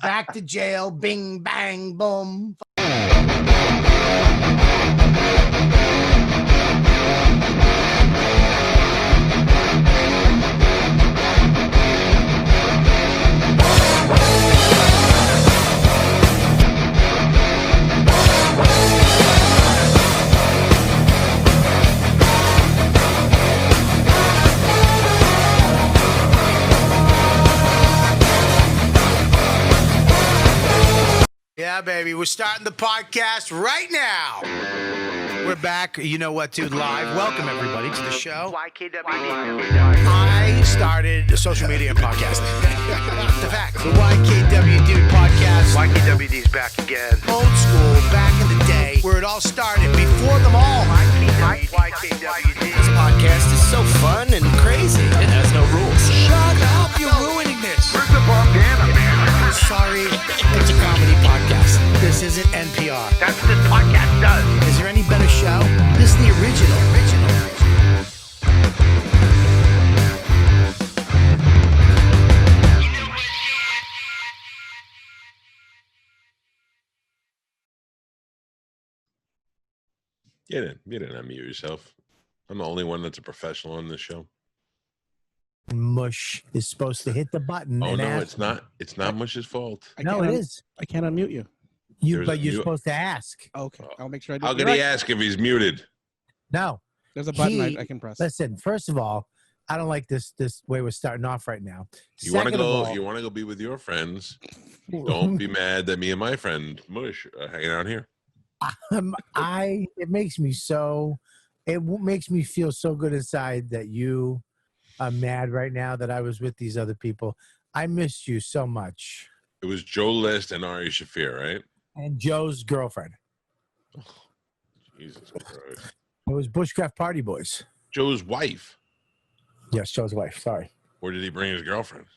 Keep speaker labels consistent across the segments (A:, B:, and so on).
A: Back to jail. Bing, bang, boom. Yeah, baby. We're starting the podcast right now. We're back. You know what, dude? Live. Welcome, everybody, to the show. YKWD. I started social media and podcasting. The fact. The YKWD podcast.
B: YKWD's back again.
A: Old school, back in the day, where it all started. Before them all.
B: YKWD.
A: This podcast is so fun and crazy. It has no rules. Shut up. You're ruining this.
B: Where's the bandana, man?
A: Sorry, it's a comedy podcast. This isn't NPR.
B: That's what this podcast does.
A: Is there any better show? This is the original.
C: You didn't unmute yourself. I'm the only one that's a professional on this show.
A: Mush is supposed to hit the button.
C: Oh
A: and
C: no,
A: ask.
C: it's not. It's not Mush's fault.
A: No, it is.
D: I can't unmute you.
A: But you're supposed to ask.
D: Okay, I'll make sure I do.
C: How can he ask if he's muted?
A: No.
D: There's a button I can press.
A: Listen, first of all, I don't like this way we're starting off right now.
C: You want to go? You want to go be with your friends? Don't be mad that me and my friend Mush are hanging out here.
A: It makes me feel so good inside that you are mad right now that I was with these other people. I missed you so much.
C: It was Joe List and Ari Shafir, right?
A: And Joe's girlfriend.
C: Oh, Jesus Christ.
A: It was Bushcraft Party Boys.
C: Joe's wife.
A: Yes, Joe's wife. Sorry.
C: Or did he bring his girlfriend?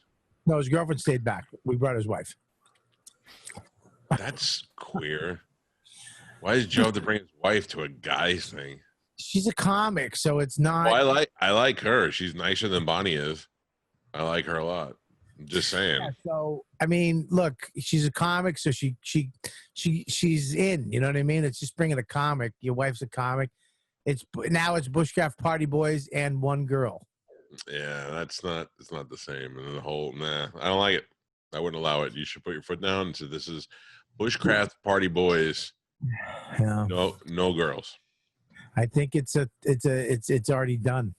A: No, his girlfriend stayed back. We brought his wife.
C: That's queer. Why does Joe have to bring his wife to a guy's thing?
A: She's a comic, so it's not.
C: Oh, I like her. She's nicer than Bonnie is. I like her a lot. I'm just saying.
A: Yeah, so I mean, look, she's a comic, so she's in. You know what I mean? It's just bringing a comic. Your wife's a comic. It's Bushcraft Party Boys and one girl.
C: Yeah, it's not the same. And the whole I don't like it. I wouldn't allow it. You should put your foot down and say this is Bushcraft Party Boys.
A: Yeah.
C: No girls.
A: I think it's already done.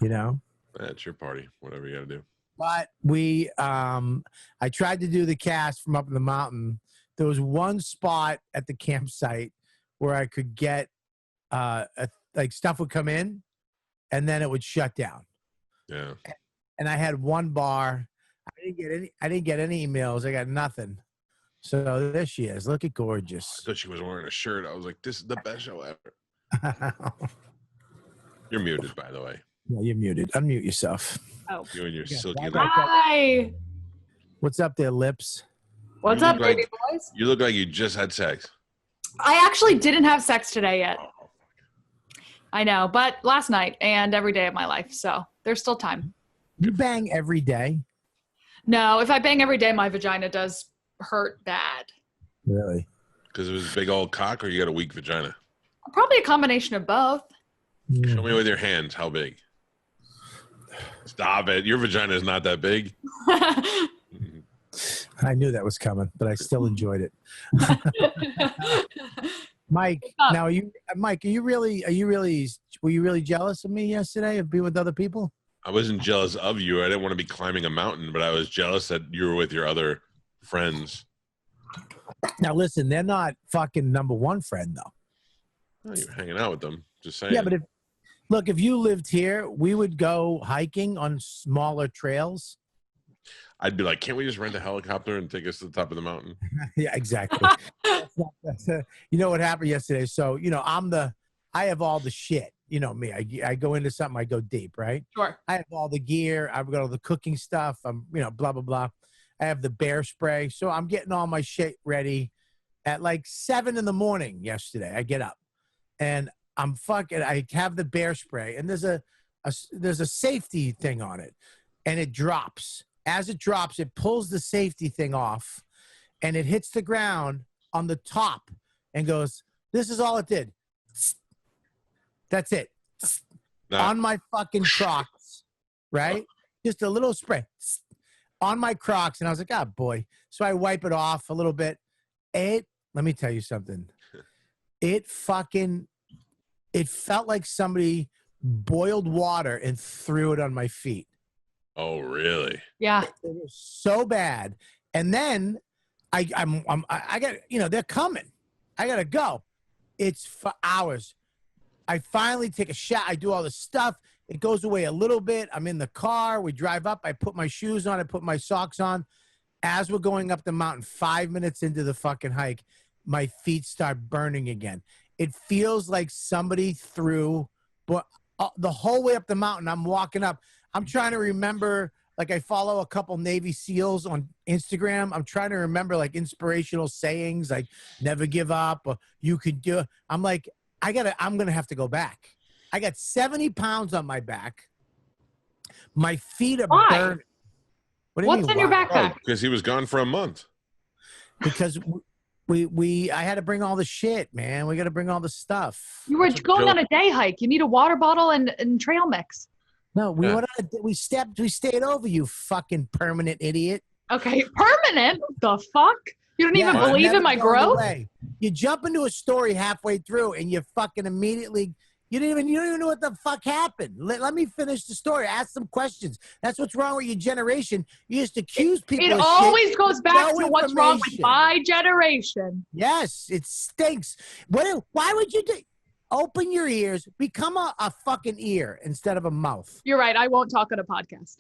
A: You know?
C: That's your party. Whatever you got to do.
A: But I tried to do the cast from up in the mountain. There was one spot at the campsite where I could get like stuff would come in and then it would shut down.
C: Yeah.
A: And I had one bar. I didn't get any emails. I got nothing. So there she is. Look at gorgeous.
C: I thought she was wearing a shirt. I was like, this is the best show ever. You're muted, by the way.
A: Yeah, you're muted. Unmute yourself.
E: Oh.
C: You and your silky lips.
E: Hi.
A: What's up there, lips?
E: What's up, baby boys?
C: You look like you just had sex.
E: I actually didn't have sex today yet. I know, but last night and every day of my life, so there's still time.
A: You bang every day?
E: No, if I bang every day, my vagina does hurt bad.
A: Really?
C: Because it was a big old cock or you got a weak vagina?
E: Probably a combination of both.
C: Show me with your hands how big. Stop it. Your vagina is not that big.
A: I knew that was coming, but I still enjoyed it. Mike, were you really jealous of me yesterday of being with other people?
C: I wasn't jealous of you. I didn't want to be climbing a mountain, but I was jealous that you were with your other friends.
A: Now listen, they're not fucking number one friend though.
C: Oh, you're hanging out with them. Just saying.
A: Yeah, but if you lived here, we would go hiking on smaller trails.
C: I'd be like, can't we just rent a helicopter and take us to the top of the mountain?
A: Yeah, exactly. You know what happened yesterday? So, you know, I have all the shit. You know me. I go into something, I go deep, right?
E: Sure.
A: I have all the gear. I've got all the cooking stuff. I'm, blah, blah, blah. I have the bear spray. So I'm getting all my shit ready at like 7 a.m. yesterday. I get up and I have the bear spray and there's a safety thing on it and it drops. As it drops, it pulls the safety thing off, and it hits the ground on the top and goes, this is all it did. That's it. On my fucking Crocs, right? Just a little spray on my Crocs. And I was like, oh, boy. So I wipe it off a little bit. Let me tell you something. It felt like somebody boiled water and threw it on my feet.
C: Oh, really?
E: Yeah.
A: It was so bad. And then I got, they're coming. I got to go. It's for hours. I finally take a shot. I do all this stuff. It goes away a little bit. I'm in the car. We drive up. I put my shoes on. I put my socks on. As we're going up the mountain, 5 minutes into the fucking hike, my feet start burning again. It feels like somebody threw, but the whole way up the mountain, I'm walking up. I'm trying to remember, like I follow a couple Navy SEALs on Instagram. I'm trying to remember like inspirational sayings, like never give up or you could do it. I'm like, I'm going to have to go back. I got 70 pounds on my back. My feet are burning. What do you
E: What's
A: mean,
E: in your backpack?
C: Because he was gone for a month.
A: Because I had to bring all the shit, man. We got to bring all the stuff.
E: You were going on a day hike. You need a water bottle and trail mix.
A: No, we stayed over, you fucking permanent idiot.
E: Okay, permanent? The fuck? You don't even believe in my growth?
A: You jump into a story halfway through and you fucking immediately, you don't even know what the fuck happened. Let me finish the story. Ask some questions. That's what's wrong with your generation. You just accuse people of
E: always
A: shit.
E: goes back to what's wrong with my generation.
A: Yes, it stinks. Why would you do? Open your ears. Become a fucking ear instead of a mouth.
E: You're right. I won't talk on a podcast.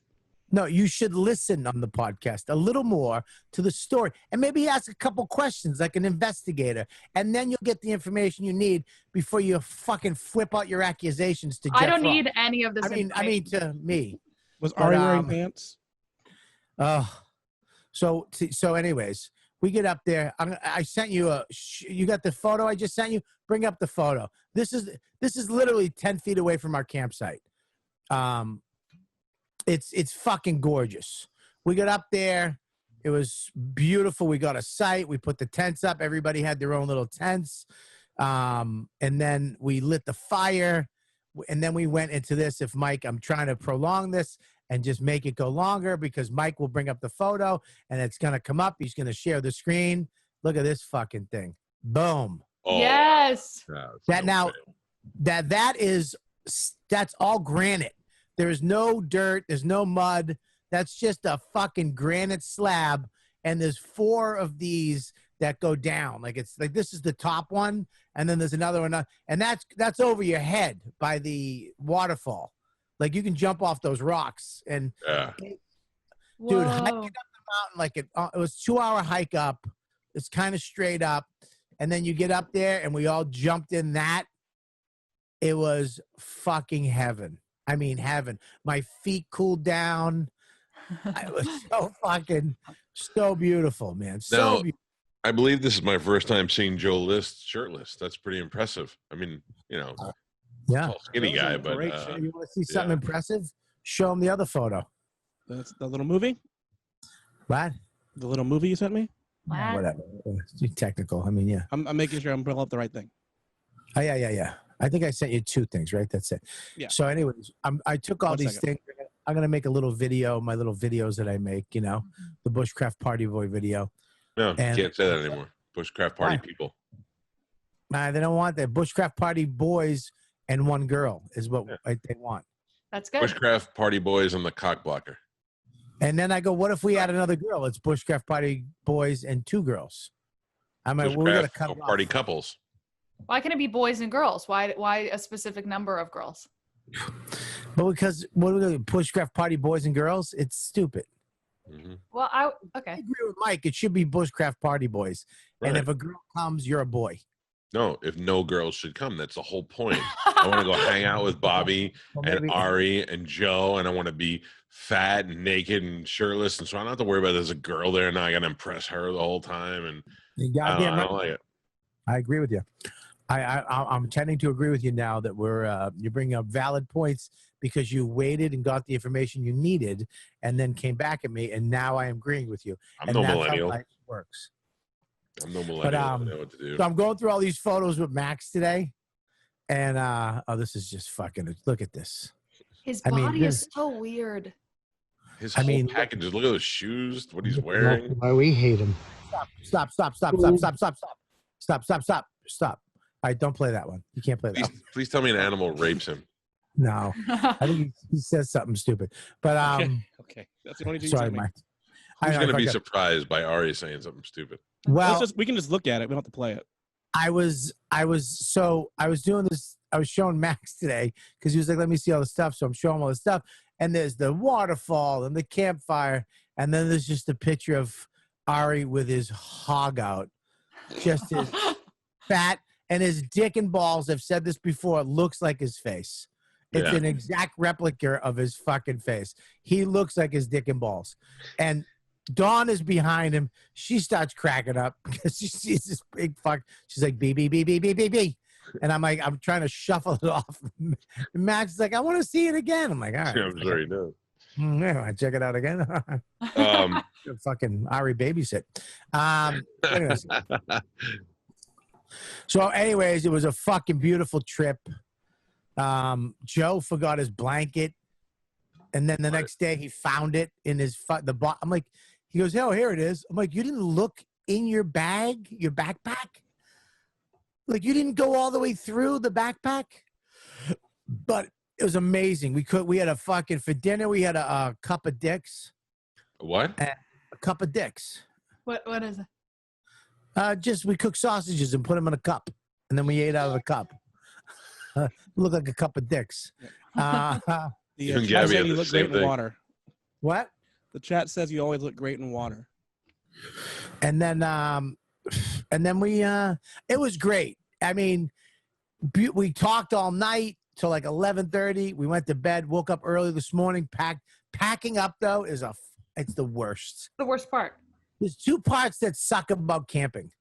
A: No, you should listen on the podcast a little more to the story and maybe ask a couple questions like an investigator, and then you'll get the information you need before you fucking flip out your accusations to Jeff
E: I don't
A: Ross.
E: need any of this
A: I mean to me.
D: Was Ari wearing pants?
A: So anyways, we get up there. I sent you you got the photo I just sent you? Bring up the photo. This is literally 10 feet away from our campsite. It's fucking gorgeous. We got up there. It was beautiful. We got a site. We put the tents up. Everybody had their own little tents. And then we lit the fire. And then we went into this. If Mike, I'm trying to prolong this and just make it go longer because Mike will bring up the photo and it's going to come up. He's going to share the screen. Look at this fucking thing. Boom.
C: Oh,
E: yes.
A: That's all granite. There is no dirt. There's no mud. That's just a fucking granite slab. And there's 4 of these that go down. Like it's like this is the top one, and then there's another one, and that's over your head by the waterfall. Like you can jump off those rocks. And dude, hiking up the mountain like it was 2-hour hike up. It's kind of straight up, and then you get up there, and we all jumped in that. It was fucking heaven. I mean, heaven. My feet cooled down. It was so beautiful, man. So beautiful.
C: I believe this is my first time seeing Joe List shirtless. That's pretty impressive. I mean, tall, skinny guy, but
A: you want to see something impressive? Show him the other photo.
D: That's the little movie?
A: What?
D: The little movie you sent me?
A: Yeah, whatever. It's too technical. I mean, yeah.
D: I'm making sure I'm pulling up the right thing.
A: Oh, yeah. I think I sent you 2 things, right? That's it.
D: Yeah.
A: So anyways, I took all these things. I'm going to make a little video, my little videos that I make, the Bushcraft Party Boy video.
C: No, you can't say that anymore. Bushcraft Party people.
A: They don't want that. Bushcraft Party Boys and 1 girl is what they want.
E: That's good.
C: Bushcraft Party Boys and the cock blocker.
A: And then I go, what if we add another girl? It's Bushcraft Party Boys and 2 girls. I mean, we got to cut
C: party couples.
E: Why can it be boys and girls? Why a specific number of girls?
A: But because what are we going to Bushcraft Party Boys and girls? It's stupid.
C: Mm-hmm.
E: Well, I
A: agree with Mike. It should be Bushcraft Party Boys. Right. And if a girl comes, you're a boy.
C: No, if no girls should come, that's the whole point. I want to go hang out with Bobby and Ari and Joe, and I want to be fat and naked and shirtless, and so I don't have to worry about there's a girl there, and I got to impress her the whole time. And I don't like it.
A: I agree with you. I'm tending to agree with you now that you're bringing up valid points because you waited and got the information you needed and then came back at me, and now I am agreeing with you.
C: I'm
A: and
C: no
A: that's
C: millennial.
A: How life works.
C: I'm no millennial. I know what to do.
A: So I'm going through all these photos with Max today, and this is just fucking. Look at this.
E: His body is so weird.
C: His whole package. Look at those shoes. What he's wearing.
F: Why we hate him.
A: Stop. All right, don't play that one. You can't play that.
C: Please tell me an animal rapes him.
A: No, I think he says something stupid. But
D: okay. That's the only thing.
A: Sorry, Mike.
C: Who's going to be surprised by Ari saying something stupid?
A: Well,
D: we can just look at it. We don't have to play it.
A: I was doing this. I was showing Max today because he was like, "Let me see all the stuff." So I'm showing him all the stuff, and there's the waterfall and the campfire, and then there's just a picture of Ari with his hog out, just his fat and his dick and balls. I've said this before. Looks like his face. It's an exact replica of his fucking face. He looks like his dick and balls, and Dawn is behind him. She starts cracking up because she sees this big fuck. She's like, B, B, B, B, B, B, B. And I'm like, I'm trying to shuffle it off. And Max is like, I want to see it again. I'm like, all right.
C: Yeah, I'm sure he does.
A: Yeah, I check it out again. Fucking Ari babysit. Anyways. So anyways, it was a fucking beautiful trip. Joe forgot his blanket. And then the next day he found it in his I'm like, he goes, oh, here it is. I'm like, you didn't look in your bag, your backpack? Like, you didn't go all the way through the backpack? But it was amazing. We had for dinner, we had a cup of dicks.
C: What?
A: A cup of dicks.
E: What is it?
A: We cooked sausages and put them in a cup. And then we ate out of the cup. Looked like a cup of dicks.
D: The chat said you look great in water.
A: What?
D: The chat says you always look great in water.
A: And then we it was great. I mean, we talked all night till like 11:30. We went to bed, woke up early this morning. Packing up though it's the worst.
E: The worst part.
A: There's two parts that suck about camping.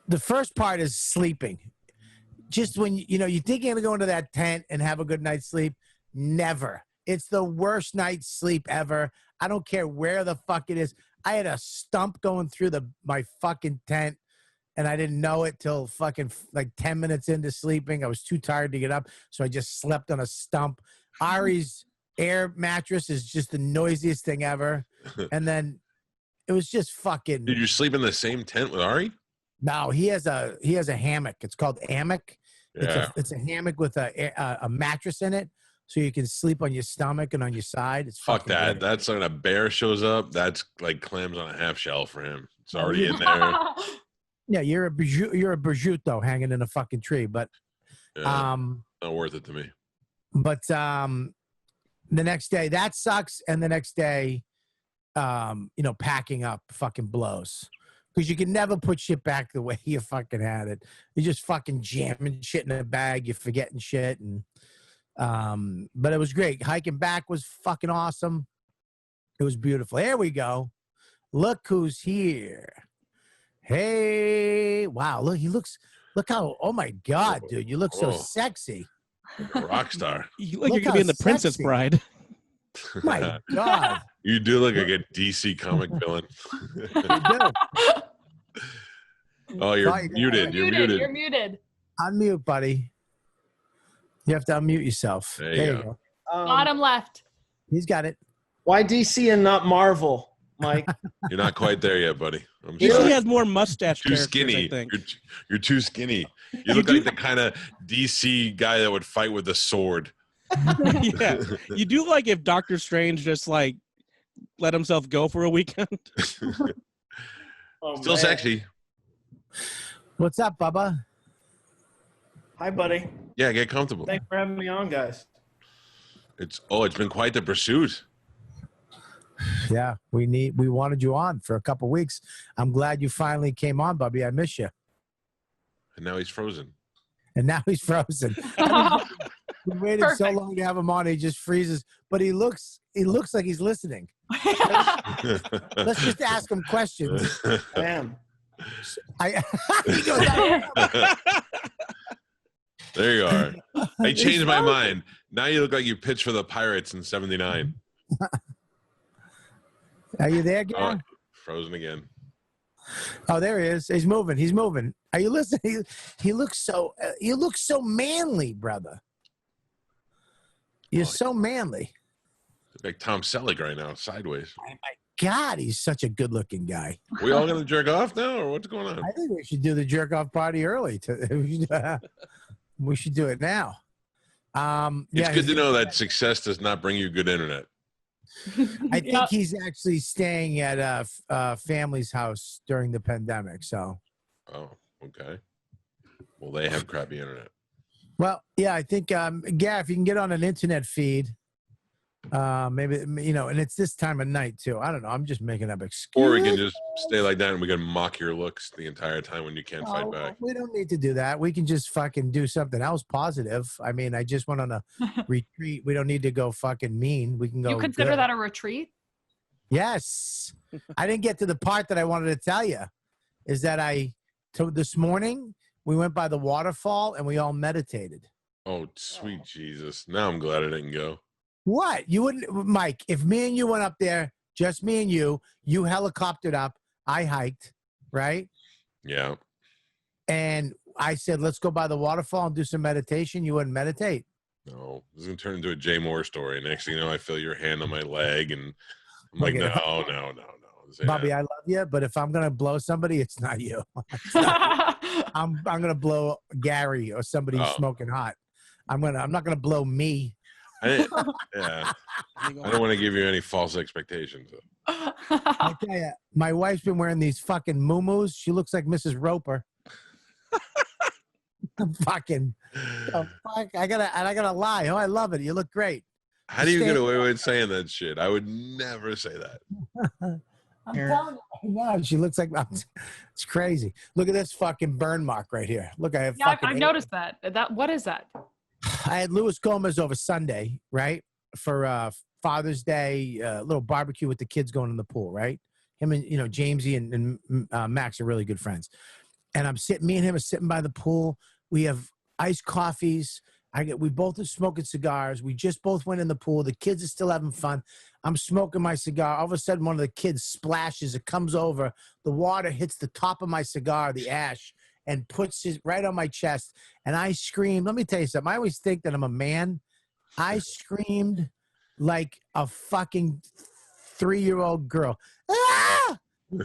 A: The first part is sleeping. Just when you think you're gonna go into that tent and have a good night's sleep, never. It's the worst night's sleep ever. I don't care where the fuck it is. I had a stump going through my fucking tent, and I didn't know it till fucking like 10 minutes into sleeping. I was too tired to get up, so I just slept on a stump. Ari's air mattress is just the noisiest thing ever, and then it was just fucking.
C: Did you sleep in the same tent with Ari?
A: No, he has a hammock. It's called hammock.
C: Yeah.
A: It's a hammock with a mattress in it, so you can sleep on your stomach and on your side. It's
C: fuck that.
A: Weird.
C: That's when a bear shows up. That's like clams on a half shell for him. It's already in there.
A: Yeah, you're a prosciutto hanging in a fucking tree, but
C: not worth it to me.
A: But the next day that sucks, and the next day, packing up fucking blows. Because you can never put shit back the way you fucking had it. You're just fucking jamming shit in a bag. You're forgetting shit. And but it was great. Hiking back was fucking awesome. It was beautiful. Here we go. Look who's here. Hey. Wow. Look how, oh my God, dude. You look so sexy.
C: Like a rock star.
D: You look like you're being the Princess Bride.
A: My God.
C: You do look like a DC comic villain.
A: You do.
C: Oh, you're muted. You're muted.
E: You're muted.
A: Unmute, buddy. You have to unmute yourself.
C: There you go.
E: Bottom left.
A: He's got it.
F: Why DC and not Marvel, Mike?
C: You're not quite there yet, buddy. I'm
D: He
C: sorry.
D: has more mustache
C: Too
D: characters,
C: skinny.
D: I think.
C: You're too skinny. You look like the kind of DC guy that would fight with a sword.
D: Yeah. You do like if Doctor Strange just like let himself go for a weekend.
C: Still sexy.
A: What's up, Bubba?
F: Hi, buddy.
C: Yeah, get comfortable.
F: Thanks for having me on, guys.
C: It's been quite the pursuit.
A: Yeah, we wanted you on for a couple weeks. I'm glad you finally came on, Bubby. I miss you.
C: And now he's frozen.
A: And now he's frozen. I mean, we waited so long to have him on. He just freezes, but he looks like he's listening. Let's just ask him questions.
F: I am.
A: He goes,
C: There you are. I changed my mind. Now you look like you pitched for the Pirates in '79.
A: are you there,
C: Oh,
A: Gary?
C: frozen again.
A: Oh, there he is. He's moving. He's moving. Are you listening? He looks so manly, brother. You're so manly.
C: Like Tom Selleck right now, sideways.
A: Oh, my God, he's such a good-looking guy.
C: We all gonna jerk off now, or what's going on?
A: I think we should do the jerk-off party early. We should do it now.
C: It's good to know that success does not bring you good internet.
A: I think he's actually staying at a family's house during the pandemic. So,
C: Oh, okay. Well, they have crappy internet.
A: well, yeah, I think, Gav, if you can get on an internet feed, maybe, and it's this time of night too. I don't know. I'm just making up excuses.
C: Or we can just stay like that and we can mock your looks the entire time when you can't fight back.
A: We don't need to do that. We can just fucking do something else positive. I mean, I just went on a retreat. We don't need to go fucking mean. We can go.
E: You consider
A: good.
E: that a retreat?
A: Yes. I didn't get to the part that I wanted to tell you. Is that this morning we went by the waterfall and we all meditated.
C: Oh, sweet Jesus. Now I'm glad I didn't go.
A: What? You wouldn't, Mike, if me and you went up there, just me and you helicoptered up, I hiked, right?
C: Yeah.
A: And I said, let's go by the waterfall and do some meditation. You wouldn't meditate.
C: No, this is going to turn into a Jay Moore story. Next thing you know, I feel your hand on my leg and I'm like,
A: Okay.
C: no.
A: Bobby, I love you, but if I'm going to blow somebody, it's not you. It's not you. I'm going to blow Gary or somebody who's smoking hot. I'm not going to blow me.
C: I don't want to give you any false expectations.
A: I tell you, my wife's been wearing these fucking muumuus. She looks like Mrs. Roper. Fucking, fuck, I gotta lie. Oh, I love it. You look great.
C: How do you get away with saying that shit? I would never say that.
A: I'm telling you, no, she looks like it's crazy. Look at this fucking burn mark right here. Look, I have.
E: Yeah, I've noticed that. What is that?
A: I had Louis Gomez over Sunday, right, for Father's Day, little barbecue with the kids going in the pool, right? Him and Jamesy and Max are really good friends, and me and him are sitting by the pool. We have iced coffees. We both are smoking cigars. We just both went in the pool. The kids are still having fun. I'm smoking my cigar. All of a sudden, one of the kids splashes. It comes over. The water hits the top of my cigar, the ash, and puts it right on my chest. And I screamed. Let me tell you something. I always think that I'm a man. I screamed like a fucking 3-year-old girl. Ah!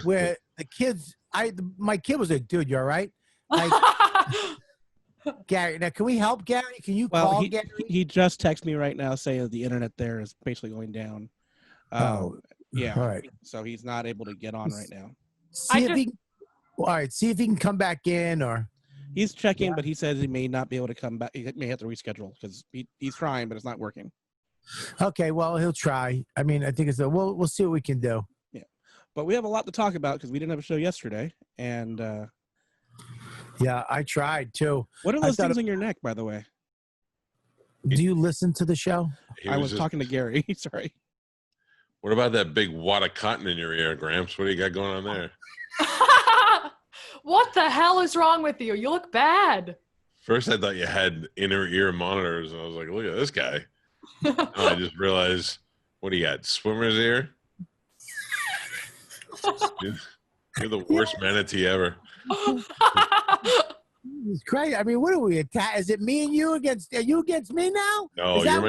A: Where the kids, my kid was like, dude, you all right? Like, Gary, now can we help Gary? Can you call Gary?
D: He just texted me right now saying the internet there is basically going down. Yeah.
A: All right.
D: So he's not able to get on right now.
A: See if he can come back in or.
D: He's checking, but he says he may not be able to come back. He may have to reschedule because he's trying, but it's not working.
A: Okay, well, he'll try. I mean, I think we'll see what we can do.
D: Yeah, but we have a lot to talk about because we didn't have a show yesterday, and
A: yeah, I tried too.
D: What are those things on your neck, by the way?
A: Do you listen to the show?
D: I was talking to Gary. Sorry.
C: What about that big wad of cotton in your ear, Gramps? What do you got going on there?
E: What the hell is wrong with you? You look bad.
C: First, I thought you had inner ear monitors, and I was like, look at this guy. I just realized, what do you got, swimmer's ear? You're the worst manatee ever.
A: It's crazy. I mean, what are we attack? Is it me and you against? Are you against me now?
C: No, you're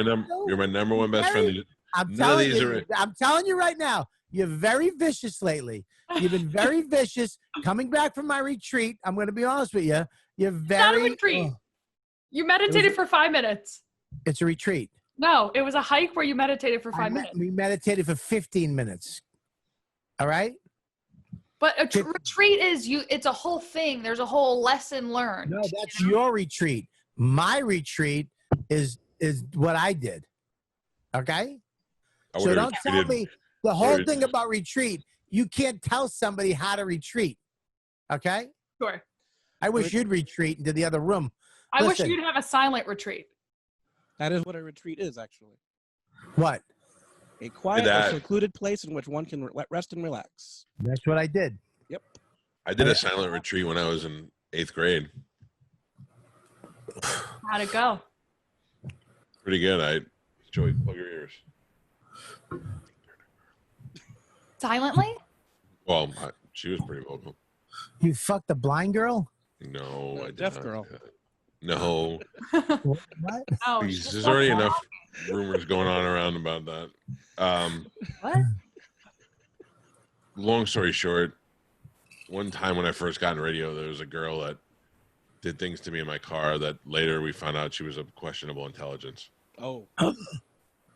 C: my number one best friend.
A: I'm telling you right now. You're very vicious lately. You've been very vicious. Coming back from my retreat, I'm going to be honest with you. You're very.
E: It's not a retreat. You meditated for 5 minutes.
A: It's a retreat.
E: No, it was a hike where you meditated for 5 minutes.
A: We meditated for 15 minutes. All right.
E: But a retreat is it's a whole thing. There's a whole lesson learned.
A: No, that's your retreat. My retreat is what I did. Okay? So don't tell me the whole thing about retreat. You can't tell somebody how to retreat. Okay?
E: Sure.
A: I wish you'd retreat into the other room.
E: I wish you'd have a silent retreat.
D: That is what a retreat is, actually.
A: What?
D: A quiet or secluded place in which one can rest and relax.
A: That's what I did.
D: Yep.
C: I did a silent retreat when I was in 8th grade.
E: How'd it go?
C: Pretty good. I enjoyed. Plug your ears.
E: Silently?
C: Well, she was pretty vocal.
A: You fucked the blind girl?
C: No, I did
D: Deaf
C: not.
D: girl.
C: No.
A: What?
E: Oh,
C: Jeez,
E: she's
C: there's
E: so
C: already
E: bad.
C: enough rumors going on around about that.
E: What?
C: Long story short, one time when I first got in radio, there was a girl that did things to me in my car that later we found out she was of questionable intelligence.
D: Oh,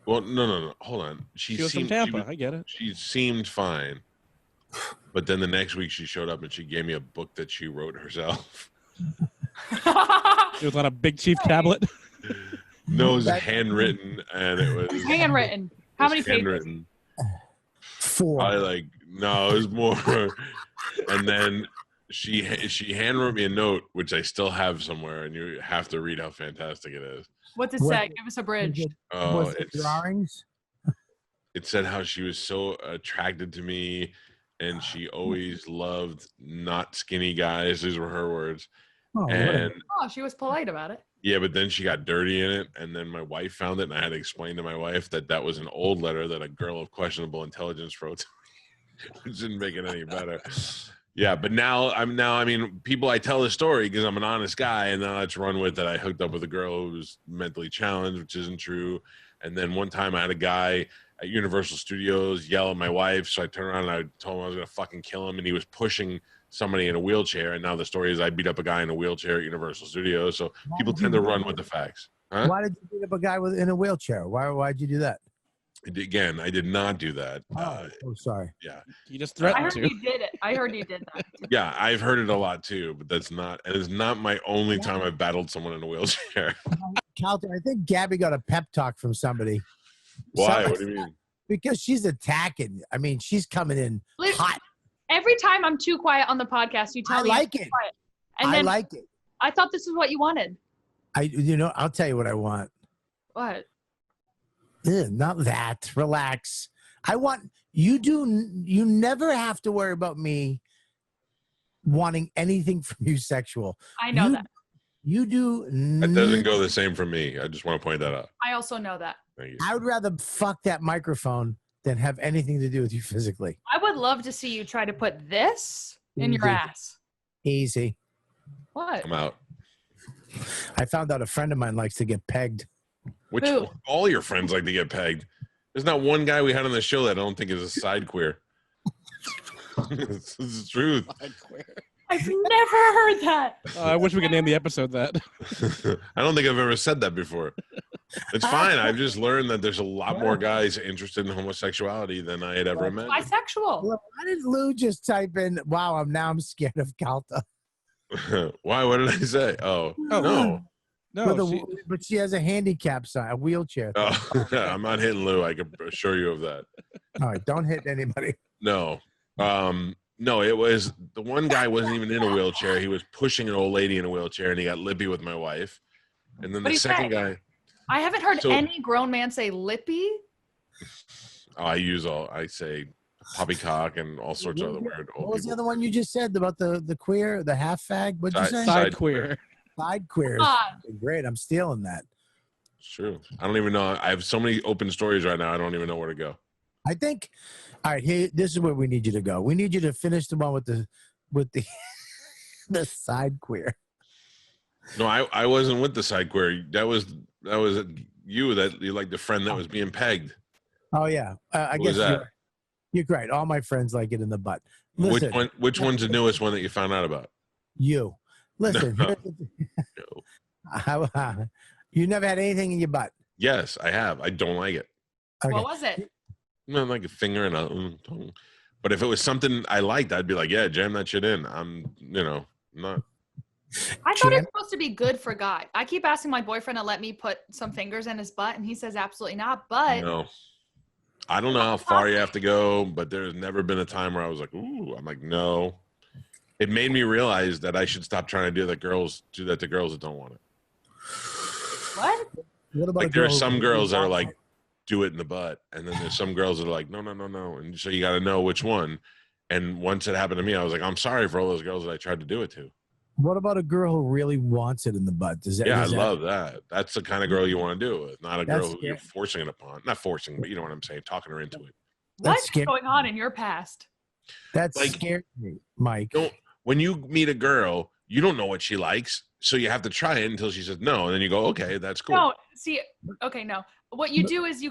C: Well, no. Hold on.
D: she was from Tampa. I get it.
C: She seemed fine. But then the next week she showed up and she gave me a book that she wrote herself.
D: It was on a Big Chief tablet.
C: No, it was handwritten and it was
E: Handwritten. How many pages?
C: handwritten.
A: 4.
C: No, it was more. And then she handwrote me a note, which I still have somewhere, and you have to read how fantastic it is.
E: What's it
A: What-
E: say? Give us a bridge.
C: Oh,
A: Was it drawings?
C: it said how she was so attracted to me, and she always loved not skinny guys. These were her words.
A: Oh, what a-
C: And
E: Oh, she was polite about it.
C: yeah, but then she got dirty in it, and then my wife found it, and I had to explain to my wife that that was an old letter that a girl of questionable intelligence wrote, which didn't make it any better. Yeah, but I mean, people, I tell the story because I'm an honest guy, and now let's run with that. I hooked up with a girl who was mentally challenged, which isn't true. And then one time I had a guy at Universal Studios yell at my wife, so I turned around and I told him I was gonna fucking kill him, and he was pushing somebody in a wheelchair. And now the story is I beat up a guy in a wheelchair at Universal Studios. So people tend to run with the facts. Huh?
A: Why did you beat up a guy in a wheelchair? Why'd you do that?
C: Again, I did not do that.
A: Oh, sorry.
C: Yeah,
D: You just
E: I
D: threatened
E: heard
D: to.
E: you did it. I heard you did that.
C: yeah, I've heard it a lot too, but that's not, and it's not my only time I've battled someone in a wheelchair.
A: Calta, I think Gabby got a pep talk from somebody.
C: Why?
A: So-
C: What do you mean?
A: Because she's attacking. I mean, she's coming in
E: Lit-
A: hot.
E: Every time I'm too quiet on the podcast, you tell
A: I
E: me
A: like
E: I'm
A: it.
E: too quiet. And
A: I
E: then
A: like it.
E: I thought this is what you wanted.
A: I'll tell you what I want.
E: What?
A: Not that. Relax. I want you never have to worry about me wanting anything from you sexual.
E: I know
A: You-
E: that.
A: You do.
C: That doesn't go the same for me. I just want to point that out.
E: I also know that.
C: Thank you.
A: I would rather fuck that microphone than have anything to do with you physically.
E: I would love to see you try to put this in your
A: Easy.
E: ass.
A: Easy.
E: What?
C: I'm out.
A: I found out a friend of mine likes to get pegged.
C: Which
E: Who?
C: all your friends like to get pegged. There's not one guy we had on the show that I don't think is a side queer. This is the truth.
E: I've never heard that.
D: I wish we could name the episode that.
C: I don't think I've ever said that before. It's fine. I've just learned that there's a lot more guys interested in homosexuality than I had ever imagined.
E: Bisexual.
A: Well, why did Lou just type in, wow, I'm scared of Calta?
C: Why? What did I say? Oh,
D: Oh,
C: no.
D: No,
A: But she has a handicap sign, a wheelchair.
C: Oh, I'm not hitting Lou. I can assure you of that.
A: All right, don't hit anybody.
C: No. No, it was the one guy wasn't even in a wheelchair. He was pushing an old lady in a wheelchair, and he got lippy with my wife. And then
E: What'd
C: the
E: he
C: second
E: say?
C: guy,
E: I haven't heard
C: So-
E: any grown man say lippy.
C: I say poppycock and all sorts of other weird
A: What
C: old
A: was the
C: people.
A: other one you just said about the queer, the half fag? What'd you say?
D: side queer.
A: Side queers.
E: Ah,
A: Great, I'm stealing that.
C: It's true. I don't even know. I have so many open stories right now. I don't even know where to go.
A: I think. All right, here. This is where we need you to go. We need you to finish the one with the the side queer.
C: No, I wasn't with the side queer. That was you. That you like the friend that was being pegged.
A: Oh yeah, I
C: Who
A: guess
C: was that?
A: you're great. All my friends like it in the butt. Listen,
C: Which one's the newest one that you found out about?
A: you. Listen,
C: No.
A: here's the- you never had anything in your butt.
C: Yes, I have. I don't like it.
A: Okay.
E: what was it?
C: No, like a finger and a tongue. But if it was something I liked, I'd be like, yeah, jam that shit in. I'm, not.
E: I thought
A: Jan-
E: it's supposed to be good for guy. I keep asking my boyfriend to let me put some fingers in his butt, and he says absolutely not. But
C: No. I don't know how far you have to go, but there's never been a time where I was like, ooh, I'm like, no. It made me realize that I should stop trying to do that to girls that don't want it.
E: what?
A: What about
C: Like there are
A: girls
C: some
A: who
C: girls that are
A: want
C: like,
A: it?
C: do it in the butt. And then there's some girls that are like, no. And so you got to know which one. And once it happened to me, I was like, I'm sorry for all those girls that I tried to do it to.
A: What about a girl who really wants it in the butt? Does that?
C: Yeah, I
A: does that-
C: love that. That's the kind of girl you want to do it with, not a
A: That's
C: girl who you're forcing it upon. Not forcing, but you know what I'm saying, talking her into it.
E: What's
A: scary.
E: going on in your past?
A: That
C: Like-
A: scares me, Mike.
C: When you meet a girl, you don't know what she likes, so you have to try it until she says no, and then you go, okay, that's cool.
E: No, see, okay, no. What you do is you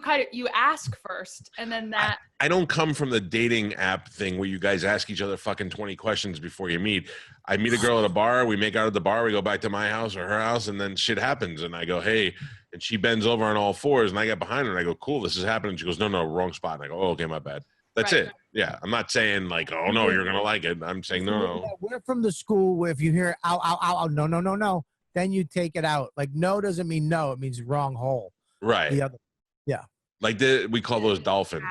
E: ask first, and then that.
C: I don't come from the dating app thing where you guys ask each other fucking 20 questions before you meet. I meet a girl at a bar, we make out at the bar, we go back to my house or her house, and then shit happens, and I go, hey, and she bends over on all fours, and I get behind her, and I go, cool, this is happening. She goes, no, wrong spot. And I go, oh, okay, my bad. That's
E: Right.
C: it. Yeah, I'm not saying like, oh no, you're gonna like it. I'm saying no.
A: We're from the school where if you hear ow, ow, ow, ow, no, no, no, no, then you take it out. Like no doesn't mean no; it means wrong hole.
C: Right.
A: The other,
C: Like we call those dolphins.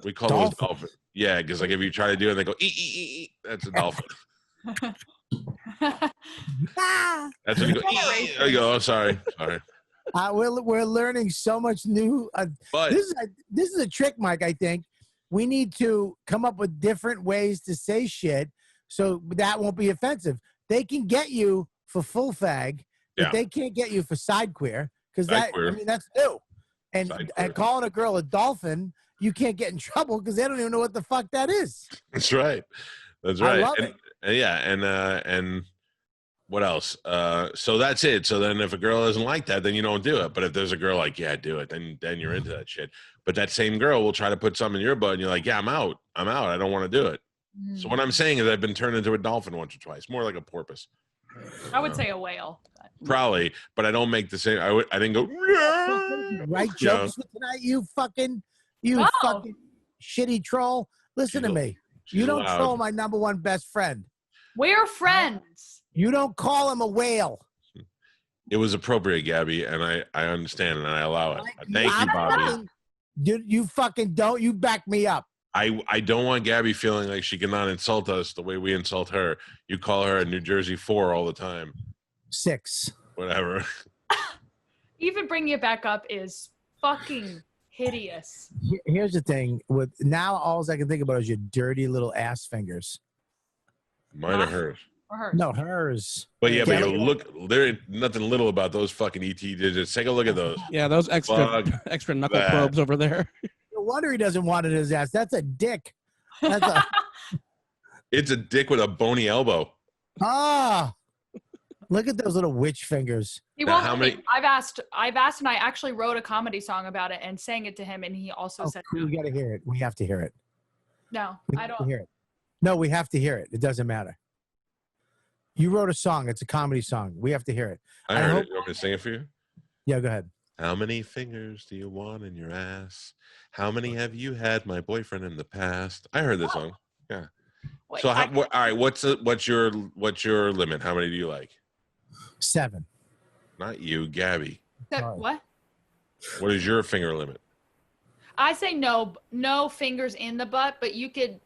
C: We call those dolphins. Yeah, because like if you try to do it, they go ee, that's a dolphin. That's when you go ee. There you go. Oh, sorry.
A: we're learning so much new.
C: But
A: This is a trick, Mike. I think we need to come up with different ways to say shit so that won't be offensive. They can get you for full fag, but
C: Yeah.
A: they can't get you for side queer because
C: Side
A: that
C: queer.
A: I mean that's new.
C: Side queer.
A: And calling a girl a dolphin, you can't get in trouble because they don't even know what the fuck that is.
C: that's right. That's
A: I
C: right.
A: love
C: and,
A: it.
C: and yeah, and what else? So that's it. So then if a girl doesn't like that, then you don't do it. But if there's a girl like, yeah, do it, then you're into that shit. But that same girl will try to put something in your butt and you're like, yeah, I'm out. I don't want to do it. So what I'm saying is I've been turned into a dolphin once or twice, more like a porpoise.
E: I would say a whale.
C: Probably, but I don't make the same. I didn't go.
A: Right
C: Yeah.
A: jokes for tonight, you fucking shitty troll. Listen to
C: She's-
A: me.
C: she's
A: You don't
C: loud.
A: troll my number one best friend.
E: We're friends.
A: You don't call him a whale.
C: It was appropriate, Gabby, and I understand and I allow it. Thank you, Bobby.
A: You fucking don't. You back me up.
C: I don't want Gabby feeling like she cannot insult us the way we insult her. You call her a New Jersey 4 all the time.
A: 6.
C: Whatever.
E: Even bringing it back up is fucking hideous.
A: Here's the thing. With now, all I can think about is your dirty little ass fingers.
C: Mine or hers.
E: Or hers.
A: No, hers.
C: But yeah, but
A: Gabby-
C: you look, there ain't nothing little about those fucking ET digits. Take a look at those.
D: Yeah, those extra
C: Fuck
D: knuckle
C: that.
D: probes over there.
A: No wonder he doesn't want it in his ass. That's a dick. That's a
C: It's a dick with a bony elbow.
A: Look at those little witch fingers.
E: He
C: Now,
E: won't
C: how
E: let me.
C: many-
E: I've asked, and I actually wrote a comedy song about it and sang it to him, and he also said no.
A: We got to hear it. We have to hear it.
E: No,
A: We
E: I
A: have to
E: don't.
A: hear it. No, we have to hear it. It doesn't matter. You wrote a song. It's a comedy song. We have to hear it.
C: I
A: I
C: heard
A: hope-
C: it. You want me to sing it for you?
A: Yeah, go ahead.
C: How many fingers do you want in your ass? How many have you had, my boyfriend, in the past? I heard this song.
E: Wait,
C: So,
E: I-
C: all right, what's your limit? How many do you like?
A: 7.
C: Not you, Gabby.
A: sorry.
E: what?
C: What is your finger limit?
E: I say no fingers in the butt, but you could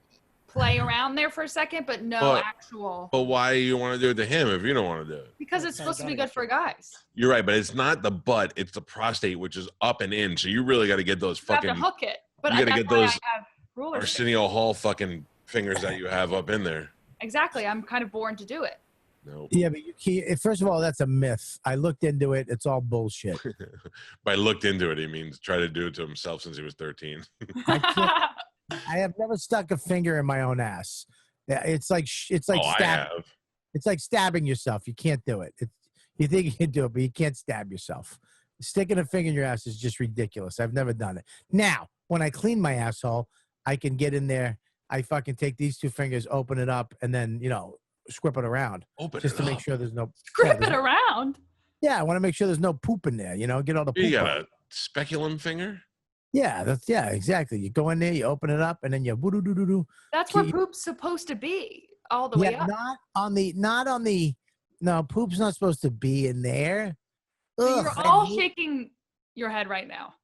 E: play around there for a second, but no
C: But-
E: actual.
C: But why you want to do it to him if you don't want to do it?
E: Because it's supposed to be good for guys.
C: You're right, but it's not the butt; it's the prostate, which is up and in. So you really got to get those
E: You have
C: fucking
E: to hook it. But
C: you gotta
E: that's
C: get
E: why
C: those
E: I have roller skates.
C: Arsenio Hall fucking fingers that you have up in there.
E: Exactly. I'm kind of born to do it.
C: No,
A: Yeah, but you can't. First of all, that's a myth. I looked into it. It's all bullshit.
C: by looked into it, he means try to do it to himself since he was 13.
A: I have never stuck a finger in my own ass. Yeah, it's like
C: I have.
A: It's like stabbing yourself. You can't do it. You think you can do it, but you can't stab yourself. Sticking a finger in your ass is just ridiculous. I've never done it. Now, when I clean my asshole, I can get in there. I fucking take these 2 fingers, open it up, and then squip it around
C: Open
A: just
C: it
A: to make
C: up.
A: sure there's no.
E: Grip
A: yeah,
E: it around.
A: Yeah, I want to make sure there's no poop in there. Get all the poop.
C: You got
A: out.
C: a speculum finger?
A: Yeah, exactly. You go in there, you open it up, and then you woo-doo-doo-doo-doo.
E: That's where
A: Keep-
E: poop's supposed to be, all the way
A: Yeah,
E: up.
A: not on the. No, poop's not supposed to be in there. Ugh,
E: You're
A: I
E: all
A: hate-
E: shaking your head right now.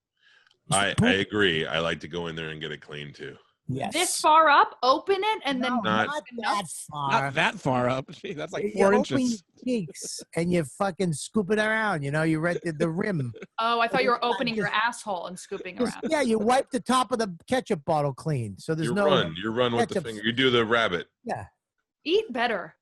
C: I
A: Poop-
C: agree. I like to go in there and get it clean too.
A: Yes.
E: this far up, open it, and then
C: Not-
A: not
E: open up.
A: that far.
D: Not that far up. Gee, that's like
A: You
D: 4
A: open
D: inches.
A: your cheeks and you fucking scoop it around. You know, you right at the rim.
E: Oh, I thought you were opening your asshole and scooping
A: Just-
E: around.
A: yeah, you wipe the top of the ketchup bottle clean, so there's
C: You
A: no.
C: run with the
A: ketchup.
C: finger. You do the rabbit.
A: Yeah,
E: Eat better.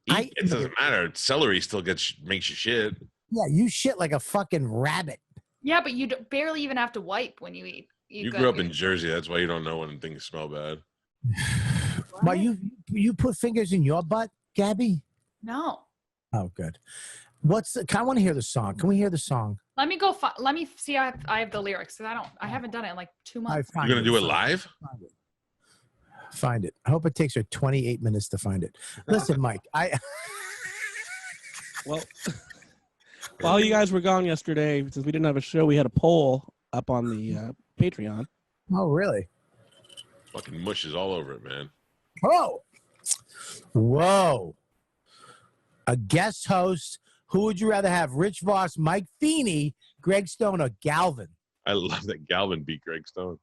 C: It doesn't matter. Celery still makes you shit.
A: yeah, you shit like a fucking rabbit.
E: Yeah, but you barely even have to wipe when you eat.
C: You grew up in Jersey. That's why you don't know when things smell bad.
A: But you put fingers in your butt, Gabby?
E: No.
A: Oh, good. I want to hear the song. Can we hear the song?
E: Let me go. Let me see. I have the lyrics. I haven't done it in like 2 months.
C: You're gonna do it live?
A: Find it. I hope it takes her 28 minutes to find it. Listen, Mike,
D: Well, while you guys were gone yesterday, since we didn't have a show, we had a poll up on the Patreon.
A: Oh, really?
C: Fucking mushes all over it, man.
A: Whoa. A guest host. Who would you rather have? Rich Voss, Mike Feeney, Greg Stone, or Galvin?
C: I love that Galvin beat Greg Stone.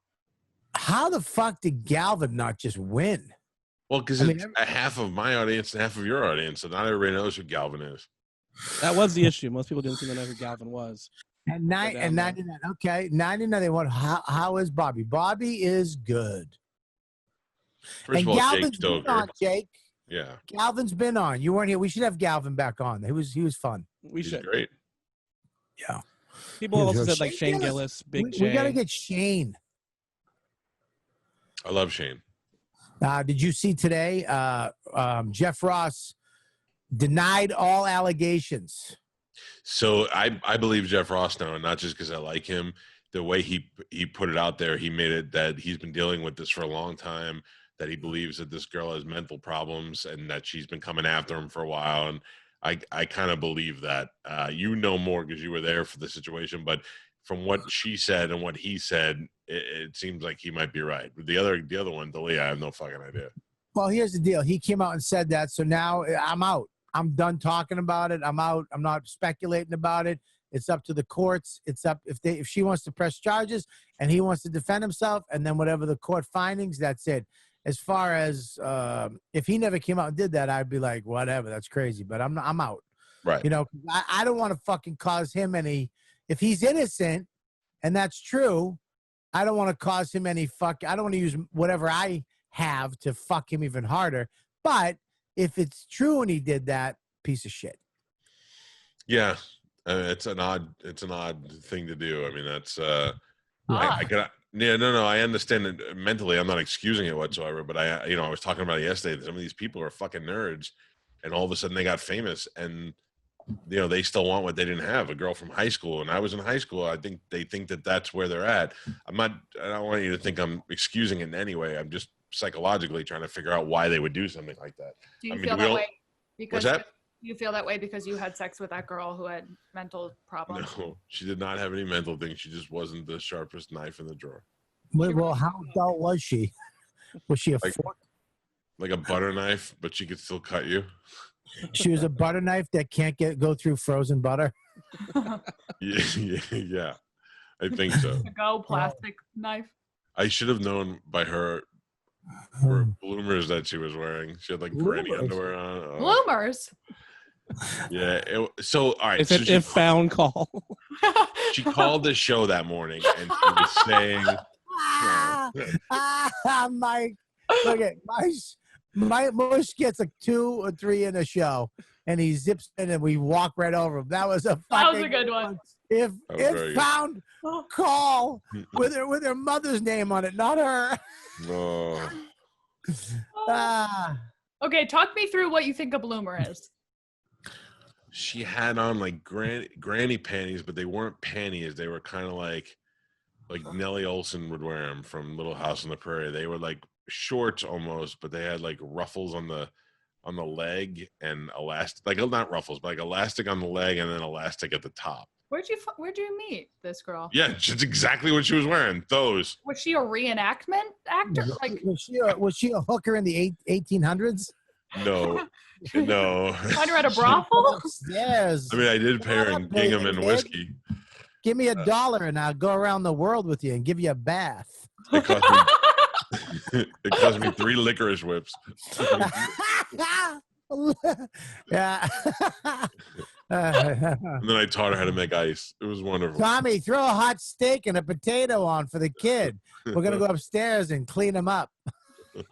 A: How the fuck did Galvin not just win?
C: Well, because
A: I mean,
C: it's a half of my audience and half of your audience, so not everybody knows who Galvin is.
D: That was the issue. Most people didn't seem to know who Galvin was.
A: And 99. Okay, 99. They want. How is Bobby? Bobby is good.
C: First
A: And
C: of all,
A: Galvin's
C: Jake
A: been
C: Stoker.
A: on, Jake.
C: Yeah,
A: Galvin's been on. You weren't here. We should have Galvin back on. He was fun.
D: We
C: he's
D: should.
C: great.
A: Yeah.
D: People
A: Yeah,
D: also
A: Shane
D: said like Shane
A: Gillis.
D: Gillis, Big
A: We
D: J.
A: got to get Shane.
C: I love Shane.
A: Did you see today? Jeff Ross denied all allegations.
C: So I believe Jeff Ross now, and not just because I like him. The way he put it out there, he made it that he's been dealing with this for a long time, that he believes that this girl has mental problems and that she's been coming after him for a while. And I kind of believe that. You know more because you were there for the situation, but from what she said and what he said, it seems like he might be right. The other one, Dalia, I have no fucking idea.
A: Well, here's the deal. He came out and said that, so now I'm out. I'm done talking about it. I'm out. I'm not speculating about it. It's up to the courts. It's up if she wants to press charges and he wants to defend himself, and then whatever the court findings, that's it. As far as if he never came out and did that, I'd be like, whatever, that's crazy. But I'm out.
C: Right.
A: You know, I don't want to fucking cause him any. If he's innocent, and that's true, I don't want to cause him any fuck. I don't want to use whatever I have to fuck him even harder. But if it's true and he did that, piece of shit.
C: Yeah, it's an odd thing to do. I mean, that's I understand it mentally. I'm not excusing it whatsoever, but I was talking about it yesterday. Some of these people are fucking nerds, and all of a sudden they got famous, and they still want what they didn't have. A girl from high school, and I was in high school. I think they think that that's where they're at. I don't want you to think I'm excusing it in any way. I'm just psychologically trying to figure out why they would do something like that.
E: Do you feel that way? Because
C: what's that?
E: you feel that way because you had sex with that girl who had mental problems?
C: No, she did not have any mental things. She just wasn't the sharpest knife in the drawer.
A: Well, how dull was she? Was she a fork?
C: Like a butter knife, but she could still cut you.
A: She was a butter knife that can't go through frozen butter.
C: Yeah, I think so.
E: Go plastic knife.
C: I should have known by her bloomers that she was wearing. She had like granny underwear on.
E: Bloomers.
C: Yeah. So all right.
D: It's an if found call.
C: She called the show that morning and she was saying,
A: Mike, look at my Mush gets like 2 or 3 in a show, and he zips in, and we walk right over him. That was a
E: good one.
A: If
C: very
A: found call with her mother's name on it, not her.
C: "Oh,
E: Okay, talk me through what you think a bloomer is.
C: she had on like granny panties, but they weren't panties. They were kind of like Nellie Olson would wear them from Little House on the Prairie. They were like shorts almost, but they had like ruffles on the leg and elastic, like not ruffles, but like elastic on the leg and then elastic at the top.
E: Where'd you meet this girl?
C: Yeah, that's exactly what she was wearing. Those.
E: Was she a reenactment actor? Like,
A: was she a hooker in the 1800s?
C: No.
E: find her at a brothel?
A: Yes.
C: I mean, I did pair in gingham and whiskey.
A: Give me $1 and I'll go around the world with you and give you a bath.
C: It cost me It cost me 3 licorice whips.
A: Yeah.
C: And then I taught her how to make ice. It was wonderful.
A: Tommy, throw a hot steak and a potato on for the kid. We're gonna go upstairs and clean him up.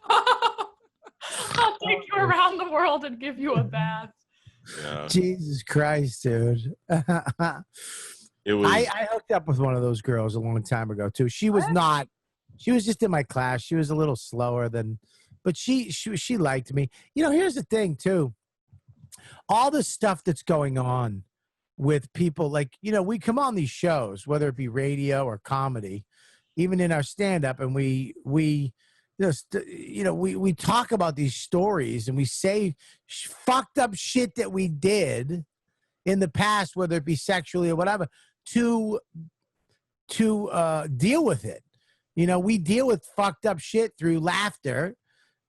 E: I'll take you around the world and give you a bath.
C: Yeah.
A: Jesus Christ, dude.
C: It was.
A: I hooked up with one of those girls a long time ago too. She was not. She was just in my class. She was a little slower than, but she liked me. You know, here's the thing too. All the stuff that's going on with people, like, you know, we come on these shows, whether it be radio or comedy, even in our stand-up, and we just, you know, we talk about these stories and we say fucked up shit that we did in the past, whether it be sexually or whatever, to deal with it. You know, we deal with fucked up shit through laughter.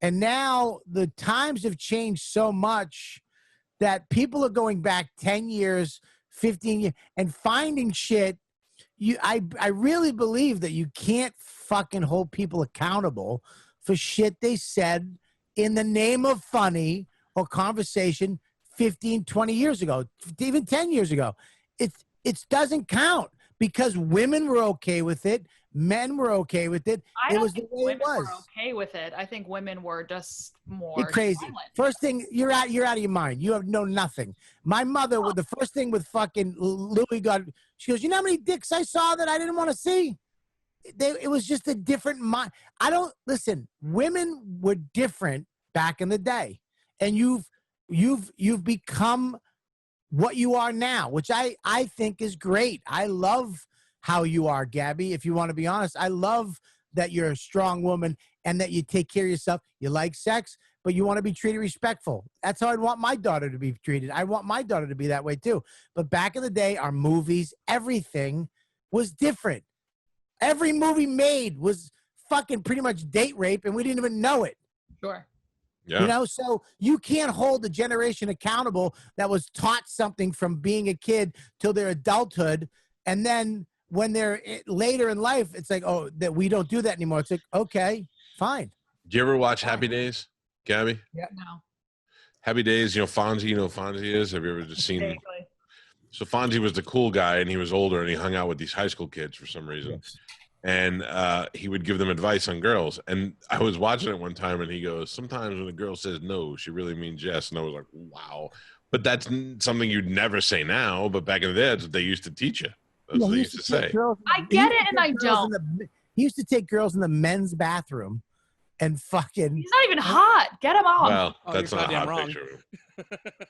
A: And now the times have changed so much that people are going back 10 years, 15 years, and finding shit. I really believe that you can't fucking hold people accountable for shit they said in the name of funny or conversation 15, 20 years ago, even 10 years ago. It doesn't count because women were okay with it. Men were okay with it. It was the way it was.
E: Were okay with it. I think women were just more
A: You're crazy.
E: silent.
A: First thing, you're out of your mind. You have know nothing. My mother, with the first thing with fucking Louis got, she goes, you know how many dicks I saw that I didn't want to see? It was just a different mind. Listen, women were different back in the day. And you've become what you are now, which I think is great. I love how you are, Gabby. If you want to be honest, I love that you're a strong woman and that you take care of yourself. You like sex, but you want to be treated respectful. That's how I'd want my daughter to be treated. I want my daughter to be that way too. But back in the day, our movies, everything was different. Every movie made was fucking pretty much date rape, and we didn't even know it.
E: Sure.
C: Yeah.
A: You know, so you can't hold the generation accountable that was taught something from being a kid till their adulthood, and then when they're later in life, it's like, oh, that we don't do that anymore. It's like, okay, fine.
C: Do you ever watch Happy Days, Gabby?
E: No.
C: Happy Days, you know Fonzie, you know who Fonzie is? Have you ever just seen him?
E: Exactly.
C: So Fonzie was the cool guy, and he was older, and he hung out with these high school kids for some reason. And he would give them advice on girls. And I was watching it one time, and he goes, sometimes when a girl says no, she really means yes. And I was like, wow. But that's something you'd never say now. But back in the day, that's what they used to teach you. That's what they used to say.
E: I get it, and I don't.
A: He used to take girls in the men's bathroom and fucking.
E: He's not even hot. Get him off.
C: Well,
D: Oh,
C: that's
D: you're
C: not a hot
D: goddamn
C: picture.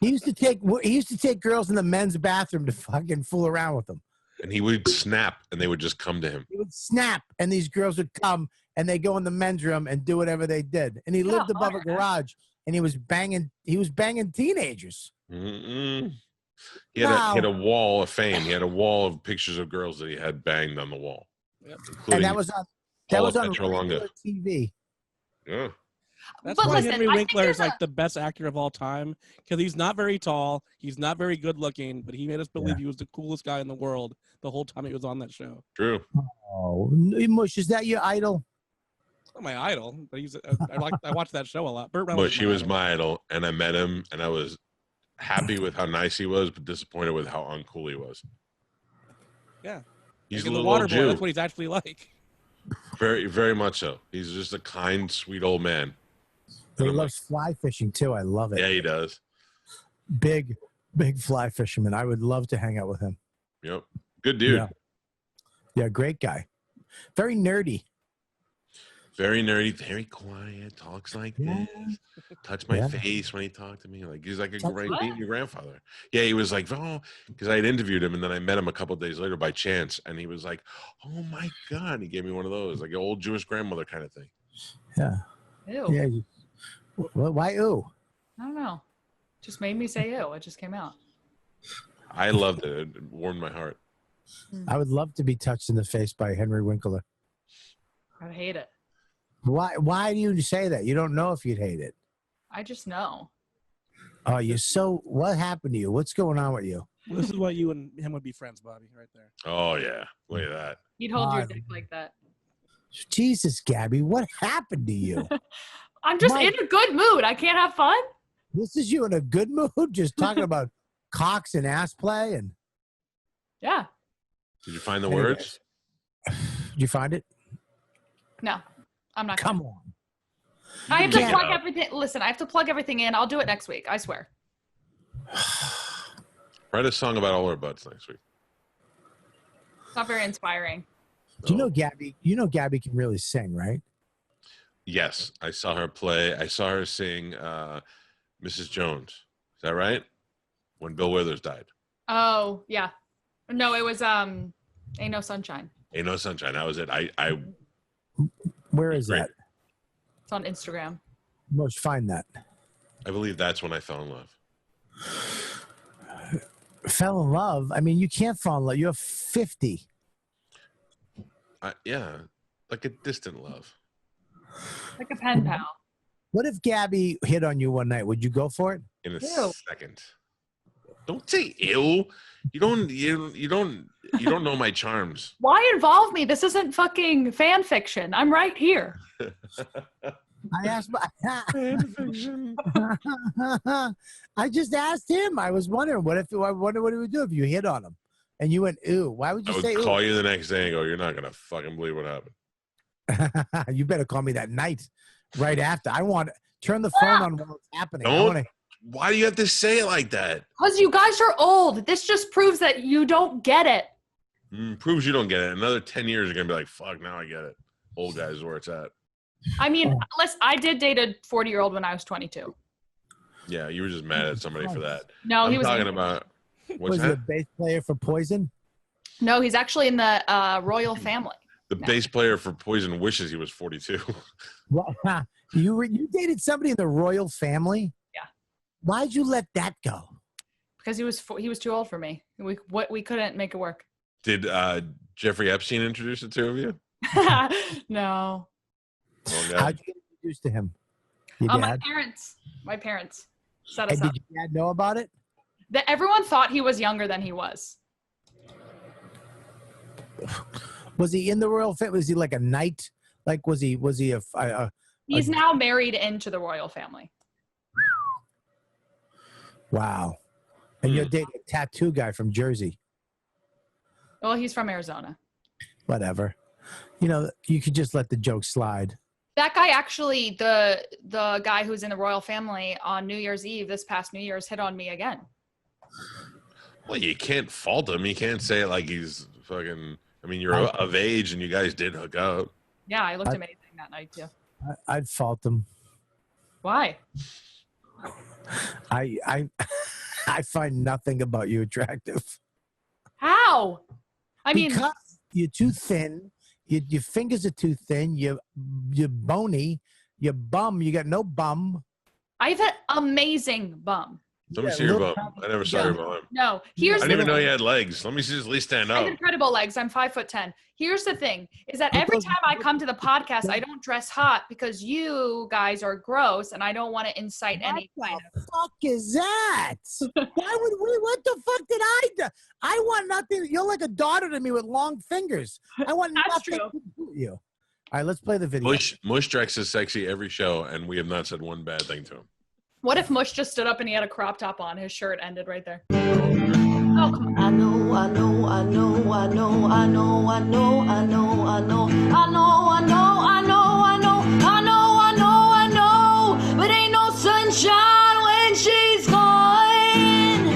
A: He used to take girls in the men's bathroom to fucking fool around with them.
C: And he would snap, and they would just come to him.
A: He would snap, and these girls would come, and they go in the men's room and do whatever they did. And he lived above a garage, and he was banging teenagers.
C: Mm-mm. He had a wall of fame. He had a wall of pictures of girls that he had banged on the wall.
D: Yep.
A: And that was on
C: Petrolonga.
A: regular TV.
C: Yeah.
D: That's
E: But
D: why
E: listen,
D: Henry
E: I think
D: Winkler is
E: there's
D: like the best actor of all time because he's not very tall, he's not very good looking, but he made us believe he was the coolest guy in the world the whole time he was on that show.
C: True.
A: Oh, Mush, is that your idol?
D: Not my idol, but I watched that show a lot. Burt
C: But
D: Reynolds
C: she was my idol, and I met him, and I was happy with how nice he was, but disappointed with how uncool he was.
D: Yeah.
C: He's
D: Like
C: a
D: in the
C: little
D: water
C: old
D: boy,
C: Jew.
D: that's what he's actually like.
C: Very, very much so. He's just a kind, sweet old man.
A: He
C: And I'm
A: loves fly fishing too. I love it.
C: Yeah, he does.
A: Big fly fisherman. I would love to hang out with him.
C: Yep. Good dude.
A: Yeah, great guy. Very nerdy.
C: Very nerdy, very quiet, talks like this. Touch my face when he talked to me. Like he's like a great being your grandfather. Yeah, he was like, oh, because I had interviewed him and then I met him a couple of days later by chance, and he was like, oh my God. He gave me one of those, like an old Jewish grandmother kind of thing.
A: Yeah.
E: Ew.
A: Yeah. Why ooh?
E: I don't know. Just made me say ew. It just came out.
C: I loved it. It warmed my heart.
A: I would love to be touched in the face by Henry Winkler.
E: I hate it.
A: Why do you say that? You don't know if you'd hate it.
E: I just know.
A: Oh, what happened to you? What's going on with you?
D: This is why you and him would be friends, Bobby, right there.
C: Oh yeah. Look at that.
E: You'd hold your dick like that.
A: Jesus, Gabby, what happened to you?
E: I'm just
A: Mike.
E: in a good mood. I can't have fun.
A: This is you in a good mood, just talking about cocks and ass play, and
E: Yeah.
C: Did you find the
A: Anyways.
C: words?
A: did you find it?
E: No, I'm not.
A: Come on.
E: I have to
C: can't.
E: plug everything. Listen, I have to plug everything in. I'll do it next week. I swear.
C: Write a song about all our butts next week.
E: It's not very inspiring.
A: Do you know Gabby? You know Gabby can really sing, right?
C: Yes, I saw her play. I saw her sing Mrs. Jones. Is that right? When Bill Withers died.
E: Oh yeah. No, it was Ain't No Sunshine.
C: Ain't No Sunshine. That was it. I
A: Where is
C: Great.
A: that?
E: It's on Instagram.
A: Most find that.
C: believe that's when I fell in love.
A: Fell in love. I mean, you can't fall in love. You're 50.
C: Yeah, like a distant love.
E: Like a pen pal.
A: What if Gabby hit on you one night? Would you go for it?
C: In a
E: Ew.
C: second. Don't say ew. You don't know my charms.
E: Why involve me? This isn't fucking fan fiction. I'm right here.
A: I asked. I just asked him. I was wondering I wonder what he would do if you hit on him, and you went ew. Why would
C: I
A: you
C: would
A: say ew?
C: call you the next day and go, "You're not gonna fucking believe what happened."
A: You better call me that night, right after. I want turn the phone on while it's happening. I
C: Don't.
A: wanna,
C: Why do you have to say it like that?
E: Because you guys are old. This just proves that you don't get it.
C: Proves you don't get it. Another 10 years, you're gonna be like, "Fuck, now I get it." Old guys is where it's at.
E: I mean, I did date a 40-year-old when I was 22.
C: Yeah, you were just mad at somebody for that.
E: No,
C: I'm
E: he was
C: talking about. What's
A: was he a
C: that?
A: bass player for Poison?
E: No, he's actually in the royal family.
C: The bass player for Poison wishes he was 42.
A: What? You dated somebody in the royal family?
E: Yeah.
A: Why'd you let that go?
E: Because he was too old for me. We couldn't make it work.
C: Did Jeffrey Epstein introduce the two of you?
E: No.
C: Oh, God.
A: How'd you get introduced to him? Your
E: My
A: dad?
E: parents set us
A: And
E: up.
A: did your dad know about it?
E: Everyone thought he was younger than he was.
A: Was he in the royal family? Was he like a knight? Like was he a
E: He's now married into the royal family.
A: wow? And you're dating a tattoo guy from Jersey.
E: Well, he's from Arizona.
A: Whatever. You know, you could just let the joke slide.
E: That guy actually, the guy who's in the royal family on New Year's Eve, this past New Year's, hit on me again.
C: Well, you can't fault him. You can't say it like he's fucking. I mean, you're of age and you guys did hook up.
E: Yeah, I looked amazing that night too.
A: I'd fault him.
E: Why?
A: I find nothing about you attractive.
E: How? I mean,
A: Because you're too thin. Your fingers are too thin. You're bony. Your bum. You got no bum.
E: I have an amazing bum.
C: Let me
A: Yeah,
C: see your
A: little
C: bum. I never saw your bum.
E: No,
C: I
E: here's
C: didn't
E: the
C: even know you had legs. Let me see, at least stand
E: I have
C: up.
E: incredible legs. I'm 5'10". Here's the thing: is that
A: But
E: every
A: those-
E: time I come to the podcast, I don't dress hot because you guys are gross, and I don't want to incite any
A: What
E: kind
A: the fuck is that? Why would we? What the fuck did I do? I want nothing. You're like a daughter to me with long fingers. I want
E: That's
A: nothing
E: true.
A: to do with you. All right, let's play the video.
C: Mush Drex is sexy every show, and we have not said one bad thing to him.
E: What if Mush just stood up and he had a crop top on? His shirt ended right there. Oh, come on.
G: I know, I know, I know, I know, I know, I know, I know, I know, I know, I know, I know, I know, I know, I know, I know, but ain't no sunshine when she's gone.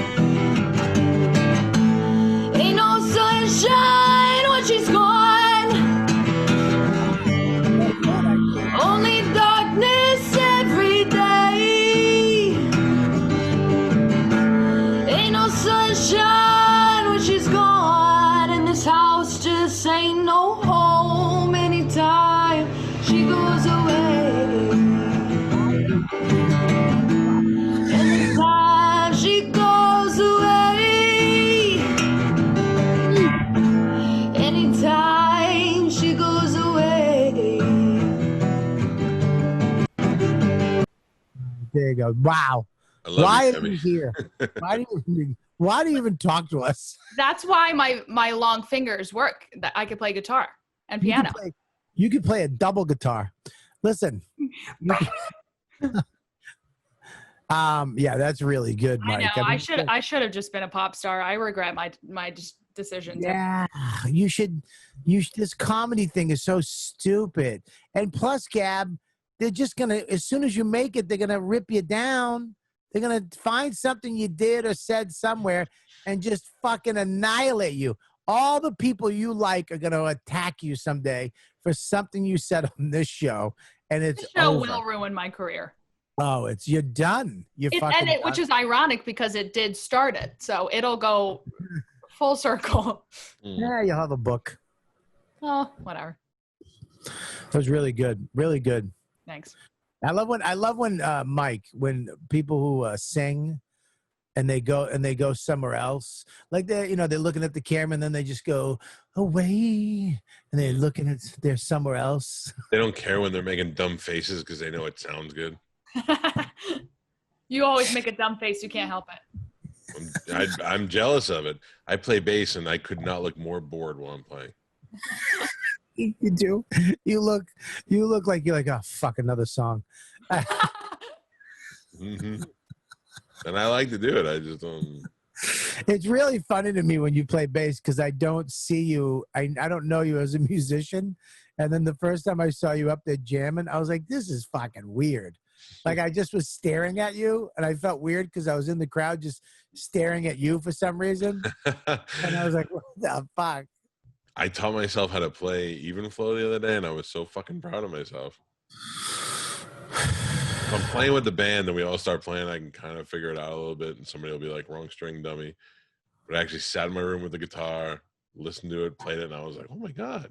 G: Ain't no sunshine when she's gone. Only darkness every day. Ain't no sunshine when she's gone, and this house just ain't no home anytime she goes away. Anytime she goes away. Anytime she goes away.
A: There you go. Wow.
C: I love
A: Why
C: you,
A: are you
C: Debbie.
A: here? Why do you even talk to us?
E: That's why my long fingers work. That I could play guitar and
A: You can
E: piano.
A: play- You could play a double guitar. Listen. Yeah, that's really good,
E: I
A: Mike.
E: know.
A: mean,
E: I should have just been a pop star. I regret my decision.
A: Yeah, you should. This comedy thing is so stupid. And plus, Gab, they're just gonna. As soon as you make it, they're gonna rip you down. They're gonna find something you did or said somewhere and just fucking annihilate you. All the people you like are gonna attack you someday for something you said on this show, and it's
E: This show
A: over.
E: will ruin my career.
A: Oh, you're done. You're fucking done.
E: Which is ironic because it did start it, so it'll go full circle.
A: Yeah, you'll have a book.
E: Oh, whatever.
A: That was really good. Really good.
E: Thanks.
A: I love when Mike, when people who sing and they go somewhere else, like they're looking at the camera and then they just go away and they're looking at they're somewhere else.
C: They don't care when they're making dumb faces because they know it sounds good.
E: You always make a dumb face. You can't help it.
C: I'm jealous of it. I play bass and I could not look more bored while I'm playing.
A: You do. You look like you're like, oh fuck, another song.
C: Mm-hmm. And I like to do it. I just don't.
A: It's really funny to me when you play bass because I don't see you. I don't know you as a musician. And then the first time I saw you up there jamming, I was like, this is fucking weird. Like I just was staring at you and I felt weird because I was in the crowd just staring at you for some reason. And I was like, what the fuck?
C: I taught myself how to play even flow the other day and I was so fucking proud of myself. If I'm playing with the band and we all start playing, I can kind of figure it out a little bit and somebody will be like, wrong string, dummy. But I actually sat in my room with the guitar, listened to it, played it, and I was like, oh my God.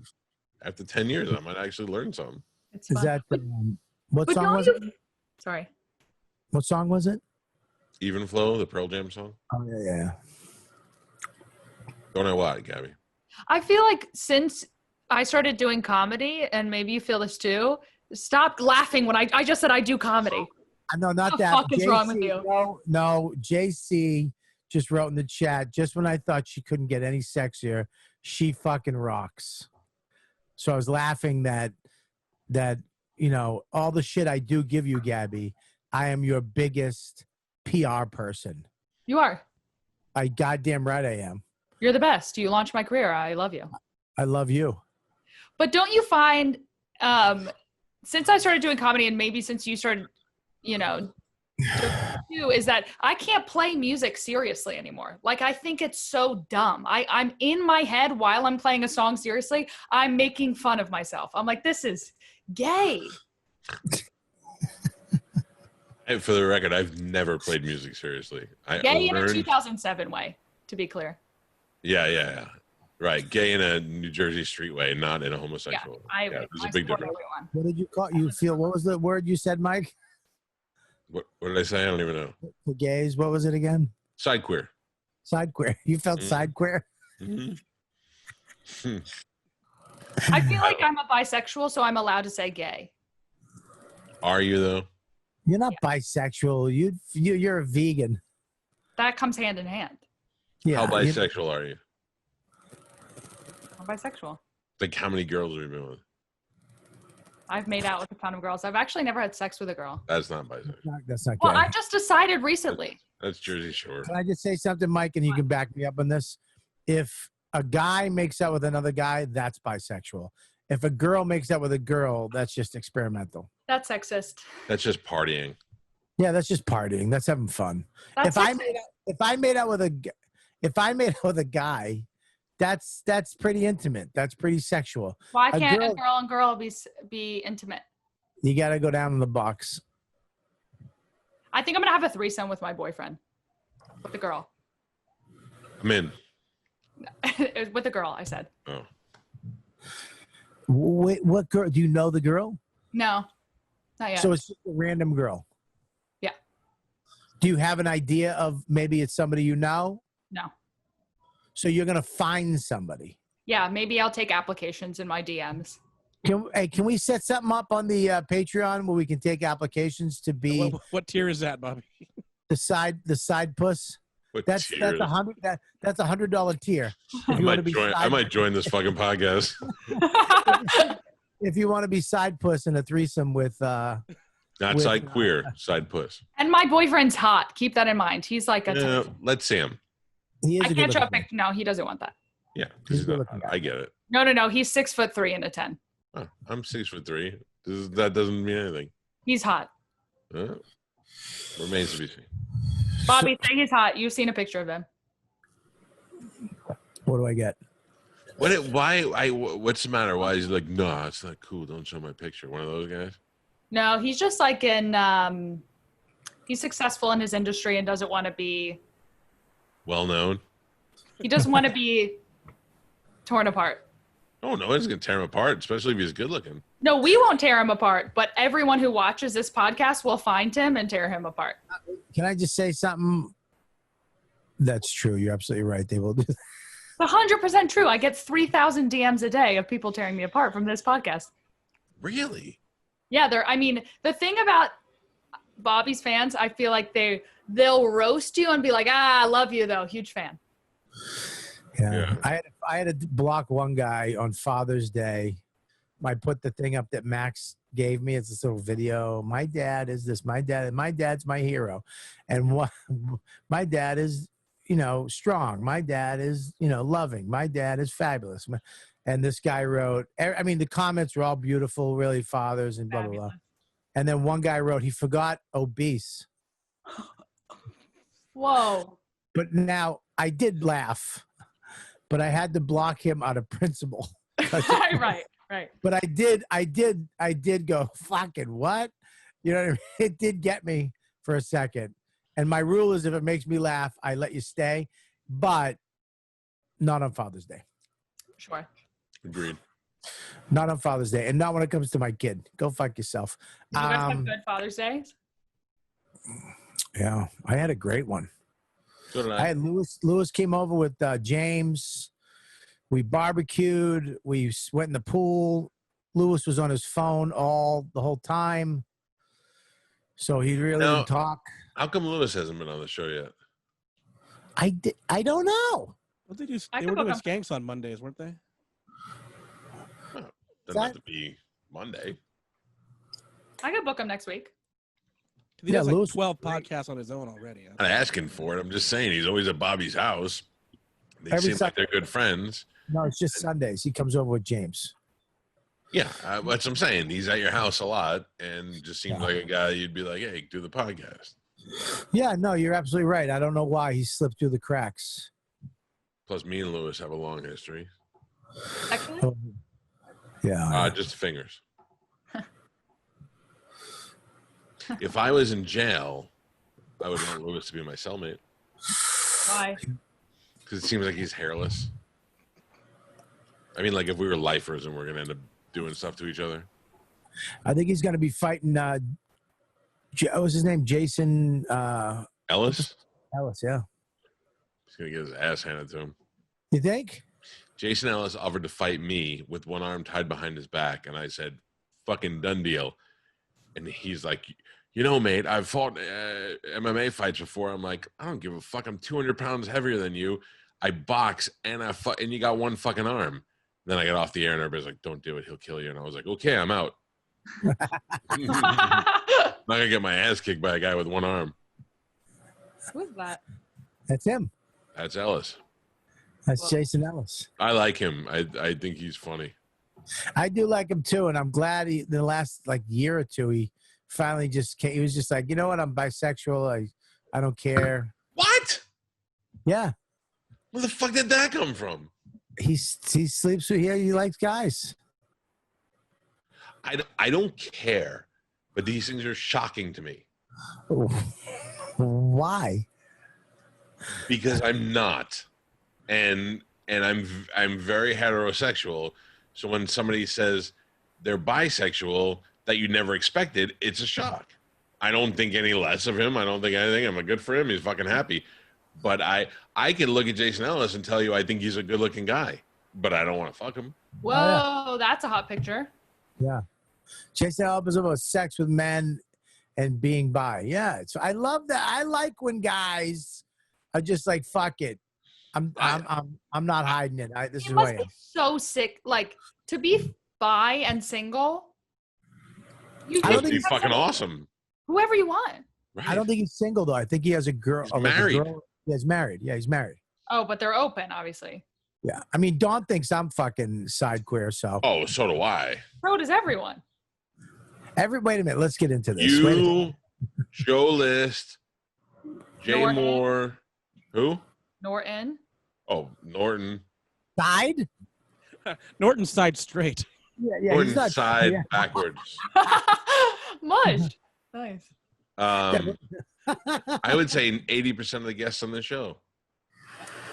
C: After 10 years, I might actually learn something.
E: It's
A: Is
E: fun.
A: that what
E: But
A: song
E: don't
A: was
E: you-
A: it?
E: Sorry.
A: What song was it?
C: Even Flow, the Pearl Jam song.
A: Oh yeah.
C: Don't know why, Gabby.
E: I feel like since I started doing comedy, and maybe you feel this too, stop laughing when I just said I do comedy.
A: No, not
E: What the
A: that.
E: fuck is wrong with you?
A: No, JC just wrote in the chat, just when I thought she couldn't get any sexier, she fucking rocks. So I was laughing that all the shit I do give you, Gabby, I am your biggest PR person.
E: You are.
A: I goddamn right I am.
E: You're the best. You launched my career. I love you.
A: I love you.
E: But don't you find, since I started doing comedy and maybe since you started, too, is that I can't play music seriously anymore. Like, I think it's so dumb. I'm in my head while I'm playing a song seriously. I'm making fun of myself. I'm like, this is gay.
C: And for the record, I've never played music seriously.
E: Gay in a 2007 way, to be clear.
C: Yeah. Right. Gay in a New Jersey street way, not in a homosexual.
E: I
C: There's a
E: I
C: big
E: support
C: difference.
E: everyone.
A: What did you call you feel? What was the word you said, Mike?
C: What did I say? I don't even know.
A: For gays, what was it again?
C: Side queer.
A: Side queer. You felt side queer?
C: Mm-hmm.
E: I feel like I'm a bisexual, so I'm allowed to say gay.
C: Are you though?
A: You're not bisexual. You're a vegan.
E: That comes hand in hand.
A: Yeah.
C: How bisexual are you?
E: I'm bisexual.
C: Like how many girls have you been with?
E: I've made out with a ton of girls. I've actually never had sex with a girl.
C: That's not bisexual.
A: That's not
E: Well,
A: gay.
E: I just decided recently.
C: That's Jersey Shore.
A: Can I just say something, Mike, and you can back me up on this? If a guy makes out with another guy, that's bisexual. If a girl makes out with a girl, that's just experimental.
E: That's sexist.
C: That's just partying.
A: Yeah, that's just partying. That's having fun.
E: That's
A: If
E: sexist.
A: I made out with a guy, that's pretty intimate. That's pretty sexual.
E: Why
A: a
E: can't
A: girl-
E: a girl and girl be intimate?
A: You got to go down in the box.
E: I think I'm gonna have a threesome with my boyfriend, with the girl,
C: I'm in.
E: with the girl. I said
C: Oh.
A: Wait, what girl? Do you know the girl?
E: no, not yet.
A: So it's just a random girl.
E: Yeah.
A: Do you have an idea of maybe it's somebody you know?
E: No.
A: So you're gonna find somebody.
E: Yeah, maybe I'll take applications in my DMs.
A: Can we set something up on the Patreon where we can take applications to be
D: What tier is that, Bobby?
A: the side puss?
C: What
A: That's
C: tier?
A: that's $100 tier. If
C: I
A: you wanna
C: might
A: be
C: join. I
A: side-
C: might join this fucking podcast.
A: if you want to be side puss in a threesome with
C: Not
A: with,
C: side queer, side puss.
E: And my boyfriend's hot. Keep that in mind. He's like a.
C: Yeah, let's see him.
A: he is
E: I
A: a
E: can't show a
A: good-looking
E: picture. No, he doesn't want that.
C: Yeah,
A: He's
C: because he's
A: a
C: not.
A: good-looking guy.
C: I get it.
E: No. He's 6'3" and a 10.
C: Oh, I'm 6'3". That doesn't mean anything.
E: He's hot.
C: Remains to be seen.
E: Bobby, say he's hot. You've seen a picture of him.
A: What do I get?
C: What's the matter? Why is he like, no, it's not cool. Don't show my picture. One of those guys?
E: No, he's just like he's successful in his industry and doesn't want to be.
C: Well known.
E: He doesn't want to be torn apart.
C: Oh, no, it's going to tear him apart, especially if he's good looking.
E: No, we won't tear him apart, but everyone who watches this podcast will find him and tear him apart.
A: Can I just say something? That's true. You're absolutely right. They will do.
E: 100% true. I get 3,000 DMs a day of people tearing me apart from this podcast.
C: Really?
E: Yeah, the thing about Bobby's fans, I feel like they'll roast you and be like, I love you though. Huge fan.
A: Yeah. I had to block one guy on Father's Day. I put the thing up that Max gave me. It's this little video. My dad is this. My dad's my hero. And my dad is, strong. My dad is, loving. My dad is fabulous. And this guy wrote, the comments were all beautiful, really, fathers and blah, blah, blah. And then one guy wrote, he forgot obese.
E: Whoa.
A: But now I did laugh, but I had to block him out of principle.
E: Right.
A: But I did go, fucking what? You know what I mean? It did get me for a second. And my rule is if it makes me laugh, I let you stay, but not on Father's Day.
E: Sure.
C: Agreed.
A: Not on Father's Day. And not when it comes to my kid. Go fuck yourself.
E: Did you guys have good Father's Days?
A: Yeah, I had a great one.
C: So did
A: I had Lewis came over with James. We barbecued. We went in the pool. Lewis was on his phone the whole time. So he really didn't talk.
C: How come Lewis hasn't been on the show yet?
A: I don't know.
D: What did you?
E: I
D: They
E: could
D: were doing
E: book
D: skanks on Mondays, weren't they?
C: Doesn't have to be Monday.
E: I could book him next week.
D: He
A: Yeah,
D: has like
A: Lewis-
D: 12 podcasts on his own already.
C: I'm not asking for it. I'm just saying he's always at Bobby's house. They
A: Every
C: seem like
A: Sunday.
C: they're good friends.
A: No, it's just Sundays. He comes over with James.
C: Yeah, that's what I'm saying. He's at your house a lot and just seems like a guy you'd be like, hey, do the podcast.
A: Yeah, no, you're absolutely right. I don't know why he slipped through the cracks.
C: Plus, me and Lewis have a long history.
E: Actually,
A: Yeah.
C: Just fingers. If I was in jail, I would want Lewis to be my cellmate
E: why?
C: because it seems like he's hairless. I mean, like if we were lifers and we're going to end up doing stuff to each other.
A: I think he's going to be fighting, what was his name? Jason
C: Ellis?
A: Ellis, yeah.
C: He's going to get his ass handed to him.
A: You think?
C: Jason Ellis offered to fight me with one arm tied behind his back, and I said, fucking done deal. And he's like, mate, I've fought MMA fights before. I'm like, I don't give a fuck. I'm 200 pounds heavier than you. I box, and and you got one fucking arm. Then I got off the air, and everybody's like, don't do it. He'll kill you. And I was like, okay, I'm out. I'm not going to get my ass kicked by a guy with one arm.
E: Who's that?
A: That's him.
C: That's Ellis.
A: That's Jason Ellis.
C: I like him. I think he's funny.
A: I do like him too, and I'm glad the last year or two he finally just came. He was just like, you know what? I'm bisexual. I don't care.
C: What?
A: Yeah,
C: Where the fuck did that come from?
A: he sleeps with here. He likes guys.
C: I don't care, but these things are shocking to me
A: Why?
C: because I'm not, and I'm very heterosexual. So when somebody says they're bisexual that you never expected, it's a shock. I don't think any less of him. I don't think anything. I'm good for him. He's fucking happy. But I can look at Jason Ellis and tell you I think he's a good-looking guy, but I don't want to fuck him.
E: Whoa, that's a hot picture.
A: Yeah, Jason Ellis is about sex with men and being bi. Yeah, I love that. I like when guys are just like, fuck it. I'm not hiding it. This
E: He
A: is who I
E: must
A: am.
E: be so sick. Like, to be bi and single. You
A: I don't
C: Must
A: think
C: be fucking awesome.
E: Whoever you want.
C: Right.
A: I don't think he's single though. I think he has a girl.
C: He's
A: like
C: married.
A: A girl. Yeah, he's married. Yeah, he's married.
E: Oh, but they're open, obviously.
A: Yeah. I mean, Dawn thinks I'm fucking side queer. So
C: Oh, so do I.
E: So does everyone.
A: wait a minute. Let's get into this. Wait a minute.
C: You, Joe List, Jay
E: Norton.
C: Moore. Who?
E: Norton.
C: Oh, Norton.
A: Side?
D: Norton's side straight.
A: Yeah, yeah.
C: Norton
A: He's not
C: side
A: yeah.
C: backwards.
E: Mush. Nice.
C: I would say 80% of the guests on the show,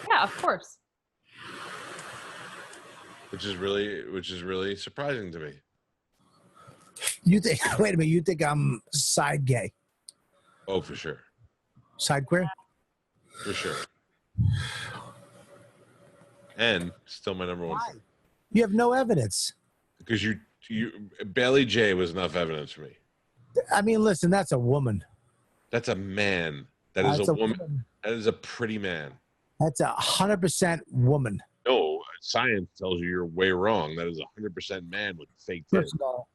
E: Yeah, of course.
C: which is really surprising to me.
A: You think? Wait a minute. You think I'm side gay?
C: Oh, for sure.
A: Side queer?
C: For sure. And still my number one.
A: Why? You have no evidence.
C: Because you Bailey J was enough evidence for me.
A: I mean, listen. That's a woman.
C: That's a man. That is
A: That's
C: a woman. That is a pretty man.
A: That's 100% woman.
C: No, science tells you you're way wrong. That is 100% man with fake tits.
A: First of all,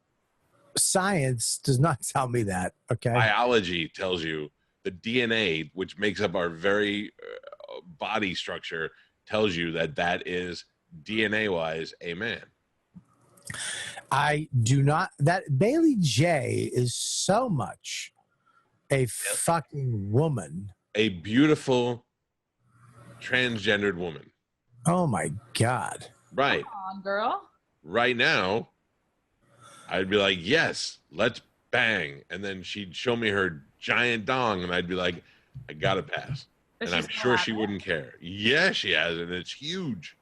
A: science does not tell me that. Okay.
C: Biology tells you the DNA, which makes up our very body structure, tells you that is DNA-wise a man.
A: I do not. That Bailey J is so much a fucking woman.
C: A beautiful transgendered woman.
A: Oh my God.
C: Right.
E: Come on, girl.
C: Right now, I'd be like, yes, let's bang. And then she'd show me her giant dong, and I'd be like, I gotta pass.
E: Does
C: And
E: she
C: I'm
E: still
C: sure
E: have
C: she
E: it?
C: wouldn't care. Yeah, she has it, and it's huge.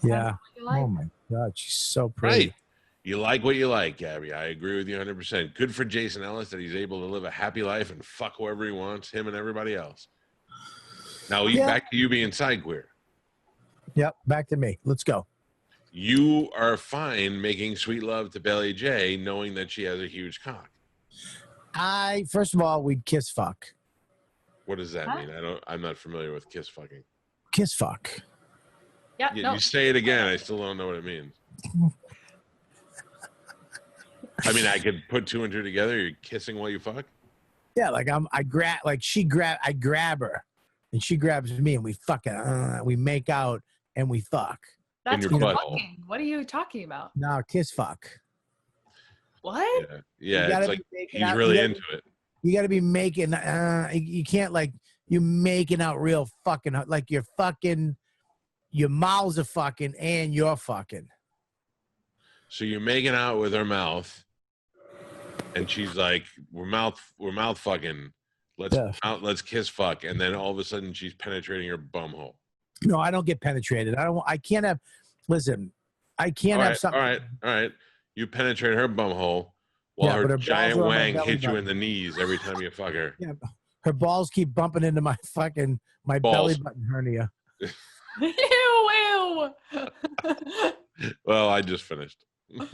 A: Yeah.
E: You like?
A: Oh my God. She's so pretty.
C: Right. You like what you like, Gabby. I agree with you 100%. Good for Jason Ellis that he's able to live a happy life and fuck whoever he wants, him and everybody else. Now,
A: Yeah.
C: back to you being side queer.
A: Yep. Back to me. Let's go.
C: You are fine making sweet love to Bailey J, knowing that she has a huge cock.
A: First of all, we'd kiss fuck.
C: What does that
E: Huh?
C: mean? I'm not familiar with kiss fucking.
A: Kiss fuck.
E: Yeah,
C: You,
E: no.
C: you say it again. I still don't know what it means. I mean, I could put two and two together. You're kissing while you fuck.
A: Yeah. Like I grab her and she grabs me and we fucking, we make out and we fuck.
E: That's
C: your
E: not
C: butthole.
E: fucking. What are you talking about?
A: No, kiss fuck.
E: What?
C: Yeah.
A: gotta
C: It's like
A: be making
C: he's
A: out-
C: really
A: you gotta
C: into it.
A: You got to be making, you can't like, you making out real fucking, like you're fucking, your mouths are fucking and you're fucking.
C: So you're making out with her mouth, and she's like, "We're mouth fucking. Let's kiss fuck." And then all of a sudden, she's penetrating your bum hole.
A: No, I don't get penetrated. I can't have, listen, I can't have something.
C: All right. You penetrate her bum hole while
A: Yeah, but
C: her
A: her balls
C: giant
A: are on my
C: wang
A: belly
C: hits you
A: button.
C: in the knees every time you fuck her.
A: Yeah, her balls keep bumping into my fucking, my belly
C: Balls.
A: button hernia.
E: Ew,
C: Well, I just finished.
E: ew.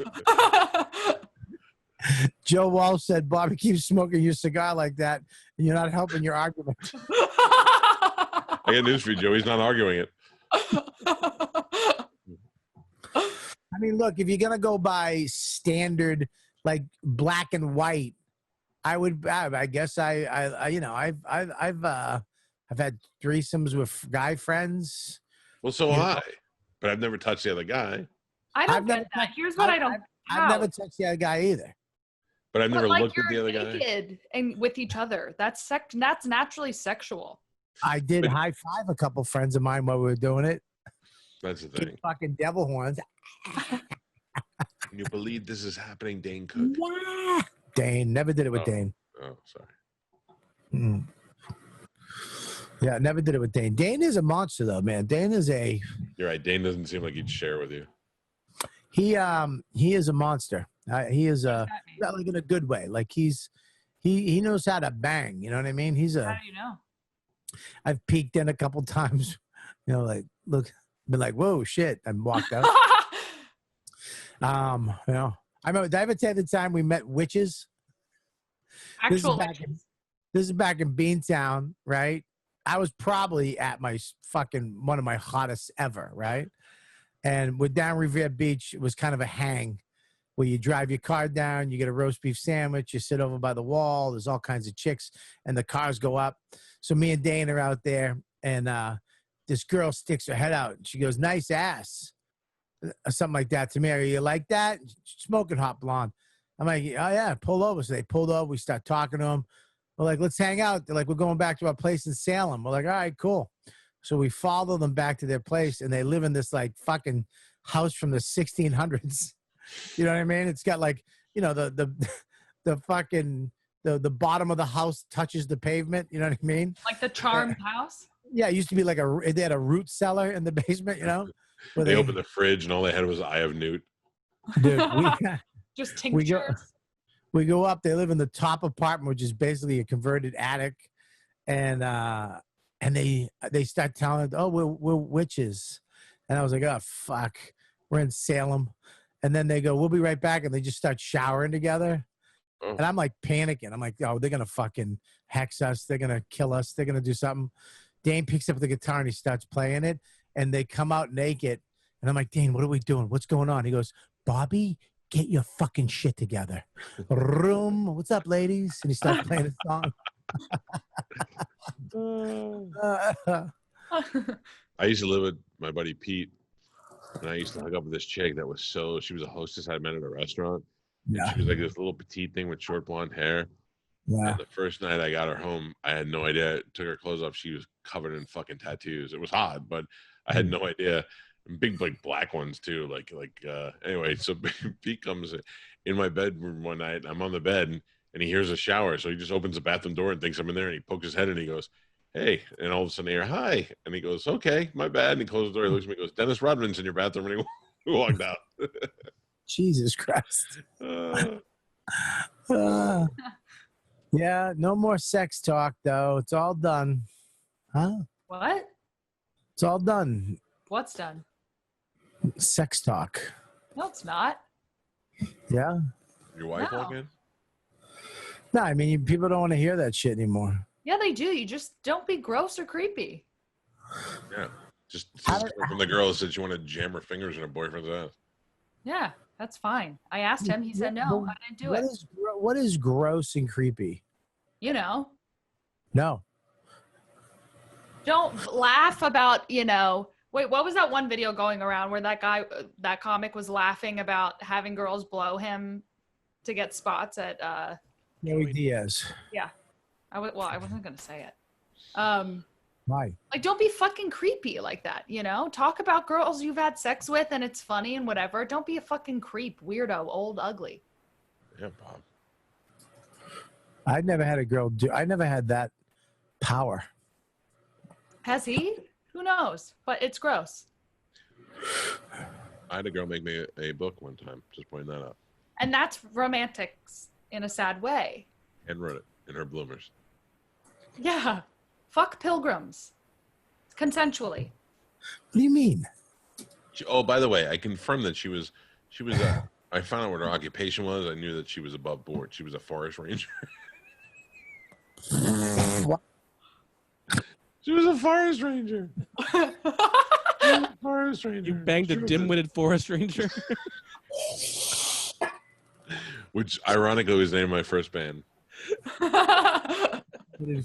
A: Joe Walsh said, Bobby keeps smoking your cigar like that, and you're not helping your argument.
C: I got news for you, Joe. He's not arguing it.
A: I mean, look, if you're gonna go by standard, like black and white, I guess I've had threesomes with guy friends.
C: Well, so
A: You
C: have
A: know?
C: I. But I've never touched the other guy.
E: I don't
A: I've never
E: get that.
A: touched-
E: Here's what I don't.
A: I've never touched the other guy either.
C: But I've
E: But
C: never
E: like
C: looked at the
E: you're
C: other guy.
E: naked and with each other. That's That's naturally sexual.
A: I did
C: But-
A: high five a couple friends of mine while we were doing it.
C: That's the
A: Get
C: thing.
A: fucking devil horns.
C: Can you believe this is happening, Dane Cook?
A: Dane, never did it with
C: Oh.
A: Dane.
C: Oh, sorry.
A: Mm. Yeah, never did it with Dane. Dane is a monster though, man. Dane is
C: You're right. Dane doesn't seem like he'd share with you.
A: he is a monster. He is
E: What does that mean?
A: not like in a good way. Like he knows how to bang. You know what I mean?
E: How do you know?
A: I've peeked in a couple times. You know, like look, been like, whoa, shit, and walked out. You know, I remember. Did I ever tell you the time we met witches?
E: Actual
A: back
E: witches.
A: This is back in Beantown, right? I was probably at my fucking one of my hottest ever, right? And with down Revere Beach, it was kind of a hang where you drive your car down, you get a roast beef sandwich, you sit over by the wall, there's all kinds of chicks, and the cars go up. So me and Dane are out there, and this girl sticks her head out, and she goes, "Nice ass," or something like that to me. "Are you like that?" Smoking hot blonde. I'm like, "Oh yeah, pull over." So they pulled over. We start talking to them. We're like, "Let's hang out." They're like, "We're going back to our place in Salem." We're like, "All right, cool." So we follow them back to their place, and they live in this like fucking house from the 1600s. You know what I mean? It's got like, you know, the fucking the bottom of the house touches the pavement. You know what I mean?
E: Like the charmed house.
A: Yeah, it used to be like they had a root cellar in the basement. You know, where
C: They opened the fridge and all they had was Eye of Newt.
A: Dude,
E: Just tinctures.
A: we go up. They live in the top apartment, which is basically a converted attic, and they start telling, "Oh, we're witches," and I was like, "Oh fuck, we're in Salem," and then they go, "We'll be right back," and they just start showering together, and I'm like panicking. I'm like, "Oh, they're gonna fucking hex us. They're gonna kill us. They're gonna do something." Dane picks up the guitar and he starts playing it, and they come out naked, and I'm like, "Dane, what are we doing? What's going on?" He goes, "Bobby, get your fucking shit together. Room, what's up, ladies?" And he starts playing a song.
C: I used to live with my buddy Pete, and I used to hook up with this chick that was she was a hostess I met at a restaurant.
A: Yeah.
C: She was like this little petite thing with short blonde hair.
A: Yeah.
C: And the first night I got her home, I had no idea. I took her clothes off. She was covered in fucking tattoos. It was hot, but I had no idea. And big, like black ones too. Anyway, so Pete comes in my bedroom one night. I'm on the bed, and he hears a shower. So he just opens the bathroom door and thinks I'm in there, and he pokes his head in, and he goes, "Hey," and all of a sudden I hear, "Hi," and he goes, "Okay, my bad," and he closes the door. He looks at me, and goes, "Dennis Rodman's in your bathroom," and he walked out.
A: Jesus Christ. Yeah, no more sex talk though. It's all done. Huh?
E: What?
A: It's all done.
E: What's done?
A: Sex talk.
E: No, it's not.
A: Yeah.
C: Your wife
E: No.
C: walk in?
A: No, I mean people don't want to hear that shit anymore.
E: Yeah, they do. You just don't be gross or creepy.
C: Yeah. Just from the girl that said she wanted to jam her fingers in her boyfriend's ass.
E: Yeah, that's fine. I asked him. He said no. I didn't do it.
A: What is gross and creepy?
E: You know,
A: No.
E: don't laugh about, wait, what was that one video going around where that comic was laughing about having girls blow him to get spots at,
A: Joey Diaz.
E: yeah. I wasn't going to say it.
A: Why?
E: Like, don't be fucking creepy like that, Talk about girls you've had sex with and it's funny and whatever. Don't be a fucking creep, weirdo, old, ugly.
C: Yeah, Bob.
A: I never had a girl I never had that power.
E: Has he? Who knows? But it's gross.
C: I had a girl make me a book one time. Just pointing that out.
E: And that's romantics in a sad way.
C: And wrote it in her bloomers.
E: Yeah. Fuck pilgrims. Consensually.
A: What do you mean?
C: Oh, by the way, I confirmed that she was I found out what her occupation was. I knew that she was above board. She was a forest ranger.
A: What?
C: She was a forest ranger. Forest ranger.
D: You banged a dim-witted forest ranger.
C: Which ironically was the name of my first band.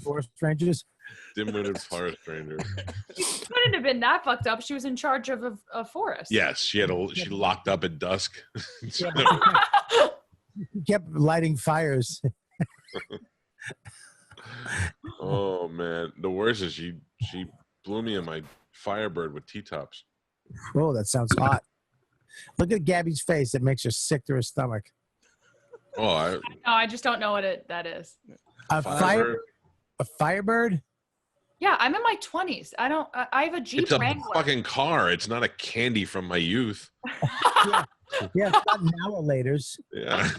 A: Forest Rangers.
C: Dim-witted forest ranger.
E: She wouldn't have been that fucked up. She was in charge of a forest.
C: Yes, she locked up at dusk.
A: She kept lighting fires.
C: Oh man, the worst is she blew me in my Firebird with T-tops.
A: Oh, that sounds hot. Look at Gabby's face. It makes her sick to her stomach.
C: Oh,
E: No, I just don't know what that is.
A: A Firebird?
E: Yeah, I'm in my 20s. I have a Jeep
C: It's a
E: Wrangler.
C: fucking car. It's not a candy from my youth.
A: Yeah, it's not Now-a-laters.
C: Yeah.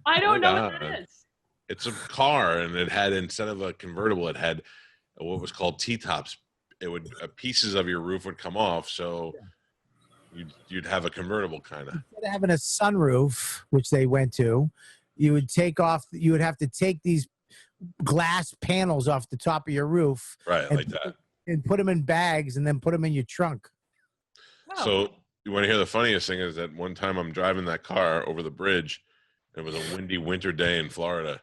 E: I don't know
C: God.
E: what that is.
C: It's a car, and it had, instead of a convertible, it had what was called T-tops. It would pieces of your roof would come off, so you'd have a convertible kind of.
A: Instead of having a sunroof, which they went to, you would have to take these glass panels off the top of your roof,
C: Right,
A: and
C: like that.
A: and put them in bags, and then put them in your trunk.
C: So you want to hear the funniest thing is that one time I'm driving that car over the bridge. It was a windy winter day in Florida,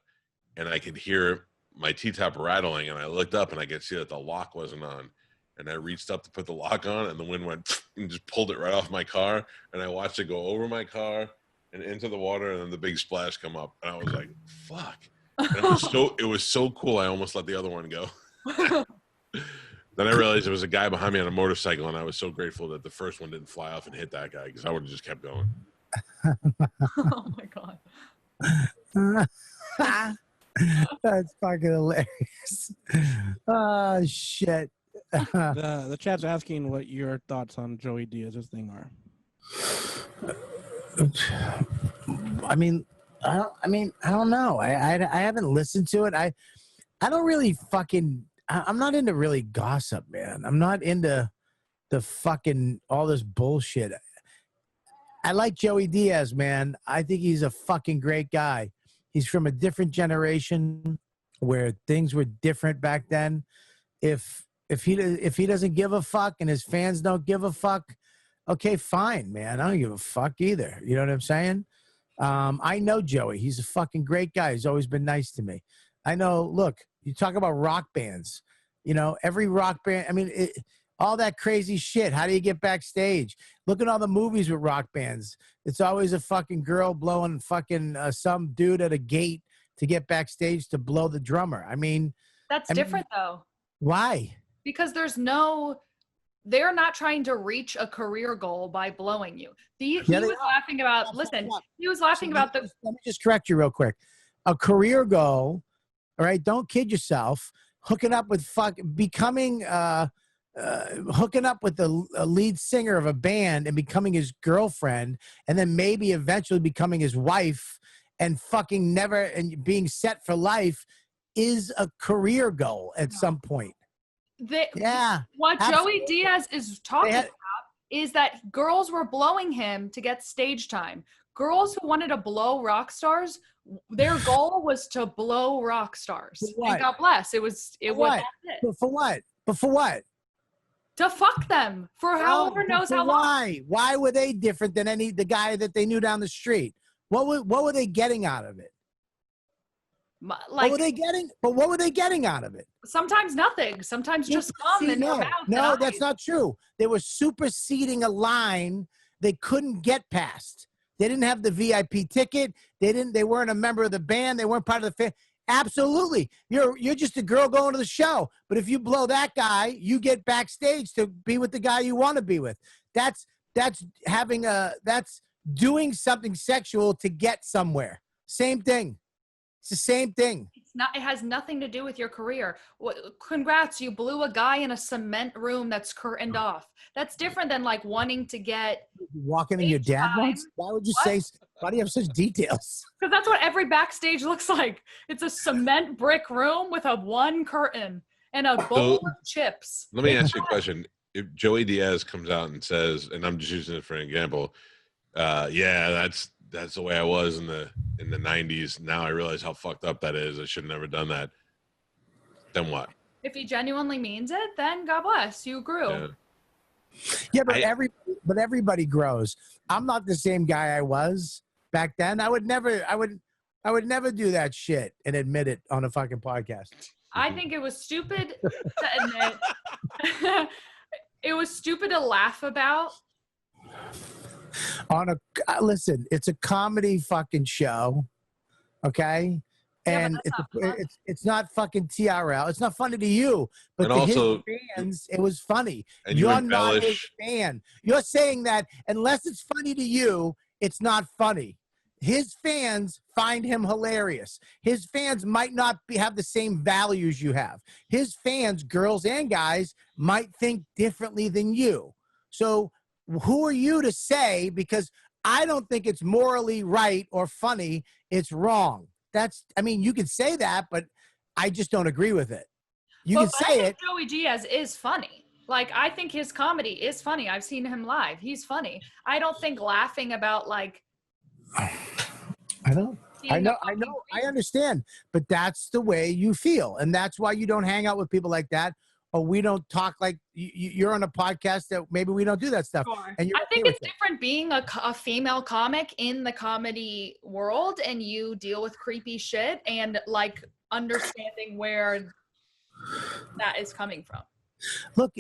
C: and I could hear my T-top rattling, and I looked up and I could see that the lock wasn't on. And I reached up to put the lock on, and the wind went and just pulled it right off my car. And I watched it go over my car and into the water, and then the big splash come up. And I was like, "Fuck!" And it was so cool. I almost let the other one go. Then I realized there was a guy behind me on a motorcycle, and I was so grateful that the first one didn't fly off and hit that guy, because I would have just kept going.
E: Oh my god.
A: That's fucking hilarious. Oh shit.
D: The chat's asking what your thoughts on Joey Diaz's thing are.
A: I don't know. I haven't listened to it. I don't really fucking. I'm not into really gossip, man. I'm not into the fucking all this bullshit. I like Joey Diaz, man. I think he's a fucking great guy. He's from a different generation where things were different back then. If he doesn't give a fuck and his fans don't give a fuck, okay, fine, man. I don't give a fuck either. You know what I'm saying? I know Joey. He's a fucking great guy. He's always been nice to me. I know, look, you talk about rock bands. You know, every rock band, I mean, all that crazy shit. How do you get backstage? Look at all the movies with rock bands. It's always a fucking girl blowing fucking some dude at a gate to get backstage to blow the drummer. I mean.
E: That's different, though.
A: Why?
E: Because they're not trying to reach a career goal by blowing you. He was laughing about, he was laughing about the.
A: Let me just correct you real quick. A career goal, all right, don't kid yourself. Hooking up with hooking up with the lead singer of a band and becoming his girlfriend, and then maybe eventually becoming his wife and fucking never and being set for life is a career goal at some point.
E: What Joey Diaz is talking about is that girls were blowing him to get stage time. Girls who wanted to blow rock stars, their goal was to blow rock stars. And God bless. It was
A: But for what? But for what?
E: To fuck them for however knows how long.
A: Why were they different than the guy that they knew down the street? What were they getting out of it? What were they getting? But what were they getting out of it?
E: Sometimes nothing. Sometimes just cum in their mouth.
A: No, that's not true. They were superseding a line they couldn't get past. They didn't have the VIP ticket. They weren't a member of the band. They weren't part of the fan. Absolutely. You're just a girl going to the show. But if you blow that guy, you get backstage to be with the guy you want to be with. That's doing something sexual to get somewhere. Same thing. It's the same thing.
E: It has nothing to do with your career. Congrats, you blew a guy in a cement room that's curtained off. That's different than like wanting to get
A: walking in your dad once. Why would you say? Why do you have such details?
E: Because that's what every backstage looks like. It's a cement brick room with one curtain and a bowl of chips.
C: Let me ask you a question. If Joey Diaz comes out and says, and I'm just using it for an example, that's the way I was in the 90s. Now I realize how fucked up that is. I should have never done that. Then what?
E: If he genuinely means it, then God bless, you grew.
A: Yeah, but everybody grows. I'm not the same guy I was back then. I would never do that shit and admit it on a fucking podcast.
E: I think it was stupid to admit. It was stupid to laugh about.
A: Listen, it's a comedy fucking show, okay? And it's not fucking TRL. It's not funny to you, but to his fans, it was funny.
C: And
A: you're not his fan. You're saying that unless it's funny to you, it's not funny. His fans find him hilarious. His fans might not have the same values you have. His fans, girls and guys, might think differently than you. So who are you to say? Because I don't think it's morally right or funny. It's wrong. You can say that, but I just don't agree with it. You can say it.
E: Joey Diaz is funny. Like, I think his comedy is funny. I've seen him live. He's funny. I don't think laughing about
A: I know. I understand. But that's the way you feel. And that's why you don't hang out with people like that oh, we don't talk like you're on a podcast that maybe we don't do that stuff.
E: Sure.
A: And you're
E: I
A: okay
E: think
A: with
E: it's
A: it.
E: different being a female comic in the comedy world and you deal with creepy shit and like understanding where that is coming from.
A: Look,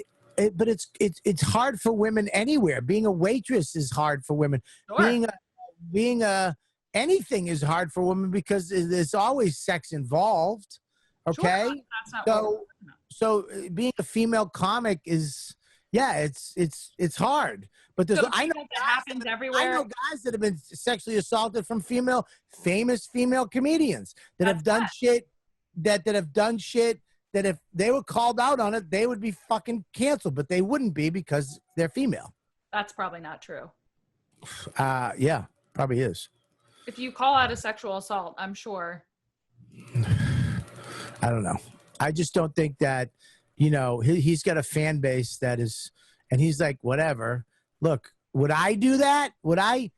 A: but it's hard for women anywhere. Being a waitress is hard for women.
E: Sure.
A: Being a anything is hard for women because there's always sex involved. Okay,
E: Sure, that's not what we're talking about.
A: so being a female comic is it's hard. But there's
E: So
A: I know
E: that
A: guys
E: happens
A: I
E: everywhere.
A: know guys that have been sexually assaulted from famous female comedians that have done shit that have done shit that if they were called out on it, they would be fucking canceled, but they wouldn't be because they're female.
E: That's probably not true.
A: Yeah, probably is.
E: If you call out a sexual assault, I'm sure.
A: I don't know. I just don't think that, he's got a fan base that is, and he's like, whatever. Look, would I do that? Would I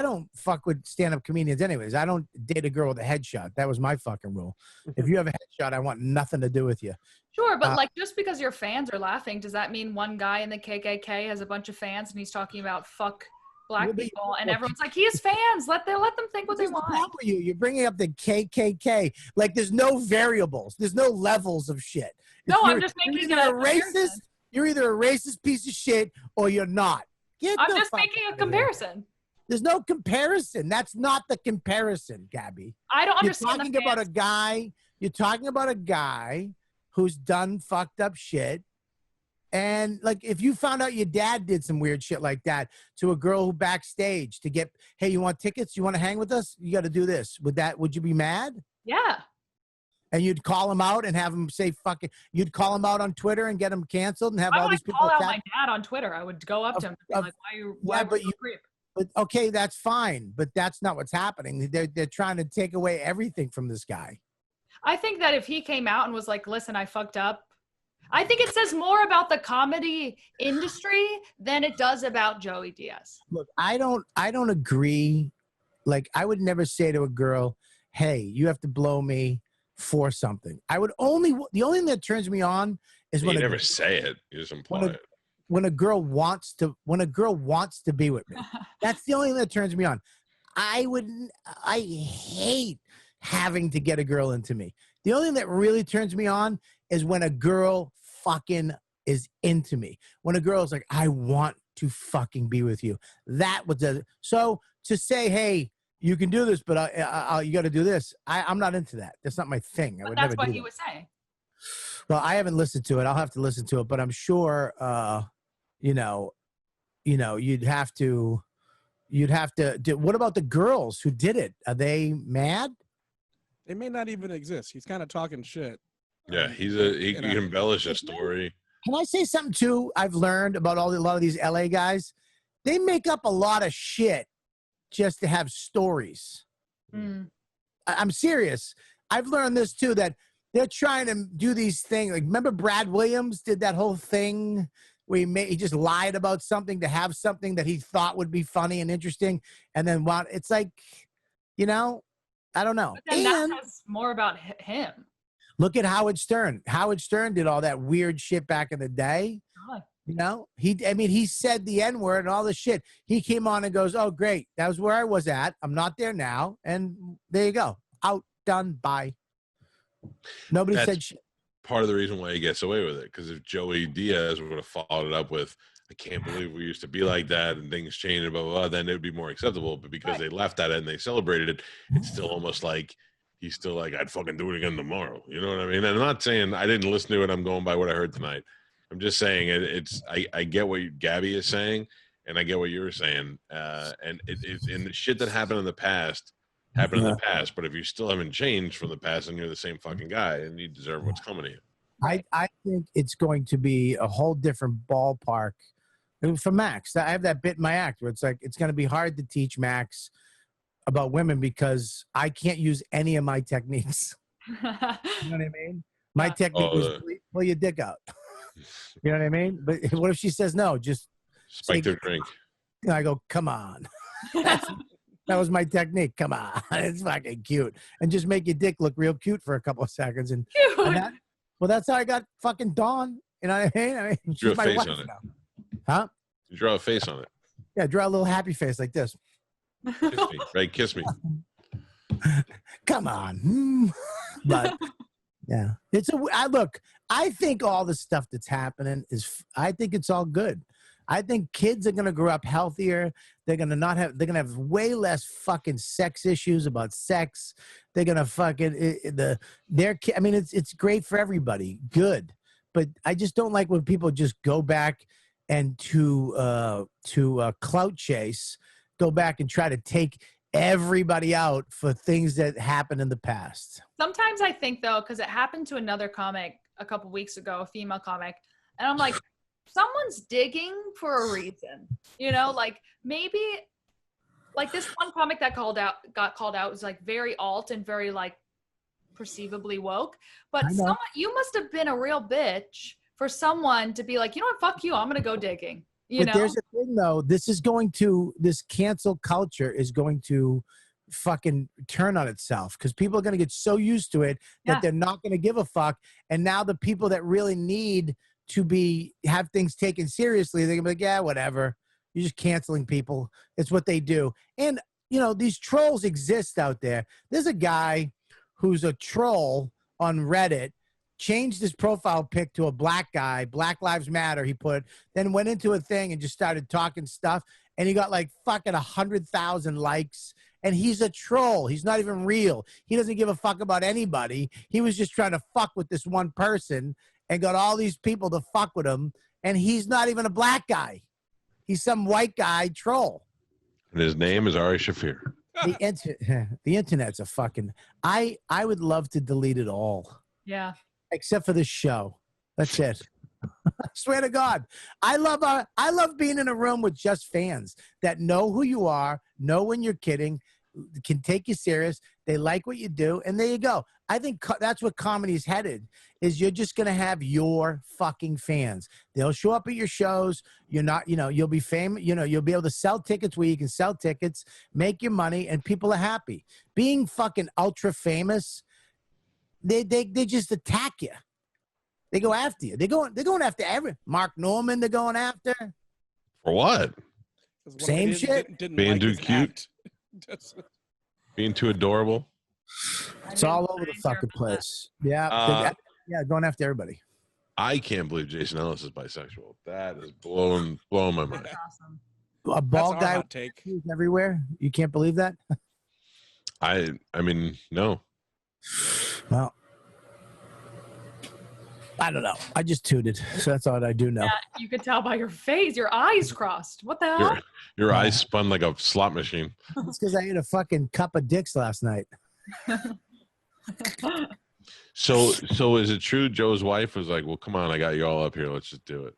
A: don't fuck with stand-up comedians anyways. I don't date a girl with a headshot. That was my fucking rule. If you have a headshot, I want nothing to do with you.
E: Sure, but like just because your fans are laughing, does that mean one guy in the KKK has a bunch of fans and he's talking about fuck black people and everyone's like, he has fans. Let them think what they want.
A: What's wrong with you? You're bringing up the KKK. Like there's no variables. There's no levels of shit.
E: No, I'm just making
A: a racist. You're either a racist piece of shit or you're not.
E: I'm just making a comparison.
A: There's no comparison. That's not the comparison, Gabby.
E: I don't understand.
A: You're talking about a guy who's done fucked up shit. And like, if you found out your dad did some weird shit like that to a girl who backstage to get, hey, you want tickets? You want to hang with us? You got to do this. Would you be mad?
E: Yeah.
A: And you'd call him out and have him say fucking, you'd call him out on Twitter and get him canceled and have all these people
E: call out
A: attack.
E: my dad on Twitter. I would go up to him and be like, why are you a creep?
A: But okay, that's fine. But that's not what's happening. They're trying to take away everything from this guy.
E: I think that if he came out and was like, listen, I fucked up, I think it says more about the comedy industry than it does about Joey Diaz.
A: Look, I don't agree. Like, I would never say to a girl, hey, you have to blow me for something. The only thing that turns me on is when
C: you never say it. You just imply it.
A: When a girl wants to be with me. That's the only thing that turns me on. I hate having to get a girl into me. The only thing that really turns me on is when a girl fucking is into me. When a girl is like, I want to fucking be with you. That was so to say, hey, you can do this, but you got to do this. I'm not into that. That's not my thing. I would never do that.
E: That's what he was saying.
A: Well, I haven't listened to it. I'll have to listen to it, but I'm sure, you'd have to what about the girls who did it? Are they mad?
D: They may not even exist. He's kind of talking shit.
C: Yeah, he can embellish a story.
A: Can I say something too? I've learned about a lot of these LA guys. They make up a lot of shit just to have stories.
E: Mm.
A: I'm serious. I've learned this too, that they're trying to do these things. Like, remember Brad Williams did that whole thing where he just lied about something to have something that he thought would be funny and interesting, and then it's like, I don't know.
E: But then that says more about him.
A: Look at Howard Stern. Howard Stern did all that weird shit back in the day.
E: Oh.
A: He said the N-word and all this shit. He came on and goes, oh, great. That was where I was at. I'm not there now. And there you go. Out, done, bye. Nobody said shit.
C: Part of the reason why he gets away with it, because if Joey Diaz would have followed it up with, I can't believe we used to be like that and things changed, blah, blah, blah, then it would be more acceptable. But because they left at it and they celebrated it, it's still almost like he's still like, I'd fucking do it again tomorrow. You know what I mean? And I'm not saying I didn't listen to it. I'm going by what I heard tonight. I'm just saying I get what Gabby is saying, and I get what you're saying. And the shit that happened in the past happened in the past. But if you still haven't changed from the past and you're the same fucking guy, and you deserve what's coming to you.
A: I think it's going to be a whole different ballpark for Max. I have that bit in my act where it's like, it's going to be hard to teach Max about women because I can't use any of my techniques. You know what I mean? My technique was pull your dick out. You know what I mean? But what if she says no? Just
C: spike their drink.
A: I go, come on. That was my technique. Come on. It's fucking cute. And just make your dick look real cute for a couple of seconds. And Well, that's how I got fucking Dawn. You know what I mean?
C: Drew
A: She's
C: a
A: my
C: face
A: wife
C: on it.
A: now. Huh?
C: You draw a face on it.
A: Yeah, draw a little happy face like this.
C: Kiss me. Right? Kiss me.
A: Come on. But yeah, look, I think all the stuff that's happening I think it's all good. I think kids are going to grow up healthier. They're going to have way less fucking sex issues about sex. They're going to fucking I mean, it's great for everybody. Good. But I just don't like when people just go back and to clout chase, go back and try to take everybody out for things that happened in the past.
E: Sometimes I think though, because it happened to another comic a couple weeks ago, a female comic, and I'm like, someone's digging for a reason, like maybe like this one comic that got called out was like very alt and very like perceivably woke, but you must have been a real bitch for someone to be like, you know what, fuck you, I'm gonna go digging.
A: There's a thing though, this cancel culture is going to fucking turn on itself because people are going to get so used to it that they're not going to give a fuck. And now the people that really need to have things taken seriously, they're gonna be like, yeah, whatever. You're just canceling people. It's what they do. And these trolls exist out there. There's a guy who's a troll on Reddit, changed his profile pic to a black guy, Black Lives Matter, he put, then went into a thing and just started talking stuff, and he got like fucking 100,000 likes. And he's a troll. He's not even real. He doesn't give a fuck about anybody. He was just trying to fuck with this one person and got all these people to fuck with him. And he's not even a black guy. He's some white guy troll.
C: And his name is Ari Shafir.
A: The internet's a fucking... I would love to delete it all.
E: Yeah.
A: Except for this show. That's it. I swear to God. I love being in a room with just fans that know who you are, know when you're kidding, can take you serious. They like what you do, and there you go. I think that's what comedy's headed, is you're just going to have your fucking fans. They'll show up at your shows. You're not, you'll be famous. You'll be able to sell tickets where you can sell tickets, make your money, and people are happy. Being fucking ultra famous, they just attack you. They go after you. They're going after Mark Norman. They're going after.
C: For what?
A: Same shit.
C: Being too cute. Being too adorable.
A: It's all over the fucking place. Yeah, going after everybody.
C: I can't believe Jason Ellis is bisexual. That is blowing my mind.
E: Awesome.
A: A bald guy
D: hot take.
A: Everywhere. You can't believe that?
C: I mean, no.
A: Well, I don't know. I just tooted, so that's all I do know.
E: Yeah, you could tell by your face. Your eyes crossed. What the hell?
C: Your eyes spun like a slot machine.
A: It's because I ate a fucking cup of dicks last night.
C: So is it true Joe's wife was like, well, come on, I got you all up here. Let's just do it.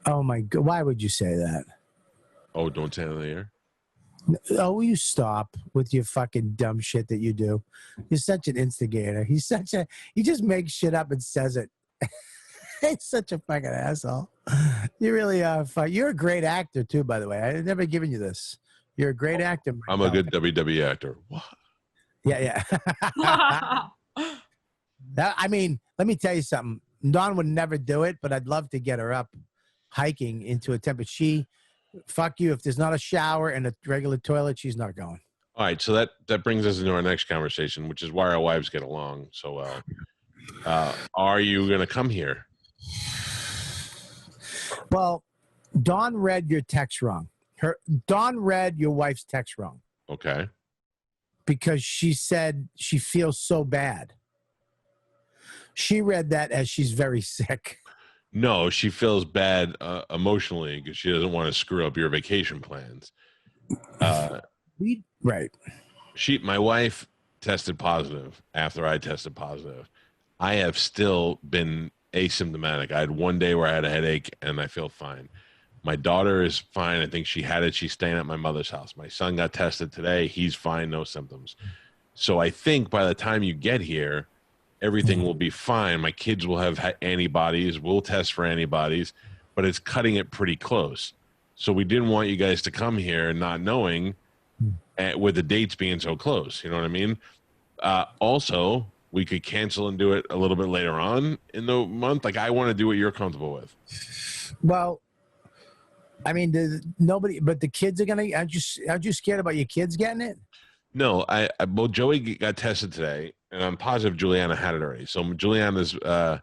A: Oh, my God. Why would you say that?
C: Oh, don't say it in the air?
A: Oh, will you stop with your fucking dumb shit that you do? You're such an instigator. He just makes shit up and says it. He's such a fucking asshole. You really are fun. You're a great actor too, by the way. I've never given you this. You're a great actor.
C: I'm a good WWE actor. What?
A: Yeah. I mean, let me tell you something. Dawn would never do it, but I'd love to get her up hiking into a temperature. Fuck you. If there's not a shower and a regular toilet, she's not going.
C: All right. So that brings us into our next conversation, which is why our wives get along so well. Are you going to come here?
A: Well, Dawn read your text wrong. Dawn read your wife's text wrong.
C: Okay.
A: Because she said she feels so bad. She read that as she's very sick.
C: No, she feels bad emotionally because she doesn't want to screw up your vacation plans.
A: Right.
C: My wife tested positive after I tested positive. I have still been asymptomatic. I had one day where I had a headache and I feel fine. My daughter is fine. I think she had it. She's staying at my mother's house. My son got tested today. He's fine. No symptoms. So I think by the time you get here, everything will be fine. My kids will have antibodies. We'll test for antibodies, but it's cutting it pretty close. So we didn't want you guys to come here not knowing with the dates being so close. You know what I mean? Also, we could cancel and do it a little bit later on in the month. Like I want to do what you're comfortable with.
A: Well, I mean, nobody, but the kids are gonna. Aren't you scared about your kids getting it?
C: No, well, Joey got tested today, and I'm positive Juliana had it already. So Juliana's going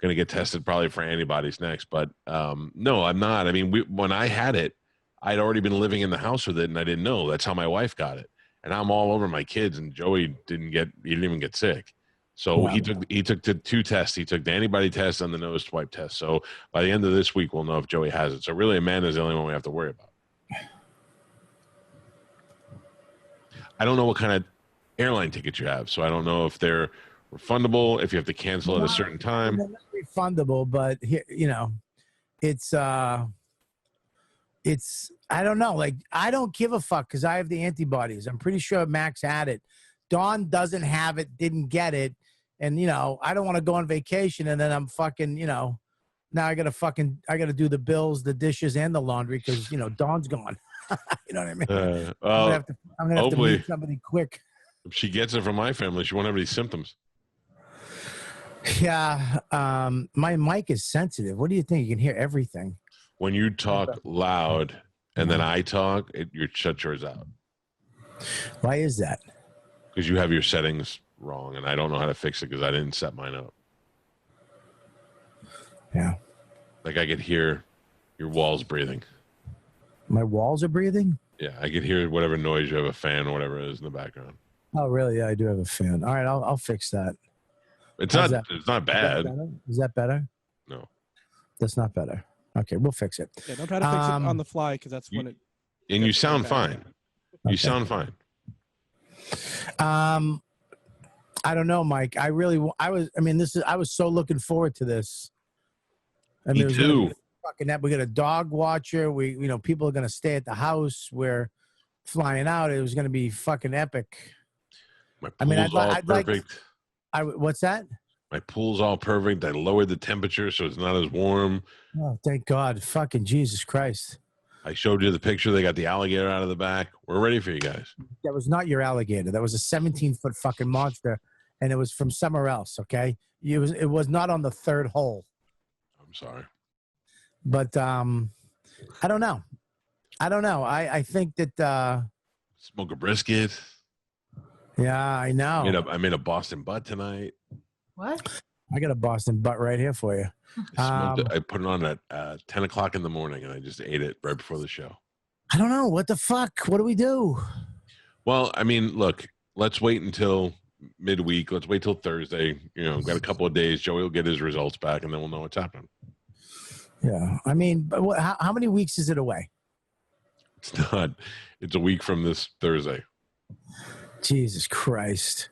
C: to get tested probably for antibodies next. But no, I'm not. I mean, when I had it, I'd already been living in the house with it, and I didn't know. That's how my wife got it. And I'm all over my kids, and Joey didn't even get sick. So
A: Wow.
C: he took the 2 tests. He took the antibody test and the nose swipe test. So by the end of this week, we'll know if Joey has it. So really, Amanda's the only one we have to worry about. I don't know what kind of airline tickets you have, so I don't know if they're refundable, if you have to cancel at a certain time.
A: They're not refundable, but here, it's I don't know. Like, I don't give a fuck because I have the antibodies. I'm pretty sure Max had it. Dawn doesn't have it, didn't get it, and I don't want to go on vacation and then I'm fucking, now I gotta do the bills, the dishes, and the laundry because Dawn's gone. You know what I mean? I'm gonna have to meet somebody quick.
C: If she gets it from my family, she won't have any symptoms.
A: Yeah, my mic is sensitive. What do you think? You can hear everything.
C: When you talk loud and then I talk, you shut yours out.
A: Why is that?
C: Because you have your settings wrong, and I don't know how to fix it because I didn't set mine up.
A: Yeah.
C: Like I could hear your walls breathing.
A: My walls are breathing?
C: Yeah, I could hear whatever noise you have, a fan or whatever it is in the background.
A: Oh, really? Yeah, I do have a fan. All right, I'll fix that.
C: It's not bad.
A: Is that better?
C: No.
A: That's not better. Okay, we'll fix it.
D: Yeah, don't try to fix it on the fly because that's when it.
C: And you sound fine.
A: Okay.
C: You sound fine.
A: I don't know, Mike. I was so looking forward to this.
C: Me too.
A: We got a dog watcher. People are gonna stay at the house. We're flying out. It was gonna be fucking epic.
C: My pool's all perfect.
A: What's that?
C: My pool's all perfect. I lowered the temperature so it's not as warm.
A: Oh, thank God. Fucking Jesus Christ.
C: I showed you the picture. They got the alligator out of the back. We're ready for you guys.
A: That was not your alligator. That was a 17-foot fucking monster, and it was from somewhere else, okay? It was not on the third hole.
C: I'm sorry.
A: But I don't know. I think that
C: smoke a brisket.
A: Yeah, I know.
C: I made a Boston butt tonight.
E: What?
A: I got a Boston butt right here for you.
C: I put it on at 10 o'clock in the morning, and I just ate it right before the show.
A: I don't know. What the fuck? What do we do?
C: Well, I mean, look, let's wait until midweek. Let's wait till Thursday. Got a couple of days. Joey will get his results back, and then we'll know what's happening.
A: Yeah. I mean, but how many weeks is it away?
C: It's not. It's a week from this Thursday.
A: Jesus Christ.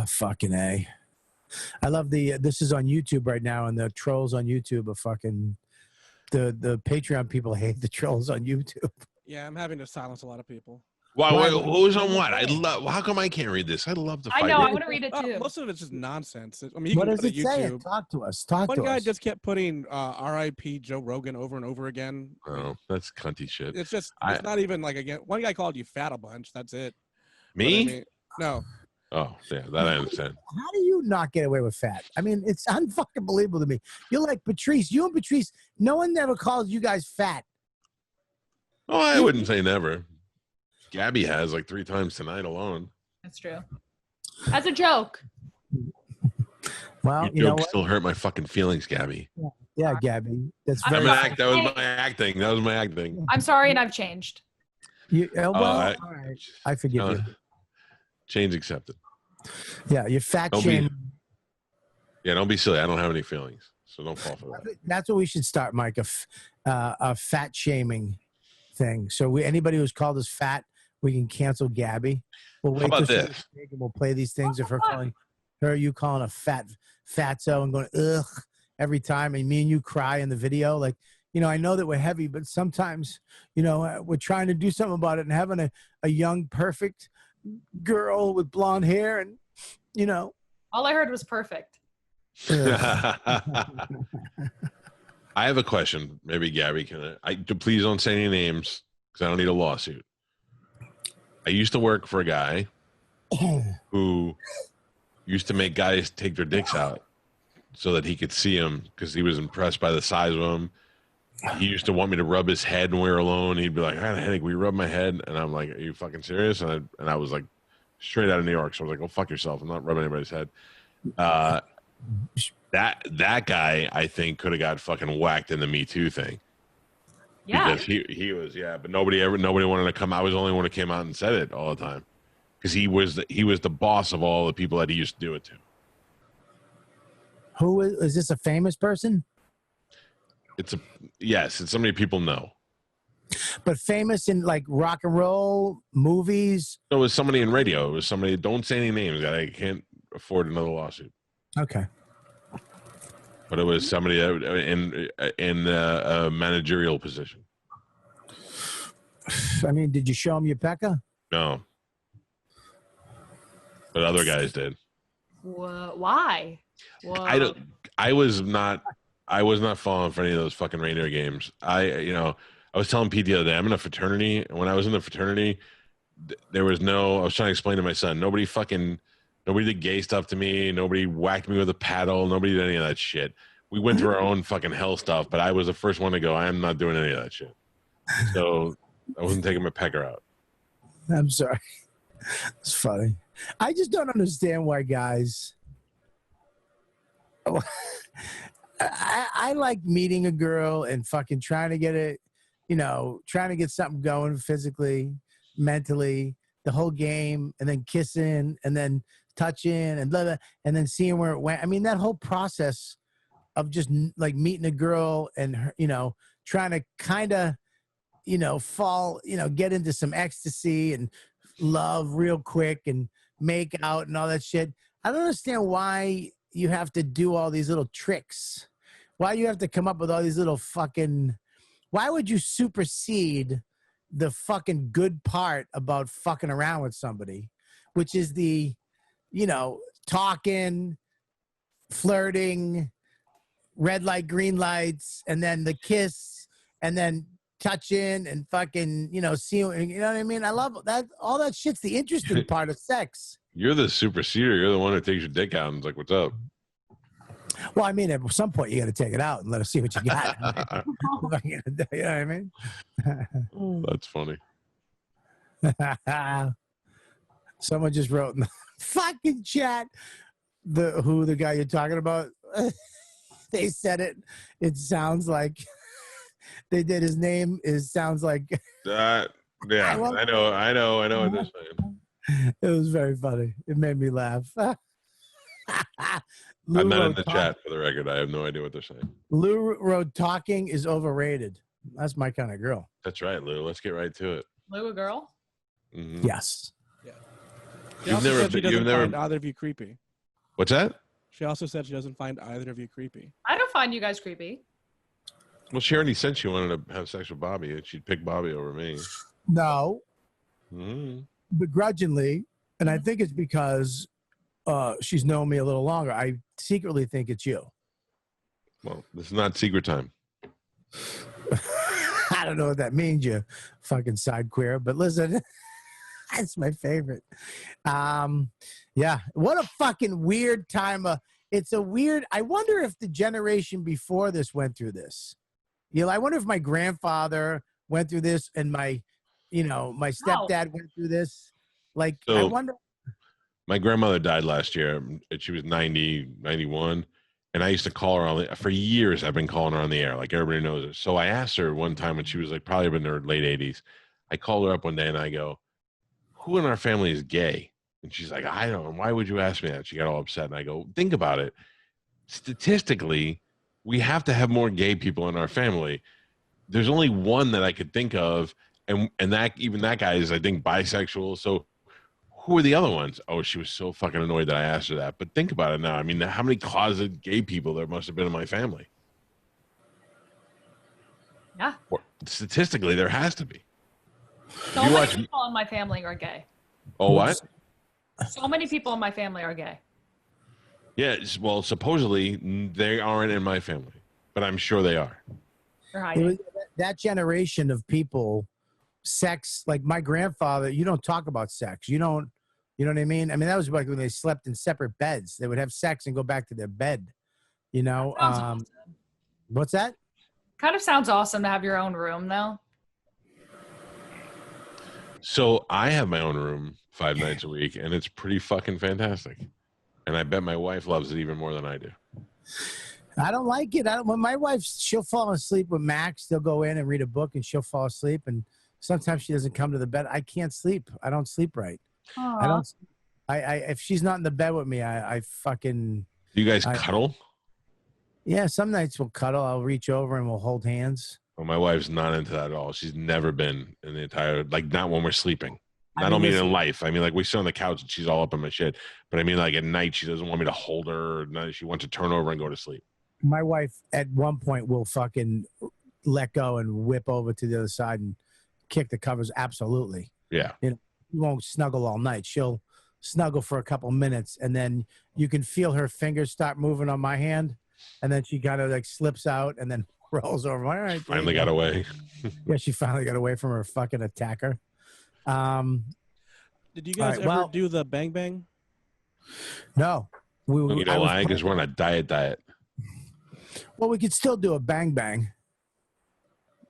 A: Fucking A. I love this is on YouTube right now, and the trolls on YouTube are fucking the Patreon people hate the trolls on YouTube.
D: Yeah, I'm having to silence a lot of people.
C: Why? Who's on what? How come I can't read this? I'd love to fight.
E: I know. I want to read it too.
D: Most of it's just nonsense. I mean, you
A: What
D: can
A: does
D: go
A: it
D: to
A: say?
D: YouTube.
A: Talk to us.
D: One guy just kept putting R.I.P. Joe Rogan over and over again.
C: Oh, that's cunty shit.
D: It's just, it's not even like, again, one guy called you fat a bunch. That's it.
C: Me?
D: No.
C: Oh, yeah, that I understand.
A: How do you not get away with fat? I mean, it's unfucking believable to me. You're like Patrice. You and Patrice, no one ever calls you guys fat.
C: Oh, I wouldn't say never. Gabby has like 3 times tonight alone.
E: That's true. As a joke.
A: Well,
C: Your joke still hurt my fucking feelings, Gabby.
A: Yeah, Gabby. That's
E: I'm
A: very.
E: sorry.
C: That was my acting. That was my acting.
E: I'm sorry, and I've changed.
A: All right. I forgive you.
C: Change accepted.
A: Yeah, you're fat shaming.
C: Don't be silly. I don't have any feelings, so don't fall for that.
A: That's what we should start, Mike. A fat shaming thing. So anybody who's called us fat, we can cancel Gabby. We'll wait
C: How about
A: till
C: this?
A: and we'll play these things of you calling a fatso and going ugh every time, and me and you cry in the video. Like, I know that we're heavy, but sometimes, we're trying to do something about it, and having a young, perfect girl with blonde hair, and
E: All I heard was perfect.
C: I have a question. Maybe Gabby can. Please don't say any names because I don't need a lawsuit. I used to work for a guy who used to make guys take their dicks out so that he could see them because he was impressed by the size of them. He used to want me to rub his head when we were alone. He'd be like, I had a headache. Will you rub my head? And I'm like, are you fucking serious? And I was like, straight out of New York. So I was like, go fuck yourself. I'm not rubbing anybody's head. That guy, I think, could have got fucking whacked in the Me Too thing.
E: Yeah.
C: Because he was, but nobody wanted to come. I was the only one who came out and said it all the time. Because he was the boss of all the people that he used to do it to.
A: Who is this? A famous person?
C: It's somebody people know.
A: But famous in like rock and roll movies.
C: No, it was somebody in radio. It was somebody. Don't say any names. I can't afford another lawsuit.
A: Okay.
C: But it was somebody in a managerial position.
A: I mean, did you show him your pecker?
C: No. But other guys did.
E: Why?
C: Whoa. I was not falling for any of those fucking reindeer games. I was telling Pete the other day, I'm in a fraternity, and when I was in the fraternity, I was trying to explain to my son, nobody did gay stuff to me, nobody whacked me with a paddle, nobody did any of that shit. We went through our own fucking hell stuff, but I was the first one to go, I am not doing any of that shit. So I wasn't taking my pecker out.
A: I'm sorry. It's funny. I just don't understand why guys. I like meeting a girl and fucking trying to get it, trying to get something going physically, mentally, the whole game, and then kissing and then touching and blah, blah, and then seeing where it went. I mean, that whole process of just like meeting a girl and her, trying to kind of, fall, get into some ecstasy and love real quick and make out and all that shit. I don't understand why you have to do all these little tricks. Why you have to come up with all these little fucking, why would you supersede the fucking good part about fucking around with somebody, which is the, talking, flirting, red light, green lights, and then the kiss, and then touching and fucking, seeing, you know what I mean? I love that. All that shit's the interesting part of sex.
C: You're the superseder. You're the one who takes your dick out and is like, what's up?
A: Well, I mean, at some point you got to take it out and let us see what you got. You know what I mean?
C: That's funny.
A: Someone just wrote in the fucking chat who the guy you're talking about. They said it. It sounds like they did. His name sounds like.
C: Yeah, I know what they're saying.
A: It was very funny. It made me laugh.
C: I'm not in the chat for the record. I have no idea what they're saying.
A: Lou wrote, talking is overrated. That's my kind of girl.
C: That's right, Lou. Let's get right to it.
E: Lou, a girl?
C: Mm-hmm.
A: Yes.
D: Yeah.
C: You've never
D: find either of you creepy.
C: What's that?
D: She also said she doesn't find either of you creepy.
E: I don't find you guys creepy.
C: Well, she already said she wanted to have sex with Bobby, and she'd pick Bobby over me.
A: No.
C: Mm-hmm.
A: Begrudgingly, and I think it's because she's known me a little longer. I secretly think it's you.
C: Well, this is not secret time.
A: I don't know what that means, you fucking side queer, but listen, that's my favorite. Yeah, what a fucking weird time. It's a weird, I wonder if the generation before this went through this. I wonder if my grandfather went through this and my stepdad went through this. Like,
C: so,
A: I wonder.
C: My grandmother died last year. She was 90, 91. And I used to call her for years. I've been calling her on the air. Like, everybody knows it. So I asked her one time when she was like probably in her late 80s. I called her up one day and I go, who in our family is gay? And she's like, I don't know. Why would you ask me that? She got all upset. And I go, think about it. Statistically, we have to have more gay people in our family. There's only one that I could think of. And that guy is, I think, bisexual. So who are the other ones? Oh, she was so fucking annoyed that I asked her that. But think about it now. I mean, how many closet gay people there must have been in my family?
E: Yeah.
C: Statistically, there has to be.
E: So many people in my family are gay.
C: Oh, what?
E: So many people in my family are gay.
C: Yeah, well, supposedly they aren't in my family, but I'm sure they are.
E: They're hiding.
A: That generation of people sex, like my grandfather, you don't talk about sex. You know what I mean? I mean, that was like when they slept in separate beds. They would have sex and go back to their bed, you know?
E: Sounds awesome.
A: What's that?
E: Kind of sounds awesome to have your own room, though.
C: So I have my own room 5 nights a week, and it's pretty fucking fantastic. And I bet my wife loves it even more than I do.
A: I don't like it. When my wife, she'll fall asleep with Max. They'll go in and read a book, and she'll fall asleep. And sometimes she doesn't come to the bed. I can't sleep. I don't sleep right.
E: Aww.
A: I don't. If she's not in the bed with me, I fucking.
C: Do you guys cuddle?
A: Yeah, some nights we'll cuddle. I'll reach over and we'll hold hands.
C: Well, my wife's not into that at all. She's never been in the entire, like, not when we're sleeping. I
A: I
C: don't
A: mean,
C: mean in
A: listen-
C: life. I mean, like, we sit on the couch and she's all up in my shit. But I mean, like, at night, she doesn't want me to hold her. Or nothing. She wants to turn over and go to sleep.
A: My wife at one point will fucking let go and whip over to the other side and kick the covers. Absolutely.
C: Yeah.
A: You won't snuggle all night. She'll snuggle for a couple minutes, and then you can feel her fingers start moving on my hand, and then she kind of like slips out and then rolls over. All right.
C: Finally got away.
A: Yeah, she finally got away from her fucking attacker.
D: Did you guys
A: All right,
D: ever do the bang bang?
A: No.
C: You know why? Because we're on a diet.
A: Well, we could still do a bang bang.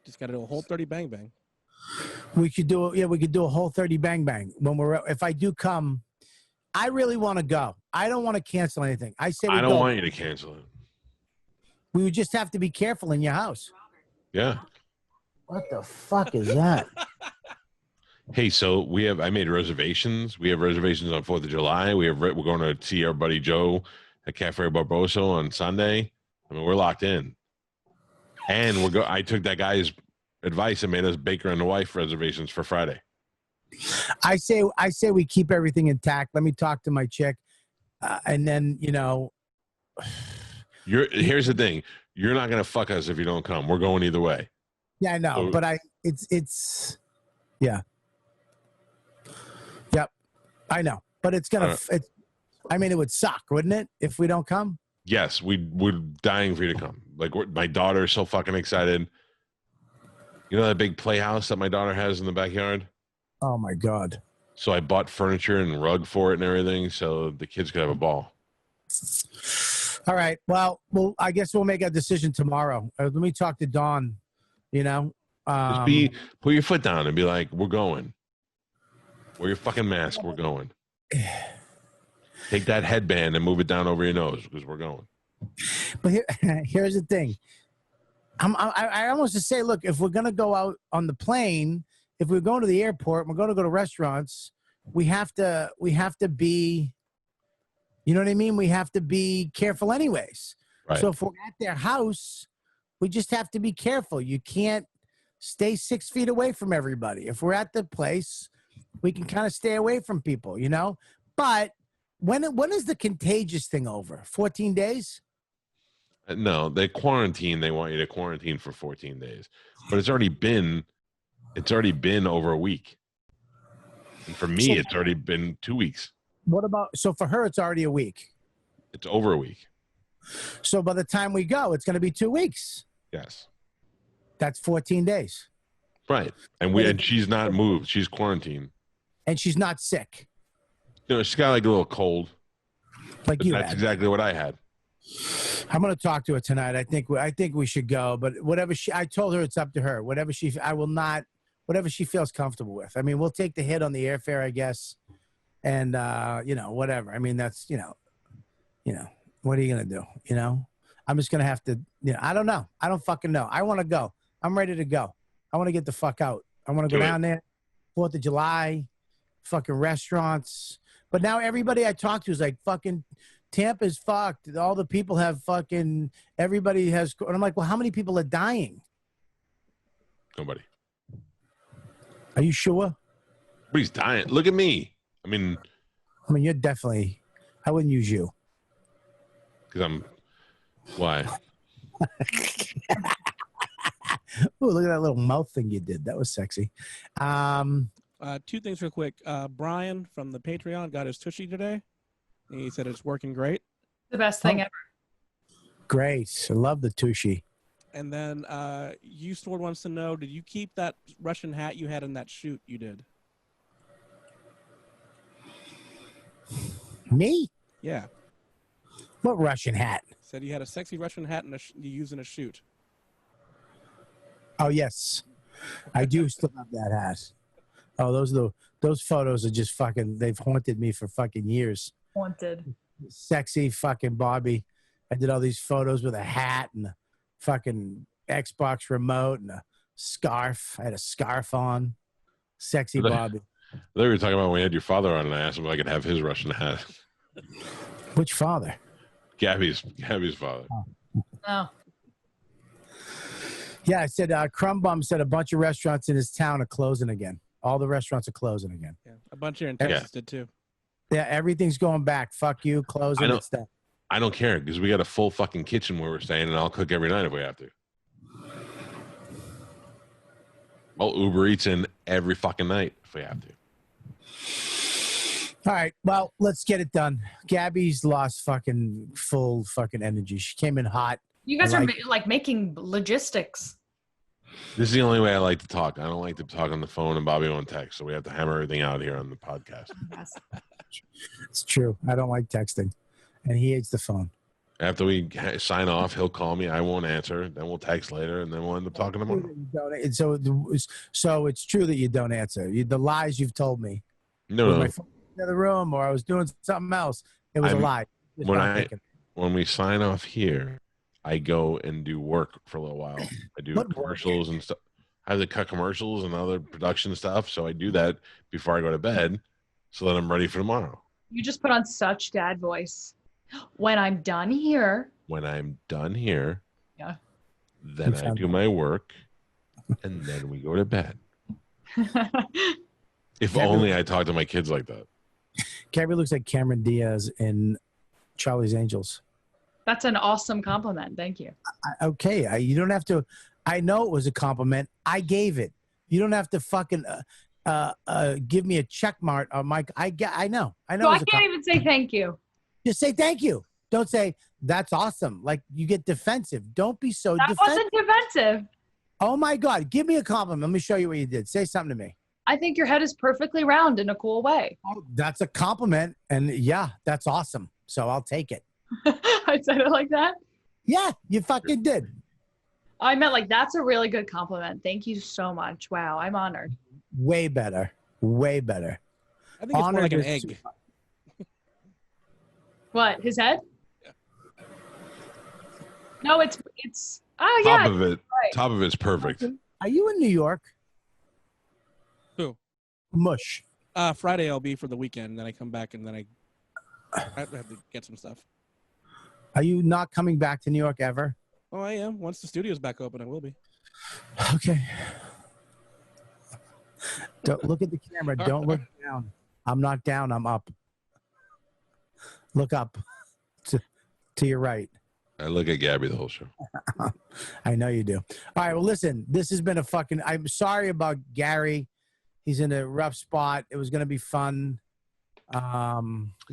D: Just got to do a whole 30 bang bang.
A: We could do a whole 30 bang bang. If I do come, I really want to go. I don't want to cancel anything. I say
C: I don't want you to cancel it.
A: We would just have to be careful in your house.
C: Yeah.
A: What the fuck is that?
C: Hey, so I made reservations. We have reservations on 4th of July. We're going to see our buddy Joe at Cafe Barboso on Sunday. I mean, we're locked in. And I took that guy's advice and made us Baker and the wife reservations for Friday.
A: I say we keep everything intact. Let me talk to my chick. And then,
C: Here's the thing. You're not going to fuck us if you don't come. We're going either way.
A: Yeah, I know.
C: So,
A: But yeah. Yep. I know. But it's going to, it would suck, wouldn't it, if we don't come?
C: Yes, we're dying for you to come. Like, my daughter's so fucking excited. You know that big playhouse that my daughter has in the backyard?
A: Oh, my God.
C: So I bought furniture and rug for it and everything so the kids could have a ball.
A: All right. Well, I guess we'll make a decision tomorrow. Let me talk to Dawn,
C: Just put your foot down and be like, we're going. Wear your fucking mask. We're going. Take that headband and move it down over your nose because we're going.
A: But here's the thing. I almost just say, look, if we're going to go out on the plane, if we're going to the airport, we're going to go to restaurants, we have to be, you know what I mean? We have to be careful anyways.
C: Right.
A: So if we're at their house, we just have to be careful. You can't stay 6 feet away from everybody. If we're at the place, we can kind of stay away from people, But when is the contagious thing over? 14 days?
C: No, they quarantine. They want you to quarantine for 14 days. But it's already been over a week. And for me, it's already been 2 weeks.
A: So for her, it's already a week.
C: It's over a week.
A: So by the time we go, it's going to be 2 weeks.
C: Yes.
A: That's 14 days.
C: Right. And she's not moved. She's quarantined.
A: And she's not sick.
C: She's got like a little cold.
A: Like you
C: That's
A: had.
C: exactly what I had.
A: I'm going to talk to her tonight. I think we should go, but I told her it's up to her. Whatever she feels comfortable with. I mean, we'll take the hit on the airfare, I guess. And, whatever. I mean, that's, what are you going to do? I'm just going to have to, I don't know. I don't fucking know. I want to go. I'm ready to go. I want to get the fuck out. I want to go down there. 4th of July, fucking restaurants. But now everybody I talk to is like, fucking Tampa's fucked. All the people have fucking, everybody has, and I'm like, well, how many people are dying?
C: Nobody.
A: Are you sure?
C: Nobody's dying. Look at me. I mean,
A: you're definitely, I wouldn't use you.
C: Because why?
A: Ooh, look at that little mouth thing you did. That was sexy.
D: 2 things real quick. Brian from the Patreon got his tushy today. He said it's working great.
E: The best thing ever.
A: Great. I love the tushy.
D: And then you Sword wants to know, did you keep that Russian hat you had in that shoot you did?
A: Me?
D: Yeah.
A: What Russian hat?
D: Said you had a sexy Russian hat you use in a shoot.
A: Oh yes, I do still have that hat. Oh, those photos are just fucking. They've haunted me for fucking years.
E: Wanted.
A: Sexy fucking Bobby. I did all these photos with a hat and a fucking Xbox remote and a scarf. I had a scarf on. Sexy Bobby.
C: I thought we were talking about when we had your father on, and I asked him if I could have his Russian hat.
A: Which father?
C: Gabby's father.
E: Oh.
A: Yeah, I said Crumb Bum said a bunch of restaurants in his town are closing again. All the restaurants are closing again.
D: Yeah, a bunch here in Texas did too.
A: Yeah, everything's going back. Fuck you, closing and stuff.
C: I don't care because we got a full fucking kitchen where we're staying, and I'll cook every night if we have to. I'll Uber Eats in every fucking night if we have to.
A: All right, well, let's get it done. Gabby's lost fucking full fucking energy. She came in hot.
E: You guys are like making logistics.
C: This is the only way I like to talk. I don't like to talk on the phone, and Bobby won't text, so we have to hammer everything out here on the podcast.
E: Yes.
A: It's true. I don't like texting, and he hates the phone.
C: After we sign off, he'll call me. I won't answer. Then we'll text later, and then we'll end up talking tomorrow.
A: So it's true that you don't answer. The lies you've told me.
C: No.
A: My phone in the other room, or I was doing something else. It was a lie.
C: When we sign off here, I go and do work for a little while. I do commercials and stuff. I have to cut commercials and other production stuff, so I do that before I go to bed, so that I'm ready for tomorrow.
E: You just put on such dad voice. When I'm done here.
C: Yeah. Then I do my work, and then we go to bed. If only I talked to my kids like that.
A: Gabby looks like Cameron Diaz in Charlie's Angels.
E: That's an awesome compliment. Thank you.
A: Okay, you don't have to. I know it was a compliment. I gave it. You don't have to fucking give me a check mark on Mike. I know.
E: So I can't even say thank you.
A: Just say thank you. Don't say that's awesome. Like you get defensive. Don't be so defensive.
E: That wasn't defensive.
A: Oh my God. Give me a compliment. Let me show you what you did. Say something to me.
E: I think your head is perfectly round in a cool way.
A: Oh, that's a compliment. And yeah, that's awesome. So I'll take it.
E: I said it like that?
A: Yeah, you fucking did.
E: I meant like, that's a really good compliment. Thank you so much. Wow, I'm honored.
A: Way better. Way better.
D: I think it's more like an egg.
E: What, his head?
D: Yeah.
E: No, it's oh yeah.
C: Top of it's perfect.
A: Are you in New York?
D: Who?
A: Mush.
D: Friday I'll be for the weekend, then I come back and then I have to get some stuff.
A: Are you not coming back to New York ever?
D: Oh, I am. Once the studio's back open, I will be.
A: Okay. Don't look at the camera. Don't look down. I'm not down. I'm up. Look up to your right.
C: I look at Gabby the whole show.
A: I know you do. All right. Well, listen, this has been I'm sorry about Gary. He's in a rough spot. It was going to be fun.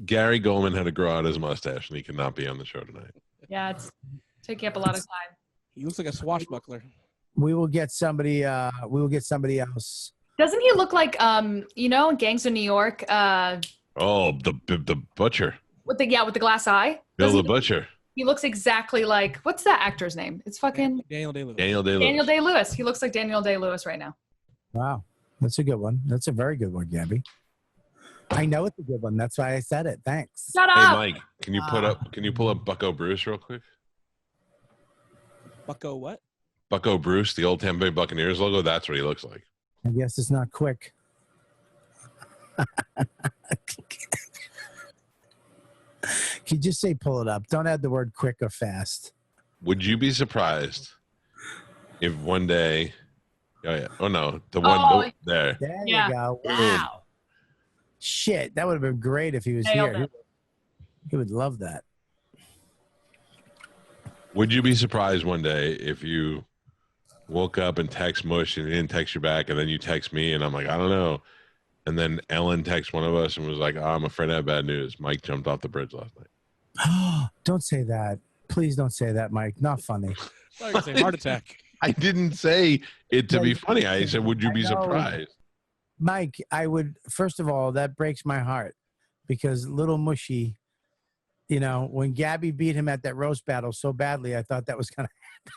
C: Gary Goldman had to grow out his mustache, and he could not be on the show tonight.
E: Yeah, it's taking up a lot of time.
D: He looks like a swashbuckler.
A: We will get somebody. Else.
E: Doesn't he look like Gangs of New York?
C: The butcher.
E: With the glass eye.
C: Bill the Butcher.
E: He looks exactly like, what's that actor's name? It's fucking
D: Daniel Day-Lewis.
E: Daniel Day-Lewis. He looks like Daniel Day-Lewis right now.
A: Wow, that's a good one. That's a very good one, Gabby. I know it's a good one. That's why I said it. Thanks.
E: Shut up.
C: Hey, Mike, can you pull up Bucco Bruce real quick?
D: Bucco what?
C: Bucco Bruce, the old Tampa Bay Buccaneers logo. That's what he looks like.
A: I guess it's not quick. Can you just say pull it up? Don't add the word quick or fast.
C: Would you be surprised if one day? Oh yeah. Oh no. There.
A: There you go. Wow. Shit, that would have been great if he was here. He would love that.
C: Would you be surprised one day if you woke up and text Mush and he didn't text you back, and then you text me and I'm like, I don't know. And then Ellen texted one of us and was like, I'm afraid I have bad news. Mike jumped off the bridge last night.
A: Don't say that. Please don't say that, Mike. Not funny.
D: I was gonna say heart attack.
C: I didn't say it to be funny. I said, would you be
A: I know.
C: surprised?
A: Mike, I would, first of all, that breaks my heart because little Mushy, you know, when Gabby beat him at that roast battle so badly, I thought that was kind of.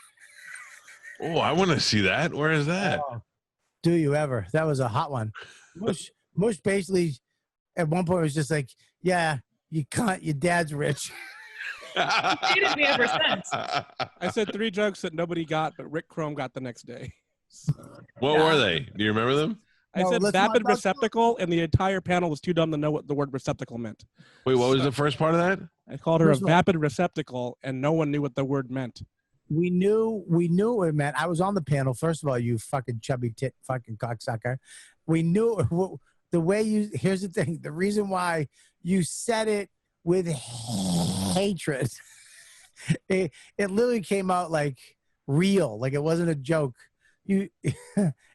C: Oh, I want to see that. Where is that?
A: Oh, do you ever? That was a hot one. Mush basically at one point was just like, yeah, you can't, your dad's rich.
E: He hated me ever since.
D: I said 3 jokes that nobody got, but Rick Chrome got the next day.
C: What were they? Do you remember them?
D: I
A: No,
D: said
A: let's
D: vapid
A: not-
D: receptacle, and the entire panel was too dumb to know what the word receptacle meant.
C: Wait, what was the first part of that?
D: I called her a
A: First of all-
D: vapid receptacle, and no one knew what the word meant.
A: We knew what it meant. I was on the panel. First of all, you fucking chubby tit fucking cocksucker. We knew the way you, here's the thing. The reason why you said it with hatred, it literally came out like real, like it wasn't a joke. You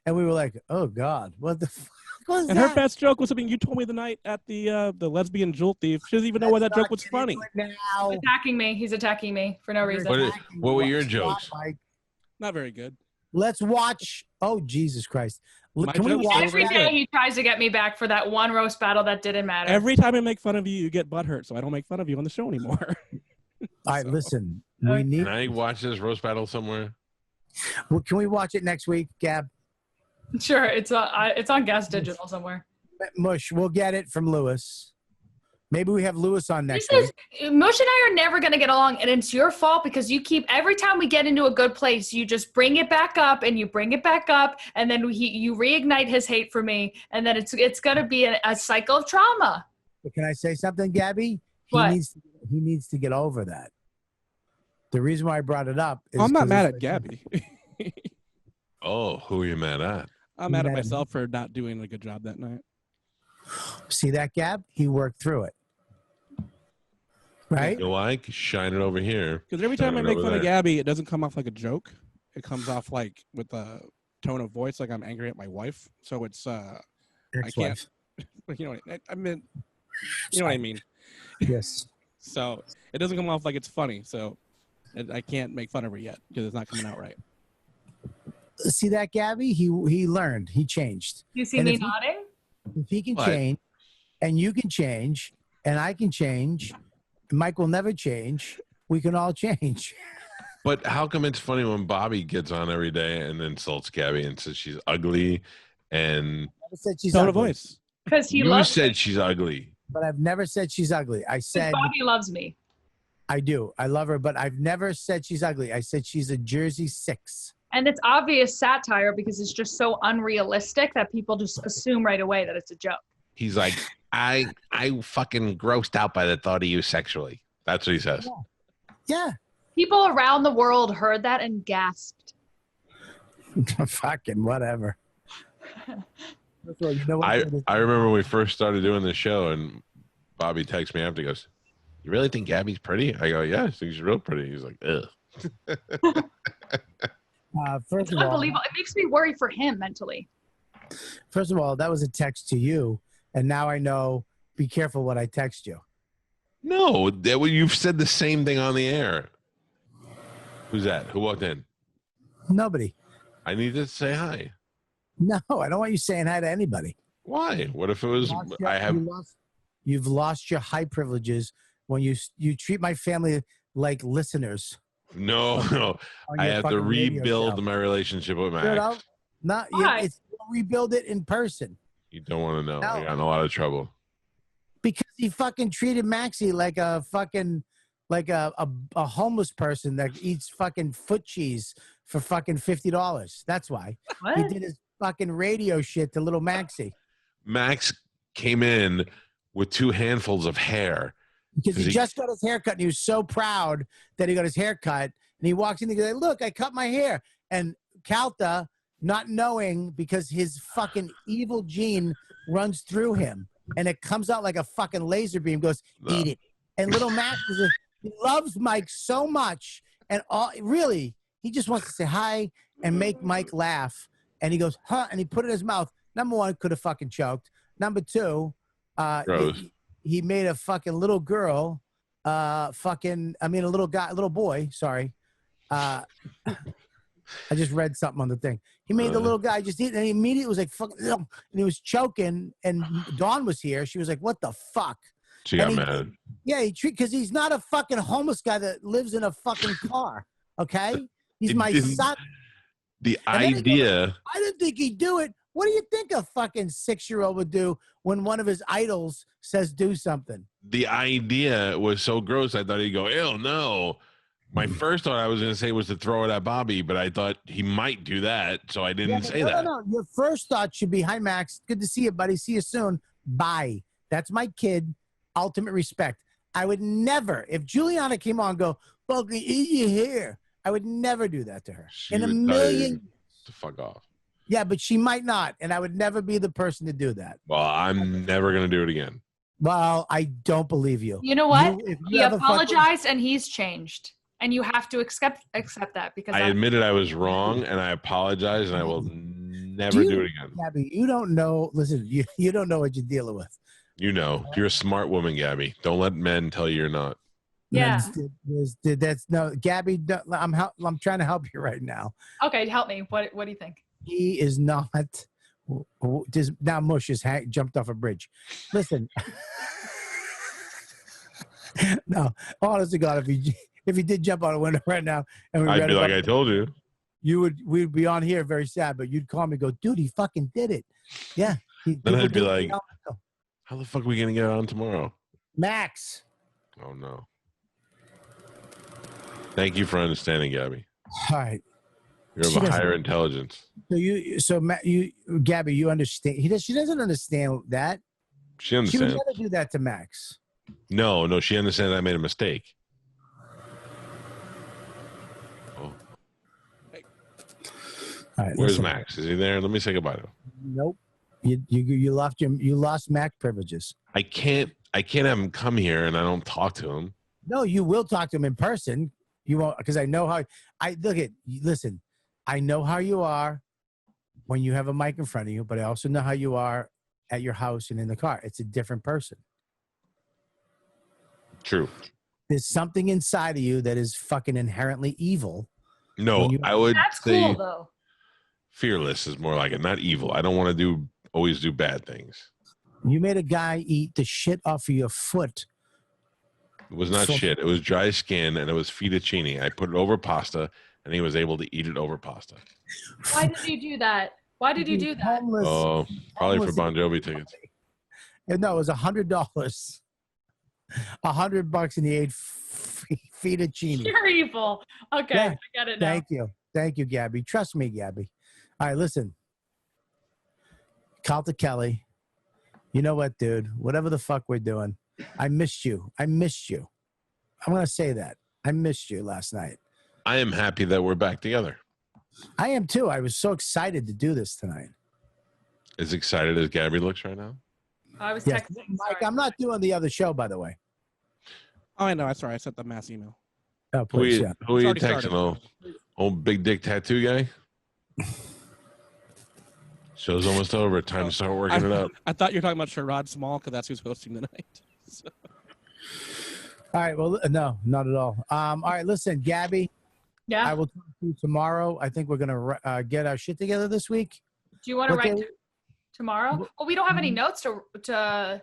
A: and we were like, oh God, what the fuck was
D: And
A: that?
D: her best joke was something you told me the night at the lesbian jewel thief. She doesn't even know why that joke was funny.
A: Now.
E: Attacking me. He's attacking me for no reason.
C: What were your
A: Stop,
C: jokes?
A: Mike.
D: Not very good.
A: Let's watch. Oh, Jesus Christ.
D: My
A: Can we
D: joke's
A: watch
E: Every
D: over
A: that?
E: day he tries to get me back for that one roast battle that didn't matter.
D: Every time I make fun of you, you get butthurt, so I don't make fun of you on the show anymore.
A: All right,
D: So-
A: listen. We need.
C: Can I watch this roast battle somewhere?
A: Well, can we watch it next week, Gab?
E: Sure, it's on Gas Digital somewhere.
A: Mush, we'll get it from Lewis. Maybe we have Lewis on next
E: This
A: week.
E: is Mush and I are never gonna get along, and it's your fault because you keep every time we get into a good place, you just bring it back up and you bring it back up, and then you reignite his hate for me, and then it's gonna be a cycle of trauma.
A: But can I say something, Gabby?
E: What?
A: He needs to get over that. The reason why I brought it up is
D: I'm not
A: 'cause
D: mad
A: it's
D: at
A: like-
D: Gabby.
C: Oh, who are you mad at?
D: I'm mad
A: Mad
D: at
A: at
D: myself for not doing a good job that night.
A: See that, Gab? He worked through it. Right?
C: You like shine it over here.
D: Because every time I
C: Shine it
D: make
C: over
D: fun of
C: there.
D: Gabby, it doesn't come off like a joke. It comes off like with a tone of voice, like I'm angry at my wife. So it's I
A: Ex-wife.
D: can't. You know, I mean, you know what I mean.
A: Yes.
D: So it doesn't come off like it's funny. So I can't make fun of her yet because it's not coming out right.
A: See that, Gabby? He learned. He changed.
E: You see
A: And
E: me
A: if he-
E: nodding?
A: If he can
C: What?
A: change, and you can change, and I can change, Mike will never change. We can all change.
C: But how come it's funny when Bobby gets on every day and insults Gabby and says she's ugly? And
A: I said she's
D: Tone of
A: ugly,
D: voice.
E: Because he
C: you
E: loves
C: said
E: me.
C: she's ugly.
A: but I've never said she's ugly. I
E: 'Cause
A: said
E: Bobby loves me.
A: I do. I love her, but I've never said she's ugly. I said she's a Jersey 6.
E: And it's obvious satire because it's just so unrealistic that people just assume right away that it's a joke.
C: He's like, I fucking grossed out by the thought of you sexually. That's what he says.
A: Yeah.
E: People around the world heard that and gasped.
A: Fucking whatever. First of all, you know what?
C: I remember when we first started doing the show and Bobby texts me after, he goes, you really think Gabby's pretty? I go, yeah, I think she's real pretty. He's like, ugh.
A: First
E: It's
A: of all,
E: unbelievable. It makes me worry for him mentally.
A: that was a text to you, and now I know. Be careful what I text you.
C: No, you've said the same thing on the air. Who's that? Who walked in?
A: Nobody.
C: I need to say hi.
A: No, I don't want you saying hi to anybody.
C: Why? What if it was,
A: You've lost your high privileges when you treat my family like listeners.
C: no.
A: on
C: I
A: your
C: have to
A: fucking radio
C: rebuild
A: show.
C: my relationship with
A: You know?
C: Max.
A: Not
E: Why?
A: it's rebuild it in person
C: You don't want to know. I
A: No.
C: got in a lot of trouble.
A: because he fucking treated Maxie like a fucking like a homeless person that eats fucking foot cheese for fucking $50. That's why
E: What?
A: he did his fucking radio shit to little Maxie
C: Max came in with 2 handfuls of hair.
A: because he
C: Is he-
A: just got his hair cut and he was so proud that he got his hair cut and he walks in and goes, look, I cut my hair. And Calta, not knowing because his fucking evil gene runs through him and it comes out like a fucking laser beam, goes,
C: No.
A: eat it. And little Max he loves Mike so much and really he just wants to say hi and make Mike laugh. And he goes, huh? And he put it in his mouth. Number one, could have fucking choked. Number two,
C: Gross.
A: he made a fucking little girl, a little boy, sorry, I just read something on the thing. He made the little guy just eat, and he immediately was like, "Fuck," and he was choking. And Dawn was here. She was like, "What the fuck?"
C: She got
A: And
C: mad.
A: Yeah, because he's not a fucking homeless guy that lives in a fucking car. Okay, he's my son.
C: The
A: And then he goes,
C: idea.
A: I didn't think he'd do it. What do you think a fucking 6-year-old would do when one of his idols says do something?
C: The idea was so gross. I thought he'd go, "Ew, no." My first thought I was going to say was to throw it at Bobby, but I thought he might do that, so I didn't say that.
A: No. Your first thought should be, "Hi, Max. Good to see you, buddy. See you soon. Bye." That's my kid. Ultimate respect. I would never, if Juliana came on and go, "Bogey, eat your hair," I would never do that to her.
C: She
A: In a
C: would tell
A: million.
C: you to fuck off.
A: Yeah, but she might not, and I would never be the person to do that.
C: Well, I'm never going to do it again.
A: Well, I don't believe you.
E: You know what?
A: If you
E: He
A: have a fucking-
E: apologized and he's changed. And you have to accept that because
C: I admitted I was wrong, and I apologize, and I will never do it again.
A: Gabby, you don't know. Listen, you don't know what you're dealing with.
C: You know, you're a smart woman, Gabby. Don't let men tell you you're not.
E: Yeah.
A: That's no, Gabby. I'm trying to help you right now.
E: Okay, help me. What do you think?
A: He is not. Just now, Mush has jumped off a bridge. Listen, no, honest to God, if he did jump out a window right now, and
C: I'd be like, I told you.
A: we'd be on here very sad, but you'd call me, and go, "Dude, he fucking did it." Yeah.
C: Then I'd be like, how the fuck are we going to get on tomorrow?
A: Max.
C: Oh, no. Thank you for understanding, Gabby.
A: All right.
C: You're of a higher intelligence.
A: Gabby, you understand. She doesn't understand that.
C: She
A: She would
C: understands.
A: never do that to Max.
C: No, she understands I made a mistake. Oh.
A: All right,
C: Where's
A: listen.
C: Max? Is he there? Let me say goodbye to him.
A: Nope. You lost Mac privileges.
C: I can't have him come here and I don't talk to him.
A: No, you will talk to him in person. You won't, because I know how. Listen. I know how you are when you have a mic in front of you, but I also know how you are at your house and in the car. It's a different person.
C: True.
A: There's something inside of you that is fucking inherently evil.
C: No, I would
E: That's
C: say
E: cool though.
C: fearless is more like it, not evil. I don't want to always do bad things.
A: You made a guy eat the shit off of your foot.
C: It was not shit. It was dry skin and it was fettuccine. I put it over pasta and he was able to eat it over pasta.
E: Why did you do that? Why did you do that?
A: Homeless.
C: Oh, probably for Bon Jovi tickets.
A: No, it was $100. $100 and he ate fettuccine.
E: You're evil. Okay,
A: Yeah,
E: I get it now.
A: Thank you, Gabby. Trust me, Gabby. All right, listen. Calta Kelly. You know what, dude? Whatever the fuck we're doing, I missed you. I'm going to say that. I missed you last night.
C: I am happy that we're back together.
A: I am too. I was so excited to do this tonight.
C: As excited as Gabby looks right now.
E: I was
A: Yes.
E: texting.
A: Mike,
E: sorry.
A: I'm not doing the other show, by the way.
D: Oh, I know. I'm sorry. I sent the mass email.
A: Oh,
C: Who are
A: please,
C: you,
A: yeah.
C: who are you
D: It's already
C: texting? Old big dick tattoo guy? Show's almost over. Time to start working it up.
D: I thought you were talking about Sherrod Small because that's who's hosting tonight. So,
A: All right. Well, no, not at all. All right. Listen, Gabby,
E: Yeah.
A: I will talk to you tomorrow. I think we're going to get our shit together this week.
E: Do you want to
A: What
E: write
A: day-
E: tomorrow? Well, we don't have any notes to.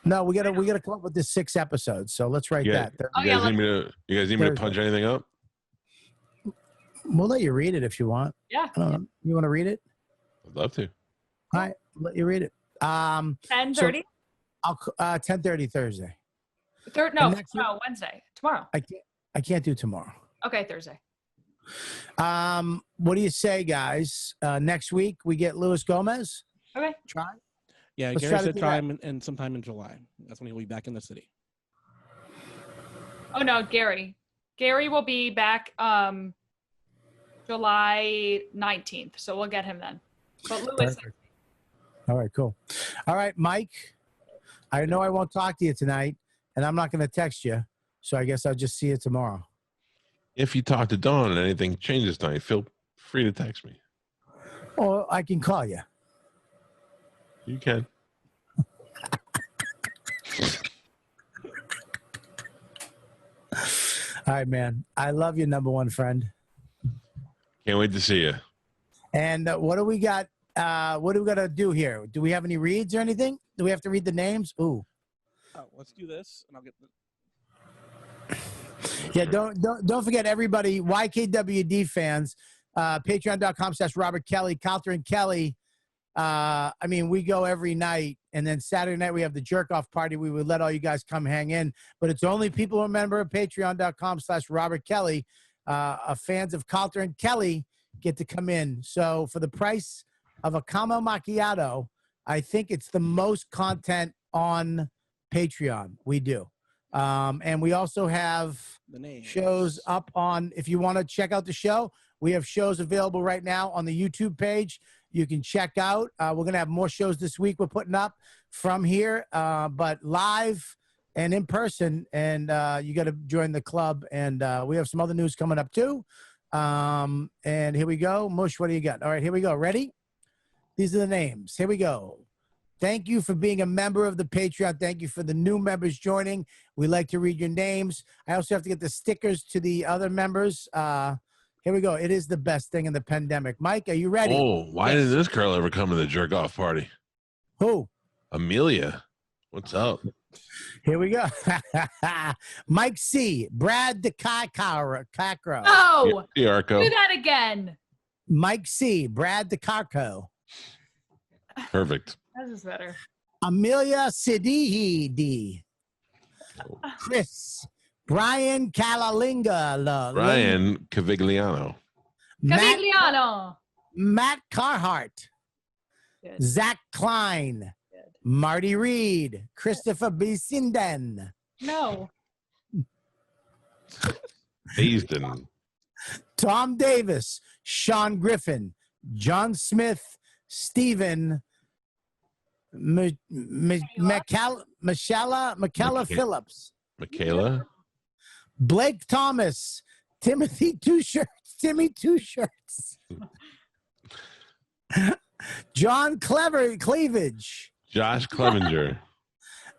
A: No, we gotta come up with this 6 episodes. So let's write
C: Yeah.
A: that.
E: Oh,
C: You
E: yeah,
C: guys need me to
A: Thursday.
C: punch anything up?
A: We'll let you read it if you want.
E: Yeah.
A: I don't know. You want to read it?
C: I'd love to.
A: All right, let you read it.
E: 10:30.
A: I'll 10:30 Thursday.
E: No,
A: next week-
E: no, Wednesday. Tomorrow.
A: I can't do tomorrow.
E: Okay, Thursday.
A: What do you say, guys? Next week we get Luis Gomez.
E: Okay.
A: Try.
D: yeah,
A: Let's
D: Gary
A: try to
D: said
A: do
D: try
A: that.
D: him in sometime in July. That's when he'll be back in the city.
E: Oh no, Gary. Gary will be back July 19th. So we'll get him then. But Lewis,
A: Perfect. All right, cool. All right, Mike. I know I won't talk to you tonight, and I'm not going to text you. So I guess I'll just see you tomorrow.
C: If you talk to Dawn and anything changes tonight, feel free to text me.
A: Or I can call you.
C: You can.
A: All right, man. I love you, number one friend.
C: Can't wait to see you.
A: And what do we got? What do we got to do here? Do we have any reads or anything? Do we have to read the names? Ooh.
D: Oh, let's do this, and I'll get the.
A: Yeah, don't forget, everybody, YKWD fans, patreon.com/Robert Kelly, Calta and Kelly. I mean, we go every night, and then Saturday night we have the jerk-off party. We would let all you guys come hang in, but it's only people who are a member of patreon.com/Robert Kelly. Fans of Calta and Kelly get to come in. So for the price of a caramel macchiato, I think it's the most content on Patreon we do. And we also have
D: The names.
A: shows up on, if you want to check out the show, we have shows available right now on the YouTube page. You can check out. We're going to have more shows this week we're putting up from here, but live and in person. And you got to join the club. And we have some other news coming up too. And here we go. Mush, what do you got? All right, here we go. Ready? These are the names. Here we go. Thank you for being a member of the Patreon. Thank you for the new members joining. We like to read your names. I also have to get the stickers to the other members. Here we go. It is the best thing in the pandemic. Mike, are you ready?
C: Oh, why didn't this girl ever come to the jerk off party?
A: Who?
C: Amelia. What's up?
A: Here we go. Mike C. Brad DeCacro.
E: Oh,
C: The Arco.
E: do that again.
A: Mike C. Brad DeCarco.
C: Perfect.
E: This is better.
A: Amelia Sidihi. Chris. Brian Calalinga.
C: Ryan Cavigliano.
A: Matt,
E: Cavigliano.
A: Matt Carhart.
E: Good.
A: Zach Klein.
E: Good.
A: Marty Reed. Christopher B. Sinden.
E: No.
C: Hazen.
A: Tom Davis. Sean Griffin. John Smith. Stephen. Michaela Phillips.
C: Michaela.
A: Blake Thomas. Timothy Two Shirts. Timmy Two Shirts. John Cleavage.
C: Josh Clevenger.